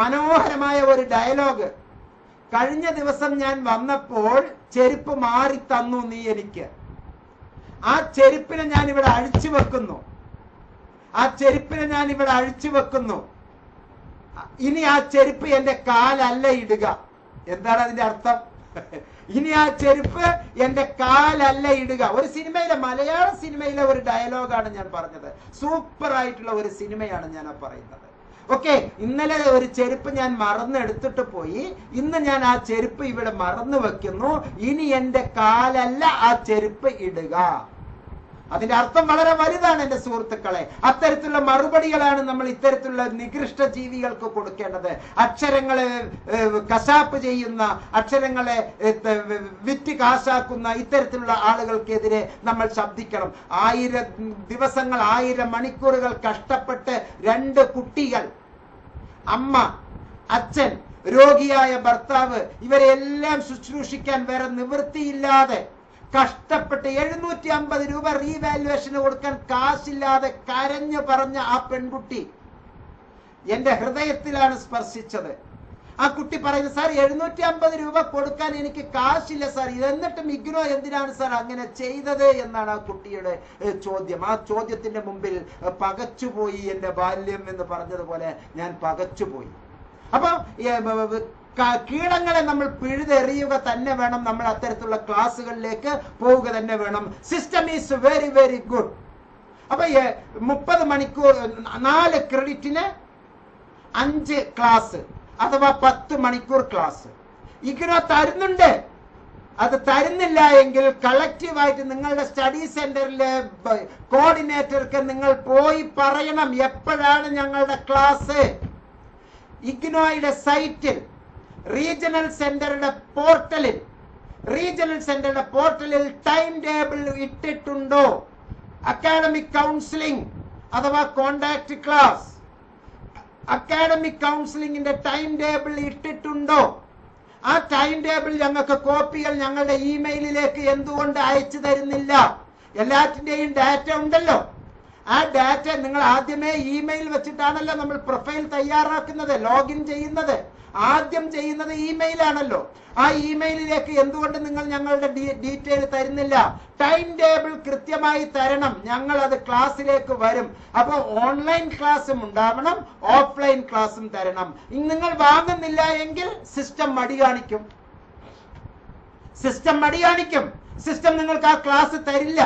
S1: മനോഹരമായ ഒരു ഡയലോഗ്, കഴിഞ്ഞ ദിവസം ഞാൻ വന്നപ്പോൾ ചെരുപ്പ് മാറി തന്നു നീ എനിക്ക്, ആ ചെരുപ്പിനെ ഞാൻ ഇവിടെ അഴിച്ചു വെക്കുന്നു, ആ ചെരുപ്പിനെ ഞാൻ ഇവിടെ അഴിച്ചു വെക്കുന്നു, ഇനി ആ ചെരുപ്പ് എന്റെ കാലല്ല ഇടുക. എന്താണ് അതിന്റെ അർത്ഥം? ഇനി ആ ചെരുപ്പ് എന്റെ കാലല്ല ഇടുക. ഒരു സിനിമയിലെ, മലയാള സിനിമയിലെ ഒരു ഡയലോഗാണ് ഞാൻ പറഞ്ഞത്. സൂപ്പർ ആയിട്ടുള്ള ഒരു സിനിമയാണ് ഞാൻ പറയുന്നത്. ഓക്കെ, ഇന്നലെ ഒരു ചെരുപ്പ് ഞാൻ മറന്നെടുത്തിട്ട് പോയി, ഇന്ന് ഞാൻ ആ ചെരുപ്പ് ഇവിടെ മറന്നു വെക്കുന്നു, ഇനി എന്റെ കാലല്ല ആ ചെരുപ്പ് ഇടുക. അതിന്റെ അർത്ഥം വളരെ വലുതാണ് എന്റെ സുഹൃത്തുക്കളെ. അത്തരത്തിലുള്ള മറുപടികളാണ് നമ്മൾ ഇത്തരത്തിലുള്ള നികൃഷ്ട ജീവികൾക്ക് കൊടുക്കേണ്ടത്. അക്ഷരങ്ങളെ കശാപ്പ് ചെയ്യുന്ന, അക്ഷരങ്ങളെ വിറ്റ് കാശാക്കുന്ന ഇത്തരത്തിലുള്ള ആളുകൾക്കെതിരെ നമ്മൾ ശബ്ദിക്കണം. 1000 ദിവസങ്ങൾ, 1000 മണിക്കൂറുകൾ കഷ്ടപ്പെട്ട് 2 കുട്ടികൾ, അമ്മ, അച്ഛൻ, രോഗിയായ ഭർത്താവ്, ഇവരെല്ലാം ശുശ്രൂഷിക്കാൻ വേറെ നിവൃത്തിയില്ലാതെ കഷ്ടപ്പെട്ട് 750 രൂപ റീവാലുവേഷന് കൊടുക്കാൻ കാശില്ലാതെ കരഞ്ഞു പറഞ്ഞ ആ പെൺകുട്ടി എന്റെ ഹൃദയത്തിലാണ് സ്പർശിച്ചത്. ആ കുട്ടി പറയുന്നു, സാർ 750 രൂപ കൊടുക്കാൻ എനിക്ക് കാശില്ല സാർ, എന്നിട്ടും ഇഗ്നോ എന്തിനാണ് സാർ അങ്ങനെ ചെയ്തത് എന്നാണ് ആ കുട്ടിയുടെ ചോദ്യം. ആ ചോദ്യത്തിന്റെ മുമ്പിൽ പകച്ചുപോയി എന്റെ ബാല്യം എന്ന് പറഞ്ഞതുപോലെ ഞാൻ പകച്ചുപോയി. അപ്പൊ കീടങ്ങളെ നമ്മൾ പിഴുതെറിയുക തന്നെ വേണം. നമ്മൾ അത്തരത്തിലുള്ള ക്ലാസ്സുകളിലേക്ക് പോവുക തന്നെ വേണം. System is very very good. അപ്പൊ 30 മണിക്കൂർ 4 ക്രെഡിറ്റിന് 5 ക്ലാസ് അഥവാ 10 മണിക്കൂർ ക്ലാസ് ഇഗ്നോ തരുന്നുണ്ട്. അത് തരുന്നില്ല എങ്കിൽ കളക്റ്റീവായിട്ട് നിങ്ങളുടെ സ്റ്റഡി സെന്ററിലെ കോർഡിനേറ്റർക്ക് നിങ്ങൾ പോയി പറയണം എപ്പോഴാണ് ഞങ്ങളുടെ ക്ലാസ്. ഇഗ്നോയുടെ സൈറ്റിൽ, റീജിയണൽ സെന്ററുടെ പോർട്ടലിൽ റീജിയണൽ സെന്ററുടെ പോർട്ടലിൽ ടൈം ടേബിൾ ഇട്ടിട്ടുണ്ടോ? അക്കാഡമിക് കൗൺസിലിംഗ് അഥവാ കോണ്ടാക്ട് ക്ലാസ്, അക്കാഡമിക് കൗൺസിലിംഗിന്റെ ടൈം ടേബിൾ ഇട്ടിട്ടുണ്ടോ? ആ ടൈം ടേബിൾ ഞങ്ങൾക്ക് കോപ്പികൾ ഞങ്ങളുടെ ഇമെയിലിലേക്ക് എന്തുകൊണ്ട് അയച്ചു തരുന്നില്ല? എല്ലാറ്റിന്റെയും ഡാറ്റ ഉണ്ടല്ലോ. ആ ഡാറ്റ നിങ്ങൾ ആദ്യമേ ഇമെയിൽ വെച്ചിട്ടാണല്ലോ നമ്മൾ പ്രൊഫൈൽ തയ്യാറാക്കുന്നത്, ലോഗിൻ ചെയ്യുന്നത്. ആദ്യം ചെയ്യുന്നത് ഇമെയിൽ ആണല്ലോ. ആ ഇമെയിലിലേക്ക് എന്തുകൊണ്ട് നിങ്ങൾ ഞങ്ങളുടെ ഡീറ്റെയിൽ തരുന്നില്ല? ടൈം ടേബിൾ കൃത്യമായി തരണം. ഞങ്ങൾ അത് ക്ലാസ്സിലേക്ക് വരും. അപ്പോൾ ഓൺലൈൻ ക്ലാസ്സും ഉണ്ടാവണം, ഓഫ്ലൈൻ ക്ലാസ്സും തരണം. നിങ്ങൾ വാങ്ങുന്നില്ല എങ്കിൽ സിസ്റ്റം മടി കാണിക്കും. സിസ്റ്റം നിങ്ങൾക്ക് ആ ക്ലാസ് തരില്ല.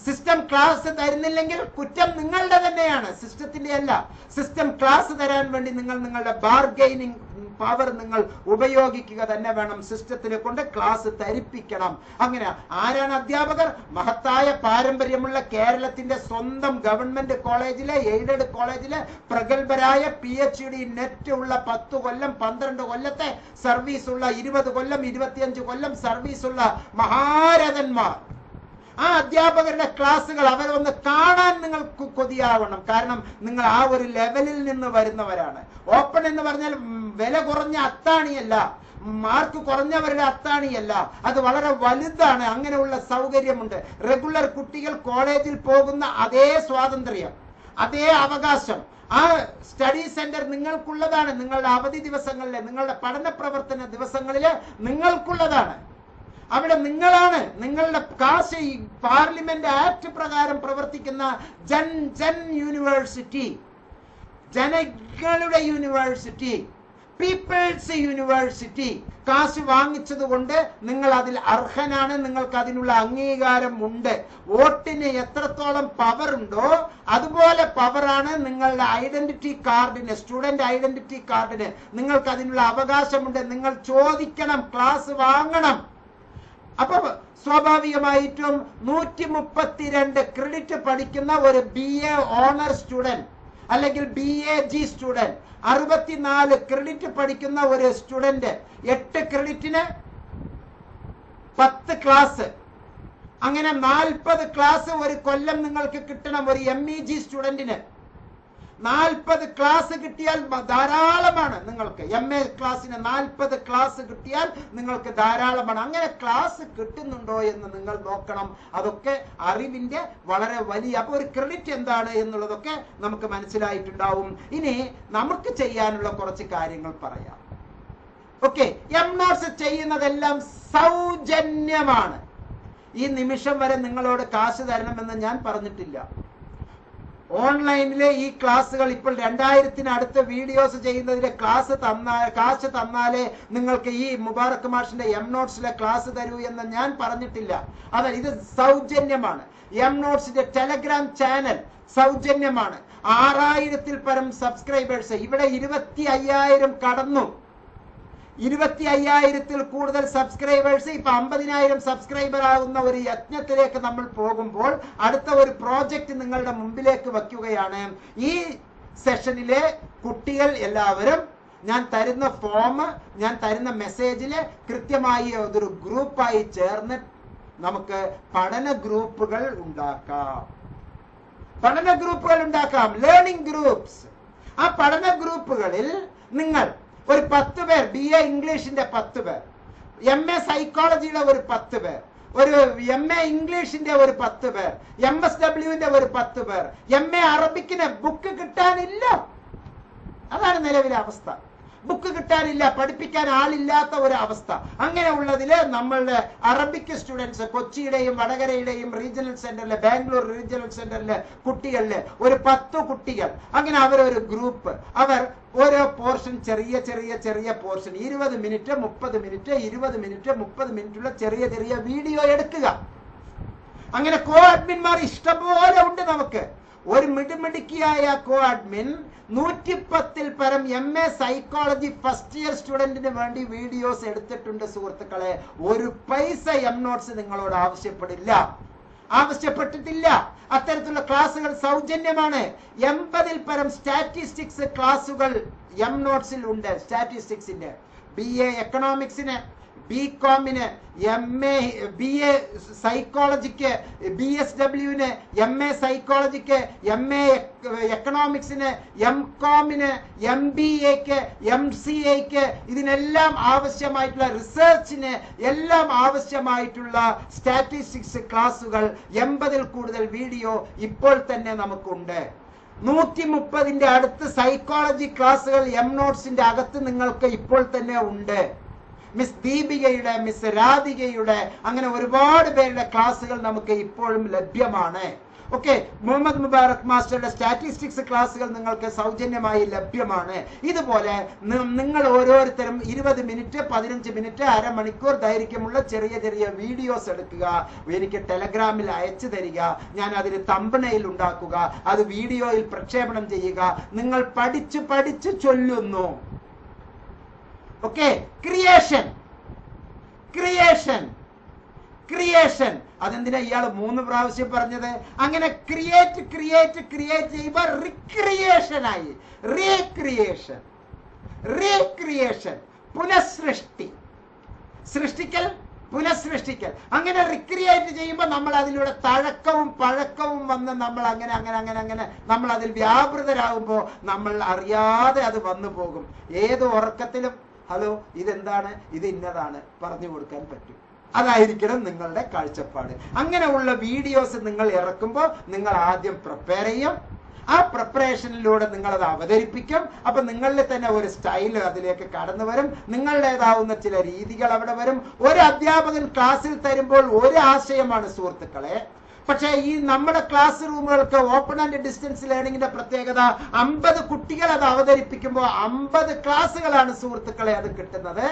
S1: സിസ്റ്റം ക്ലാസ് തരുന്നില്ലെങ്കിൽ കുറ്റം നിങ്ങളുടെ തന്നെയാണ്, സിസ്റ്റത്തിന്റെ അല്ല. സിസ്റ്റം ക്ലാസ് തരാൻ വേണ്ടി നിങ്ങൾ നിങ്ങളുടെ ബാർഗെയിനിങ് പവർ നിങ്ങൾ ഉപയോഗിക്കുക തന്നെ വേണം. സിസ്റ്റത്തിനെ കൊണ്ട് ക്ലാസ് തരിപ്പിക്കണം. അങ്ങനെ ആരാണ് അധ്യാപകർ? മഹത്തായ പാരമ്പര്യമുള്ള കേരളത്തിന്റെ സ്വന്തം ഗവൺമെന്റ് കോളേജിലെ, എയ്ഡഡ് കോളേജിലെ പ്രഗത്ഭരായ PhD നെറ്റ് ഉള്ള 10 കൊല്ലം 12 കൊല്ലത്തെ സർവീസ് ഉള്ള, 20 കൊല്ലം 25 കൊല്ലം സർവീസ് ഉള്ള മഹാരഥന്മാർ. ആ അധ്യാപകരുടെ ക്ലാസ്സുകൾ അവരൊന്ന് കാണാൻ നിങ്ങൾക്ക് കൊതിയാവണം. കാരണം നിങ്ങൾ ആ ഒരു ലെവലിൽ നിന്ന് വരുന്നവരാണ്. ഓപ്പൺ എന്ന് പറഞ്ഞാൽ വില കുറഞ്ഞ അത്താണിയല്ല, മാർക്ക് കുറഞ്ഞവരുടെ അത്താണിയല്ല, അത് വളരെ വലുതാണ്. അങ്ങനെയുള്ള സൗകര്യമുണ്ട്. റെഗുലർ കുട്ടികൾ കോളേജിൽ പോകുന്ന അതേ സ്വാതന്ത്ര്യം, അതേ അവകാശം ആ സ്റ്റഡി സെന്റർ നിങ്ങൾക്കുള്ളതാണ്. നിങ്ങളുടെ അവധി ദിവസങ്ങളിലെ, നിങ്ങളുടെ പഠന പ്രവർത്തന ദിവസങ്ങളിലെ നിങ്ങൾക്കുള്ളതാണ്. അവിടെ നിങ്ങളാണ് നിങ്ങളുടെ കാശ് പാർലമെന്റ് ആക്ട് പ്രകാരം പ്രവർത്തിക്കുന്ന ജൻ യൂണിവേഴ്സിറ്റി, ജനങ്ങളുടെ യൂണിവേഴ്സിറ്റി, പീപ്പിൾസ് യൂണിവേഴ്സിറ്റി. കാശ് വാങ്ങിച്ചത് കൊണ്ട് നിങ്ങൾ അതിൽ അർഹനാണ്. നിങ്ങൾക്ക് അതിനുള്ള അംഗീകാരം ഉണ്ട്. വോട്ടിന് എത്രത്തോളം പവർ ഉണ്ടോ അതുപോലെ പവറാണ് നിങ്ങളുടെ ഐഡന്റിറ്റി കാർഡിന്, സ്റ്റുഡന്റ് ഐഡന്റിറ്റി കാർഡിന്. നിങ്ങൾക്ക് അതിനുള്ള അവകാശമുണ്ട്. നിങ്ങൾ ചോദിക്കണം, ക്ലാസ് വാങ്ങണം. അപ്പൊ സ്വാഭാവികമായിട്ടും 132 ക്രെഡിറ്റ് പഠിക്കുന്ന ഒരു BA ഓണർ സ്റ്റുഡന്റ് അല്ലെങ്കിൽ BAG സ്റ്റുഡന്റ്, 64 ക്രെഡിറ്റ് പഠിക്കുന്ന ഒരു സ്റ്റുഡന്റ്, 8 ക്രെഡിറ്റിന് 10 ക്ലാസ്, അങ്ങനെ 40 ക്ലാസ് ഒരു കൊല്ലം നിങ്ങൾക്ക് കിട്ടണം. ഒരു MEG സ്റ്റുഡന്റിന് 40 ക്ലാസ് കിട്ടിയാൽ ധാരാളമാണ്. നിങ്ങൾക്ക് MA ക്ലാസ്സിന് 40 ക്ലാസ് കിട്ടിയാൽ നിങ്ങൾക്ക് ധാരാളമാണ്. അങ്ങനെ ക്ലാസ് കിട്ടുന്നുണ്ടോ എന്ന് നിങ്ങൾ നോക്കണം. അതൊക്കെ അറിവിന്റെ വളരെ വലിയ, അപ്പൊ ഒരു ക്രെഡിറ്റ് എന്താണ് എന്നുള്ളതൊക്കെ നമുക്ക് മനസ്സിലായിട്ടുണ്ടാവും. ഇനി നമുക്ക് ചെയ്യാനുള്ള കുറച്ച് കാര്യങ്ങൾ പറയാം. ഓക്കെ, MNotes ചെയ്യുന്നതെല്ലാം സൗജന്യമാണ്. ഈ നിമിഷം വരെ നിങ്ങളോട് കാശ് തരണമെന്ന് ഞാൻ പറഞ്ഞിട്ടില്ല. ഓൺലൈനിലെ ഈ ക്ലാസ്സുകൾ ഇപ്പോൾ 2000 അടുത്ത് വീഡിയോസ് ചെയ്യുന്നതിലെ കാശ് തന്നാലേ നിങ്ങൾക്ക് ഈ മുബാറക് മാഷിന്റെ MNotes ക്ലാസ് തരൂ എന്ന് ഞാൻ പറഞ്ഞിട്ടില്ല. അതെ, ഇത് സൗജന്യമാണ്. MNotes ടെലഗ്രാം ചാനൽ സൗജന്യമാണ്. 6000-ൽ പരം സബ്സ്ക്രൈബേഴ്സ്. ഇവിടെ 25,000 കടന്നു. 25,000-ൽ കൂടുതൽ സബ്സ്ക്രൈബേഴ്സ്. ഇപ്പൊ 50,000 സബ്സ്ക്രൈബർ ആകുന്ന ഒരു യജ്ഞത്തിലേക്ക് നമ്മൾ പോകുമ്പോൾ അടുത്ത ഒരു പ്രോജക്റ്റ് നിങ്ങളുടെ മുമ്പിലേക്ക് വയ്ക്കുകയാണ്. ഈ സെഷനിലെ കുട്ടികൾ എല്ലാവരും ഞാൻ തരുന്ന ഫോം, ഞാൻ തരുന്ന മെസ്സേജില് കൃത്യമായി അതൊരു ഗ്രൂപ്പായി ചേർന്ന് നമുക്ക് പഠന ഗ്രൂപ്പുകൾ ഉണ്ടാക്കാം. Learning groups. ആ പഠന ഗ്രൂപ്പുകളിൽ നിങ്ങൾ ഒരു 10 പേർ, BA ഇംഗ്ലീഷിന്റെ 10 പേർ, MA സൈക്കോളജിയുടെ ഒരു 10 പേർ, ഒരു MA ഇംഗ്ലീഷിന്റെ ഒരു 10 പേർ, MSWന്റെ ഒരു 10 പേർ, MA അറബിക്കിന് ബുക്ക് കിട്ടാനില്ല. അതാണ് നിലവിലെ അവസ്ഥ. ബുക്ക് കിട്ടാനില്ല, പഠിപ്പിക്കാൻ ആളില്ലാത്ത ഒരു അവസ്ഥ. അങ്ങനെ ഉള്ളതില് നമ്മളുടെ അറബിക് സ്റ്റുഡൻസ് കൊച്ചിയുടെയും വടകരയുടെയും റീജിയണൽ സെന്ററിലെ, ബാംഗ്ലൂർ റീജിയണൽ സെന്ററിലെ കുട്ടികളില് ഒരു 10 കുട്ടികൾ, അങ്ങനെ അവരൊരു ഗ്രൂപ്പ്. അവർ ഓരോ പോർഷൻ, ചെറിയ പോർഷൻ, 20 മിനിറ്റ് 30 മിനിറ്റ് 20 മിനിറ്റ് 30 മിനിറ്റുള്ള ചെറിയ വീഡിയോ എടുക്കുക. അങ്ങനെ കോ അഡ്മിന്മാർ ഇഷ്ടംപോലെ ഉണ്ട് നമുക്ക്. ഒരു മിടുമിടുക്കിയായ കോ അഡ്മിൻ 110-ൽ പരം MA സൈക്കോളജി ഫസ്റ്റ് ഇയർ സ്റ്റുഡന്റിന് വേണ്ടി വീഡിയോസ് എടുത്തിട്ടുണ്ട്. സുഹൃത്തുക്കളെ, ഒരു പൈസ MNotes നിങ്ങളോട് ആവശ്യപ്പെട്ടിട്ടില്ല. അത്തരത്തിലുള്ള ക്ലാസുകൾ സൗജന്യമാണ്. 80-ൽ പരം സ്റ്റാറ്റിസ്റ്റിക്സ് ക്ലാസുകൾ MNotes ഉണ്ട്. സ്റ്റാറ്റിസ്റ്റിക്സിന്റെ BA എക്കണോമിക്സിന് BComന് MA BA സൈക്കോളജിക്ക്, BSWന് MA സൈക്കോളജിക്ക്, MA എക്കണോമിക്സിന്, MComന്, MBAക്ക്, MCAക്ക്, ഇതിനെല്ലാം ആവശ്യമായിട്ടുള്ള റിസർച്ചിന് എല്ലാം ആവശ്യമായിട്ടുള്ള സ്റ്റാറ്റിസ്റ്റിക്സ് ക്ലാസുകൾ 80-ൽ കൂടുതൽ വീഡിയോ ഇപ്പോൾ തന്നെ നമുക്കുണ്ട്. 130-ന്റെ അടുത്ത് സൈക്കോളജി ക്ലാസുകൾ MNotes-ന്റെ അകത്ത് നിങ്ങൾക്ക് ഇപ്പോൾ തന്നെ ഉണ്ട്. മിസ് ദീപികയുടെ, മിസ് രാധികയുടെ, അങ്ങനെ ഒരുപാട് പേരുടെ ക്ലാസുകൾ നമുക്ക് ഇപ്പോഴും ലഭ്യമാണ്. ഓക്കെ, മുഹമ്മദ് മുബാറക് മാസ്റ്ററുടെ സ്റ്റാറ്റിസ്റ്റിക്സ് ക്ലാസുകൾ നിങ്ങൾക്ക് സൗജന്യമായി ലഭ്യമാണ്. ഇതുപോലെ നിങ്ങൾ ഓരോരുത്തരും 20 മിനിറ്റ്, 15 മിനിറ്റ്, അരമണിക്കൂർ ദൈർഘ്യമുള്ള ചെറിയ ചെറിയ വീഡിയോസ് എടുക്കുക, എനിക്ക് ടെലഗ്രാമിൽ അയച്ചു തരിക, ഞാൻ അതിന് തമ്പനെയിൽ ഉണ്ടാക്കുക, അത് വീഡിയോയിൽ പ്രക്ഷേപണം ചെയ്യുക. നിങ്ങൾ പഠിച്ചു പഠിച്ചു ചൊല്ലുന്നു. Okay, creation creation creation. അതെന്തിനാ ഇയാൾ 3 പ്രാവശ്യം പറഞ്ഞത്? അങ്ങനെ ക്രിയേറ്റ് ക്രിയേറ്റ് ക്രിയേറ്റ് ചെയ്യുമ്പോ റിക്രിയേഷൻ ആയി. റീക്രിയേഷൻ റീക്രിയേഷൻ, പുനഃസൃഷ്ടി, സൃഷ്ടിക്കൽ, പുനഃസൃഷ്ടിക്കൽ. അങ്ങനെ റിക്രിയേറ്റ് ചെയ്യുമ്പോൾ നമ്മൾ അതിലൂടെ തഴക്കവും പഴക്കവും വന്ന് നമ്മൾ അങ്ങനെ അങ്ങനെ അങ്ങനെ അങ്ങനെ നമ്മൾ അതിൽ വ്യാപൃതരാകുമ്പോൾ നമ്മൾ അറിയാതെ അത് വന്നു പോകും. ഏത് ഉറക്കത്തിലും ഹലോ ഇതെന്താണ്, ഇത് ഇന്നതാണ് പറഞ്ഞു കൊടുക്കാൻ പറ്റും. അതായിരിക്കണം നിങ്ങളുടെ കാഴ്ചപ്പാട്. അങ്ങനെയുള്ള വീഡിയോസ് നിങ്ങൾ ഇറക്കുമ്പോൾ നിങ്ങൾ ആദ്യം പ്രിപ്പയർ ചെയ്യും. ആ പ്രിപ്പറേഷനിലൂടെ നിങ്ങൾ അത് അവതരിപ്പിക്കും. അപ്പൊ നിങ്ങളിൽ തന്നെ ഒരു സ്റ്റൈൽ അതിലേക്ക് കടന്നു വരും. നിങ്ങളുടേതാവുന്ന ചില രീതികൾ അവിടെ വരും. ഒരു അധ്യാപകൻ ക്ലാസ്സിൽ തരുമ്പോൾ ഒരു ആശയമാണ് സുഹൃത്തുക്കളെ. പക്ഷേ ഈ നമ്മുടെ ക്ലാസ് റൂമുകൾക്ക് ഓപ്പൺ ആൻഡ് ഡിസ്റ്റൻസ് ലേണിംഗിന്റെ പ്രത്യേകത 50 കുട്ടികൾ അത് അവതരിപ്പിക്കുമ്പോൾ 50 ക്ലാസ്സുകളാണ് സുഹൃത്തുക്കളെ അത് കിട്ടുന്നത്.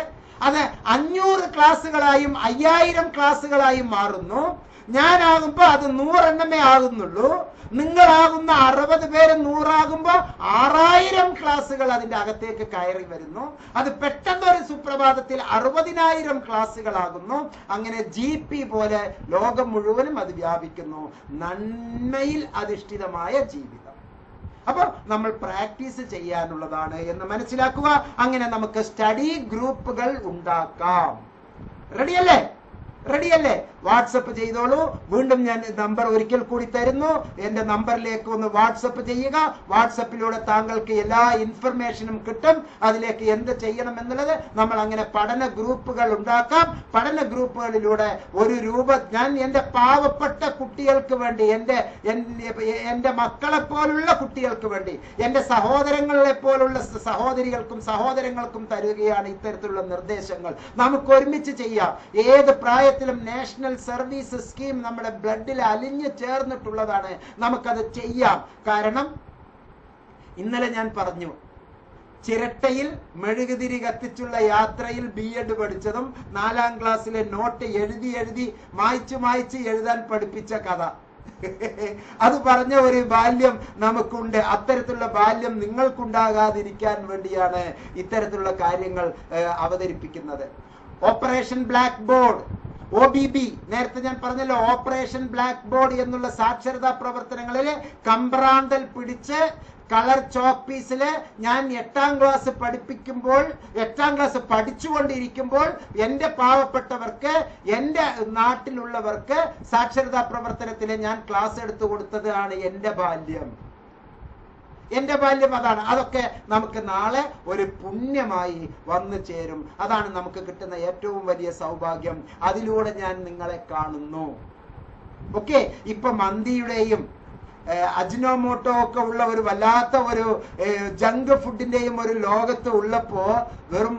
S1: അത് 500 ക്ലാസ്സുകളായും 5000 ക്ലാസ്സുകളായും മാറുന്നു. ഞാനാകുമ്പോ അത് 100 എണ്ണമേ ആകുന്നുള്ളൂ. നിങ്ങളാകുന്ന 60 പേര് 100 ആകുമ്പോ 6000 ക്ലാസ്സുകൾ അതിന്റെ അകത്തേക്ക് കയറി വരുന്നു. അത് പെട്ടെന്നൊരു സുപ്രഭാതത്തിൽ 60,000 ക്ലാസ്സുകളാകുന്നു. അങ്ങനെ GP പോലെ ലോകം മുഴുവനും അത് വ്യാപിക്കുന്നു. നന്മയിൽ അധിഷ്ഠിതമായ ജീവിതം. അപ്പൊ നമ്മൾ പ്രാക്ടീസ് ചെയ്യാനുള്ളതാണ് എന്ന് മനസ്സിലാക്കുക. അങ്ങനെ നമുക്ക് സ്റ്റഡി ഗ്രൂപ്പുകൾ ഉണ്ടാക്കാം. റെഡിയല്ലേ? റെഡിയല്ലേ? വാട്സപ്പ് ചെയ്തോളൂ. വീണ്ടും ഞാൻ നമ്പർ ഒരിക്കൽ കൂടി തരുന്നു. എന്റെ നമ്പറിലേക്ക് ഒന്ന് വാട്സപ്പ് ചെയ്യുക. വാട്സപ്പിലൂടെ താങ്കൾക്ക് എല്ലാ ഇൻഫർമേഷനും കിട്ടും. അതിലേക്ക് എന്ത് ചെയ്യണം എന്നുള്ളത് നമ്മൾ അങ്ങനെ പഠന ഗ്രൂപ്പുകൾ ഉണ്ടാക്കാം. പഠന ഗ്രൂപ്പുകളിലൂടെ ഒരു രൂപ ഞാൻ എന്റെ പാവപ്പെട്ട കുട്ടികൾക്ക് വേണ്ടി, എന്റെ മക്കളെ പോലുള്ള കുട്ടികൾക്ക് വേണ്ടി, എന്റെ സഹോദരങ്ങളെ പോലുള്ള സഹോദരികൾക്കും സഹോദരങ്ങൾക്കും തരുകയാണ് ഇത്തരത്തിലുള്ള നിർദ്ദേശങ്ങൾ. നമുക്ക് ഒരുമിച്ച് ചെയ്യാം. ഏത് പ്രായത്തിലും നാഷണൽ സർവീസ് സ്കീം നമ്മുടെ ബ്ലഡിൽ അലിഞ്ഞു ചേർന്നിട്ടുള്ളതാണ്. നമുക്കത് ചെയ്യാം. കാരണം ഇന്നലെ ഞാൻ പറഞ്ഞു, ചിരട്ടയിൽ മെഴുകുതിരി കത്തിച്ചുള്ള യാത്രയിൽ B.Ed പഠിച്ചതും 4ാം ക്ലാസ്സിലെ നോട്ട് എഴുതി എഴുതി മായ്ച്ചു മായ്ച്ച് എഴുതാൻ പഠിപ്പിച്ച കഥ. അത് പറഞ്ഞ ഒരു ബാല്യം നമുക്കുണ്ട്. അത്തരത്തിലുള്ള ബാല്യം നിങ്ങൾക്കുണ്ടാകാതിരിക്കാൻ വേണ്ടിയാണ് ഇത്തരത്തിലുള്ള കാര്യങ്ങൾ അവതരിപ്പിക്കുന്നത്. ഓപ്പറേഷൻ ബ്ലാക്ക് ബോർഡ്, OBB, നേരത്തെ ഞാൻ പറഞ്ഞല്ലോ, ഓപ്പറേഷൻ ബ്ലാക്ക് ബോർഡ് എന്നുള്ള സാക്ഷരതാ പ്രവർത്തനങ്ങളിൽ കമ്പ്രാന്തൽ പിടിച്ച് കളർ ചോക്ക് പീസില് ഞാൻ 8ാം ക്ലാസ് പഠിപ്പിക്കുമ്പോൾ, 8ാം ക്ലാസ് പഠിച്ചുകൊണ്ടിരിക്കുമ്പോൾ എന്റെ പാവപ്പെട്ടവർക്ക്, എന്റെ നാട്ടിലുള്ളവർക്ക് സാക്ഷരതാ പ്രവർത്തനത്തിൽ ഞാൻ ക്ലാസ് എടുത്തു കൊടുത്തതാണ് എന്റെ ബാല്യം. എന്റെ ബാല്യം അതാണ്. അതൊക്കെ നമുക്ക് നാളെ ഒരു പുണ്യമായി വന്നു ചേരും. അതാണ് നമുക്ക് കിട്ടുന്ന ഏറ്റവും വലിയ സൗഭാഗ്യം. അതിലൂടെ ഞാൻ നിങ്ങളെ കാണുന്നു. ഓക്കെ, ഇപ്പൊ മന്തിയുടെയും അജിനോമോട്ടോ ഒക്കെ ഉള്ള ഒരു വല്ലാത്ത ഒരു ജങ്ക് ഫുഡിന്റെയും ഒരു ലോകത്ത് ഉള്ളപ്പോ വെറും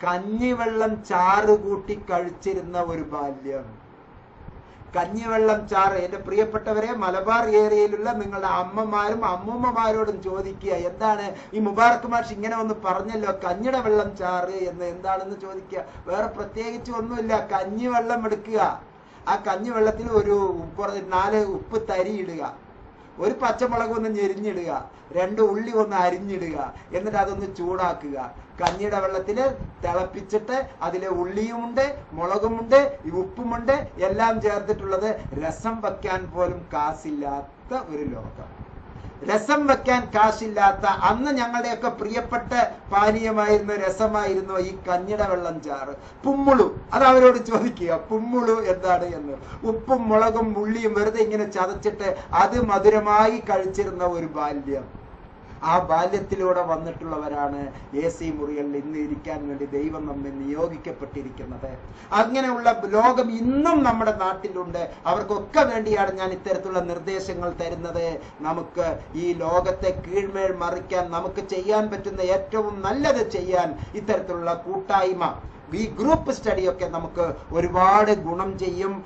S1: കഞ്ഞിവെള്ളം ചാറ് കൂട്ടി കഴിച്ചിരുന്ന ഒരു ബാല്യം. കഞ്ഞിവെള്ളം ചാറ്. എന്റെ പ്രിയപ്പെട്ടവരെ, മലബാർ ഏരിയയിലുള്ള നിങ്ങളുടെ അമ്മമാരും അമ്മൂമ്മമാരോടും ചോദിക്കുക, എന്താണ് ഈ മുബാറക് മാഷ് ഇങ്ങനെ ഒന്ന് പറഞ്ഞല്ലോ, കഞ്ഞിയുടെ വെള്ളം ചാറ് എന്ന് എന്താണെന്ന് ചോദിക്കുക. വേറെ പ്രത്യേകിച്ച് ഒന്നുമില്ല. കഞ്ഞിവെള്ളം എടുക്കുക, ആ കഞ്ഞിവെള്ളത്തിൽ ഒരു 4 ഉപ്പ് തരി ഇടുക, ഒരു പച്ചമുളക് ഒന്ന് ഞെരിഞ്ഞിടുക, 2 ഉള്ളി ഒന്ന് അരിഞ്ഞിടുക, എന്നിട്ട് അതൊന്ന് ചൂടാക്കുക. കഞ്ഞിയുടെ വെള്ളത്തില് തിളപ്പിച്ചിട്ട് അതിലെ ഉള്ളിയുമുണ്ട്, മുളകുമുണ്ട്, ഉപ്പുമുണ്ട്, എല്ലാം ചേർത്തിട്ടുള്ളത്. രസം വയ്ക്കാൻ പോലും കാശില്ലാത്ത ഒരു ലോകം. രസം വെക്കാൻ കാശില്ലാത്ത അന്ന് ഞങ്ങളുടെയൊക്കെ പ്രിയപ്പെട്ട പാനീയമായിരുന്ന രസമായിരുന്നു ഈ കഞ്ഞിട വെള്ളം ചാറ്. പുമ്മുളു, അത് അവരോട് ചോദിക്കുക, പുമ്മുളു എന്താണ് എന്ന്. ഉപ്പും മുളകും ഉള്ളിയും വെറുതെ ഇങ്ങനെ ചതച്ചിട്ട് അത് മധുരമായി കഴിച്ചിരുന്ന ഒരു ബാല്യം. ആ ബാല്യത്തിലൂടെ വന്നിട്ടുള്ളവരാണ് AC മുറികളിൽ ഇന്ന് ഇരിക്കാൻ വേണ്ടി ദൈവം നമ്മെ നിയോഗിക്കപ്പെട്ടിരിക്കുന്നത്. അങ്ങനെയുള്ള ലോകം ഇന്നും നമ്മുടെ നാട്ടിലുണ്ട്. അവർക്കൊക്കെ വേണ്ടിയാണ് ഞാൻ ഇത്തരത്തിലുള്ള നിർദ്ദേശങ്ങൾ തരുന്നത്. നമുക്ക് ഈ ലോകത്തെ കീഴ്മേൽ മറിക്കാൻ, നമുക്ക് ചെയ്യാൻ പറ്റുന്ന ഏറ്റവും നല്ലത് ചെയ്യാൻ ഇത്തരത്തിലുള്ള കൂട്ടായ്മ, ഈ ഗ്രൂപ്പ് സ്റ്റഡിയൊക്കെ നമുക്ക് ഒരുപാട് ഗുണം ചെയ്യും.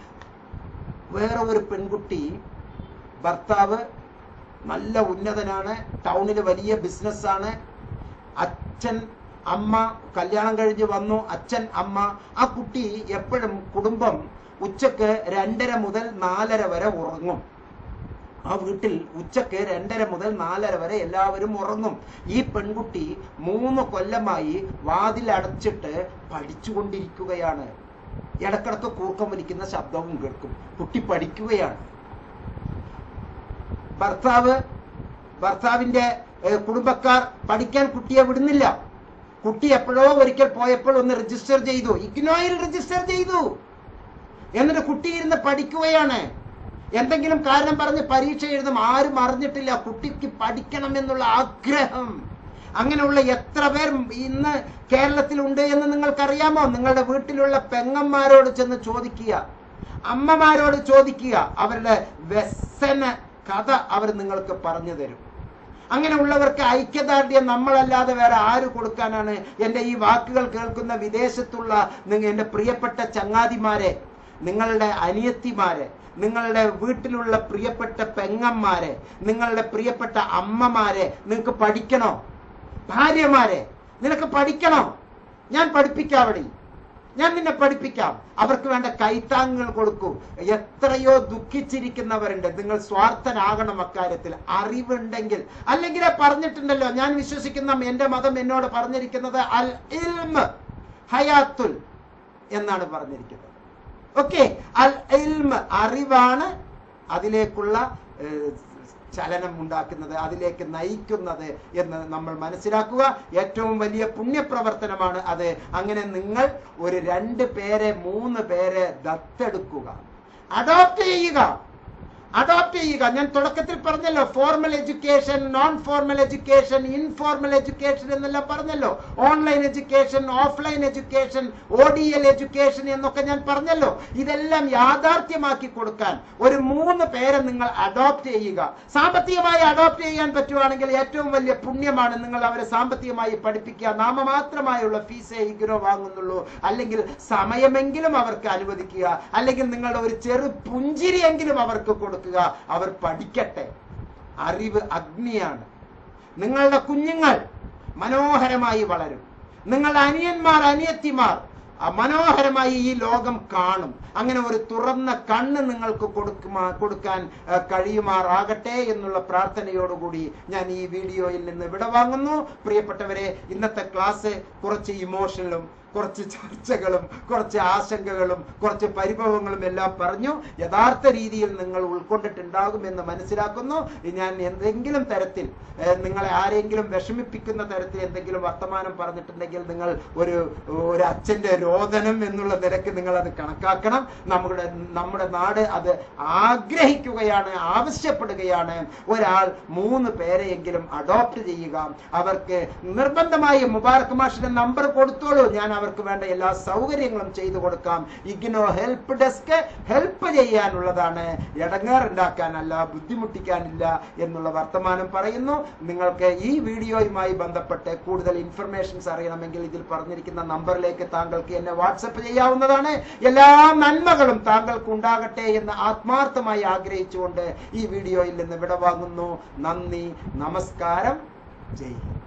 S1: വേറെ ഒരു പെൺകുട്ടി, ഭർത്താവ് നല്ല ഉന്നതനാണ്, ടൗണിൽ വലിയ ബിസിനസ്സാണ്, അച്ഛൻ അമ്മ കല്യാണം കഴിഞ്ഞ് വന്നു, അച്ഛൻ അമ്മ. ആ കുട്ടി എപ്പോഴും കുടുംബം ഉച്ചക്ക് 2:30 മുതൽ 4:30 വരെ ഉറങ്ങും. ആ വീട്ടിൽ ഉച്ചക്ക് 2:30 മുതൽ 4:30 വരെ എല്ലാവരും ഉറങ്ങും. ഈ പെൺകുട്ടി 3 കൊല്ലമായി വാതിൽ അടച്ചിട്ട് പഠിച്ചുകൊണ്ടിരിക്കുകയാണ്. ഇടക്കിടക്ക് കൂർക്കം വലിക്കുന്ന ശബ്ദവും കേൾക്കും. കുട്ടി പഠിക്കുകയാണ്. ഭർത്താവിന്റെ കുടുംബക്കാർ പഠിക്കാൻ കുട്ടിയെ വിടുന്നില്ല. കുട്ടി എപ്പോഴോ ഒരിക്കൽ പോയപ്പോൾ ഒന്ന് രജിസ്റ്റർ ചെയ്തു, ഇഗ്നോയിൽ രജിസ്റ്റർ ചെയ്തു. എന്നിട്ട് കുട്ടി ഇരുന്ന് പഠിക്കുകയാണ്. എന്തെങ്കിലും കാരണം പറഞ്ഞ് പരീക്ഷ എഴുതും. ആരും അറിഞ്ഞിട്ടില്ല കുട്ടിക്ക് പഠിക്കണം എന്നുള്ള ആഗ്രഹം. അങ്ങനെയുള്ള എത്ര പേർ ഇന്ന് കേരളത്തിലുണ്ട് എന്ന് നിങ്ങൾക്കറിയാമോ? നിങ്ങളുടെ വീട്ടിലുള്ള പെങ്ങന്മാരോട് ചെന്ന് ചോദിക്കുക, അമ്മമാരോട് ചോദിക്കുക. അവരുടെ വ്യസന കഥ അവർ നിങ്ങൾക്ക് പറഞ്ഞു തരും. അങ്ങനെയുള്ളവർക്ക് ഐക്യദാർഢ്യം നമ്മളല്ലാതെ വേറെ ആര് കൊടുക്കാനാണ്? എൻ്റെ ഈ വാക്കുകൾ കേൾക്കുന്ന വിദേശത്തുള്ള എൻ്റെ പ്രിയപ്പെട്ട ചങ്ങാതിമാരെ, നിങ്ങളുടെ അനിയത്തിമാരെ, നിങ്ങളുടെ വീട്ടിലുള്ള പ്രിയപ്പെട്ട പെങ്ങന്മാരെ, നിങ്ങളുടെ പ്രിയപ്പെട്ട അമ്മമാരെ, നിങ്ങൾക്ക് പഠിക്കണോ? ഭാര്യമാരെ, നിനക്ക് പഠിക്കണോ? ഞാൻ പഠിപ്പിക്കാവടി, ഞാൻ നിന്നെ പഠിപ്പിക്കാം. അവർക്ക് വേണ്ട കൈത്താങ്ങുകൾ കൊടുക്കൂ. എത്രയോ ദുഃഖിച്ചിരിക്കുന്നവരുണ്ട്. നിങ്ങൾ സ്വാർത്ഥനാകണം അക്കാര്യത്തിൽ. അറിവുണ്ടെങ്കിൽ, അല്ലെങ്കിൽ പറഞ്ഞിട്ടുണ്ടല്ലോ, ഞാൻ വിശ്വസിക്കുന്ന എന്റെ മതം എന്നോട് പറഞ്ഞിരിക്കുന്നത് അൽ ഇൽമ് ഹയാത്തുൽ എന്നാണ് പറഞ്ഞിരിക്കുന്നത്. ഓക്കെ, അൽ ഇൽമ് അറിവാണ് അതിലേക്കുള്ള ചലനം ഉണ്ടാക്കുന്നത്, അതിലേക്ക് നയിക്കുന്നത് എന്ന് നമ്മൾ മനസ്സിലാക്കുക. ഏറ്റവും വലിയ പുണ്യപ്രവർത്തനമാണ് അത്. അങ്ങനെ നിങ്ങൾ ഒരു 2 പേരെ 3 പേരെ ദത്തെടുക്കുക, അഡോപ്റ്റ് ചെയ്യുക. ഞാൻ തുടക്കത്തിൽ പറഞ്ഞല്ലോ, formal education, non formal education, informal education എന്നെല്ലാം പറഞ്ഞല്ലോ. Online education, offline education, ODL education എന്നൊക്കെ ഞാൻ പറഞ്ഞല്ലോ. ഇതെല്ലാം യാഥാർത്ഥ്യമാക്കി കൊടുക്കാൻ ഒരു 3 പേരെ നിങ്ങൾ അഡോപ്റ്റ് ചെയ്യുക. സാമ്പത്തികമായി അഡോപ്റ്റ് ചെയ്യാൻ പറ്റുവാണെങ്കിൽ ഏറ്റവും വലിയ പുണ്യമാണ്. നിങ്ങൾ അവരെ സാമ്പത്തികമായി പഠിപ്പിക്കുക. നാമമാത്രമായുള്ള ഫീസേ ഇഗ്നോ വാങ്ങുന്നുള്ളൂ. അല്ലെങ്കിൽ സമയമെങ്കിലും അവർക്ക് അനുവദിക്കുക. അല്ലെങ്കിൽ നിങ്ങളുടെ ഒരു ചെറു പുഞ്ചിരിയെങ്കിലും അവർക്ക് കൊടുക്കുക. അവർ പഠിക്കട്ടെ. അറിവ് അഗ്നിയാണ്. നിങ്ങളുടെ കുഞ്ഞുങ്ങൾ മനോഹരമായി വളരും. നിങ്ങളുടെ അനിയന്മാർ, അനിയത്തിമാർ മനോഹരമായി ഈ ലോകം കാണും. അങ്ങനെ ഒരു തുറന്ന കണ്ണ് നിങ്ങൾക്ക് കൊടുക്കാൻ കഴിയുമാറാകട്ടെ എന്നുള്ള പ്രാർത്ഥനയോടുകൂടി ഞാൻ ഈ വീഡിയോയിൽ നിന്ന് വിടവാങ്ങുന്നു. പ്രിയപ്പെട്ടവരെ, ഇന്നത്തെ ക്ലാസ് കുറച്ച് ഇമോഷണലും കുറച്ച് ചർച്ചകളും കുറച്ച് ആശങ്കകളും കുറച്ച് പരിഭവങ്ങളും എല്ലാം പറഞ്ഞു. യഥാർത്ഥ രീതിയിൽ നിങ്ങൾ ഉൾക്കൊണ്ടിട്ടുണ്ടാകുമെന്ന് മനസ്സിലാക്കുന്നു. ഞാൻ എന്തെങ്കിലും തരത്തിൽ നിങ്ങളെ ആരെങ്കിലും വിഷമിപ്പിക്കുന്ന തരത്തിൽ എന്തെങ്കിലും വർത്തമാനം പറഞ്ഞിട്ടുണ്ടെങ്കിൽ നിങ്ങൾ ഒരു അച്ഛന്റെ രോദനം എന്നുള്ള നിലയ്ക്ക് നിങ്ങൾ അത് കണക്കാക്കണം. നമ്മുടെ നാട് അത് ആഗ്രഹിക്കുകയാണ്, ആവശ്യപ്പെടുകയാണ്. ഒരാൾ 3 പേരെയെങ്കിലും അഡോപ്റ്റ് ചെയ്യുക. അവർക്ക് നിർബന്ധമായി മുബാറക് മാഷിന്റെ നമ്പർ കൊടുത്തോളൂ. ഞാൻ അവർക്ക് വേണ്ട എല്ലാ സൗകര്യങ്ങളും ചെയ്തു കൊടുക്കാം. ഇഗ്നോ ഹെൽപ്പ് ഡെസ്ക് ഹെൽപ്പ് ചെയ്യാനുള്ളതാണ്, ഇടങ്ങേറുണ്ടാക്കാനല്ല, ബുദ്ധിമുട്ടിക്കാനില്ല എന്നുള്ള വർത്തമാനം പറയുന്നു. നിങ്ങൾക്ക് ഈ വീഡിയോയുമായി ബന്ധപ്പെട്ട് കൂടുതൽ ഇൻഫർമേഷൻസ് അറിയണമെങ്കിൽ ഇതിൽ പറഞ്ഞിരിക്കുന്ന നമ്പറിലേക്ക് താങ്കൾക്ക് എന്നെ വാട്സപ്പ് ചെയ്യാവുന്നതാണ്. എല്ലാ നന്മകളും താങ്കൾക്ക് ഉണ്ടാകട്ടെ എന്ന് ആത്മാർത്ഥമായി ആഗ്രഹിച്ചുകൊണ്ട് ഈ വീഡിയോയിൽ നിന്ന് വിടവാങ്ങുന്നു. നന്ദി, നമസ്കാരം, ജയ് ഹിന്ദ്.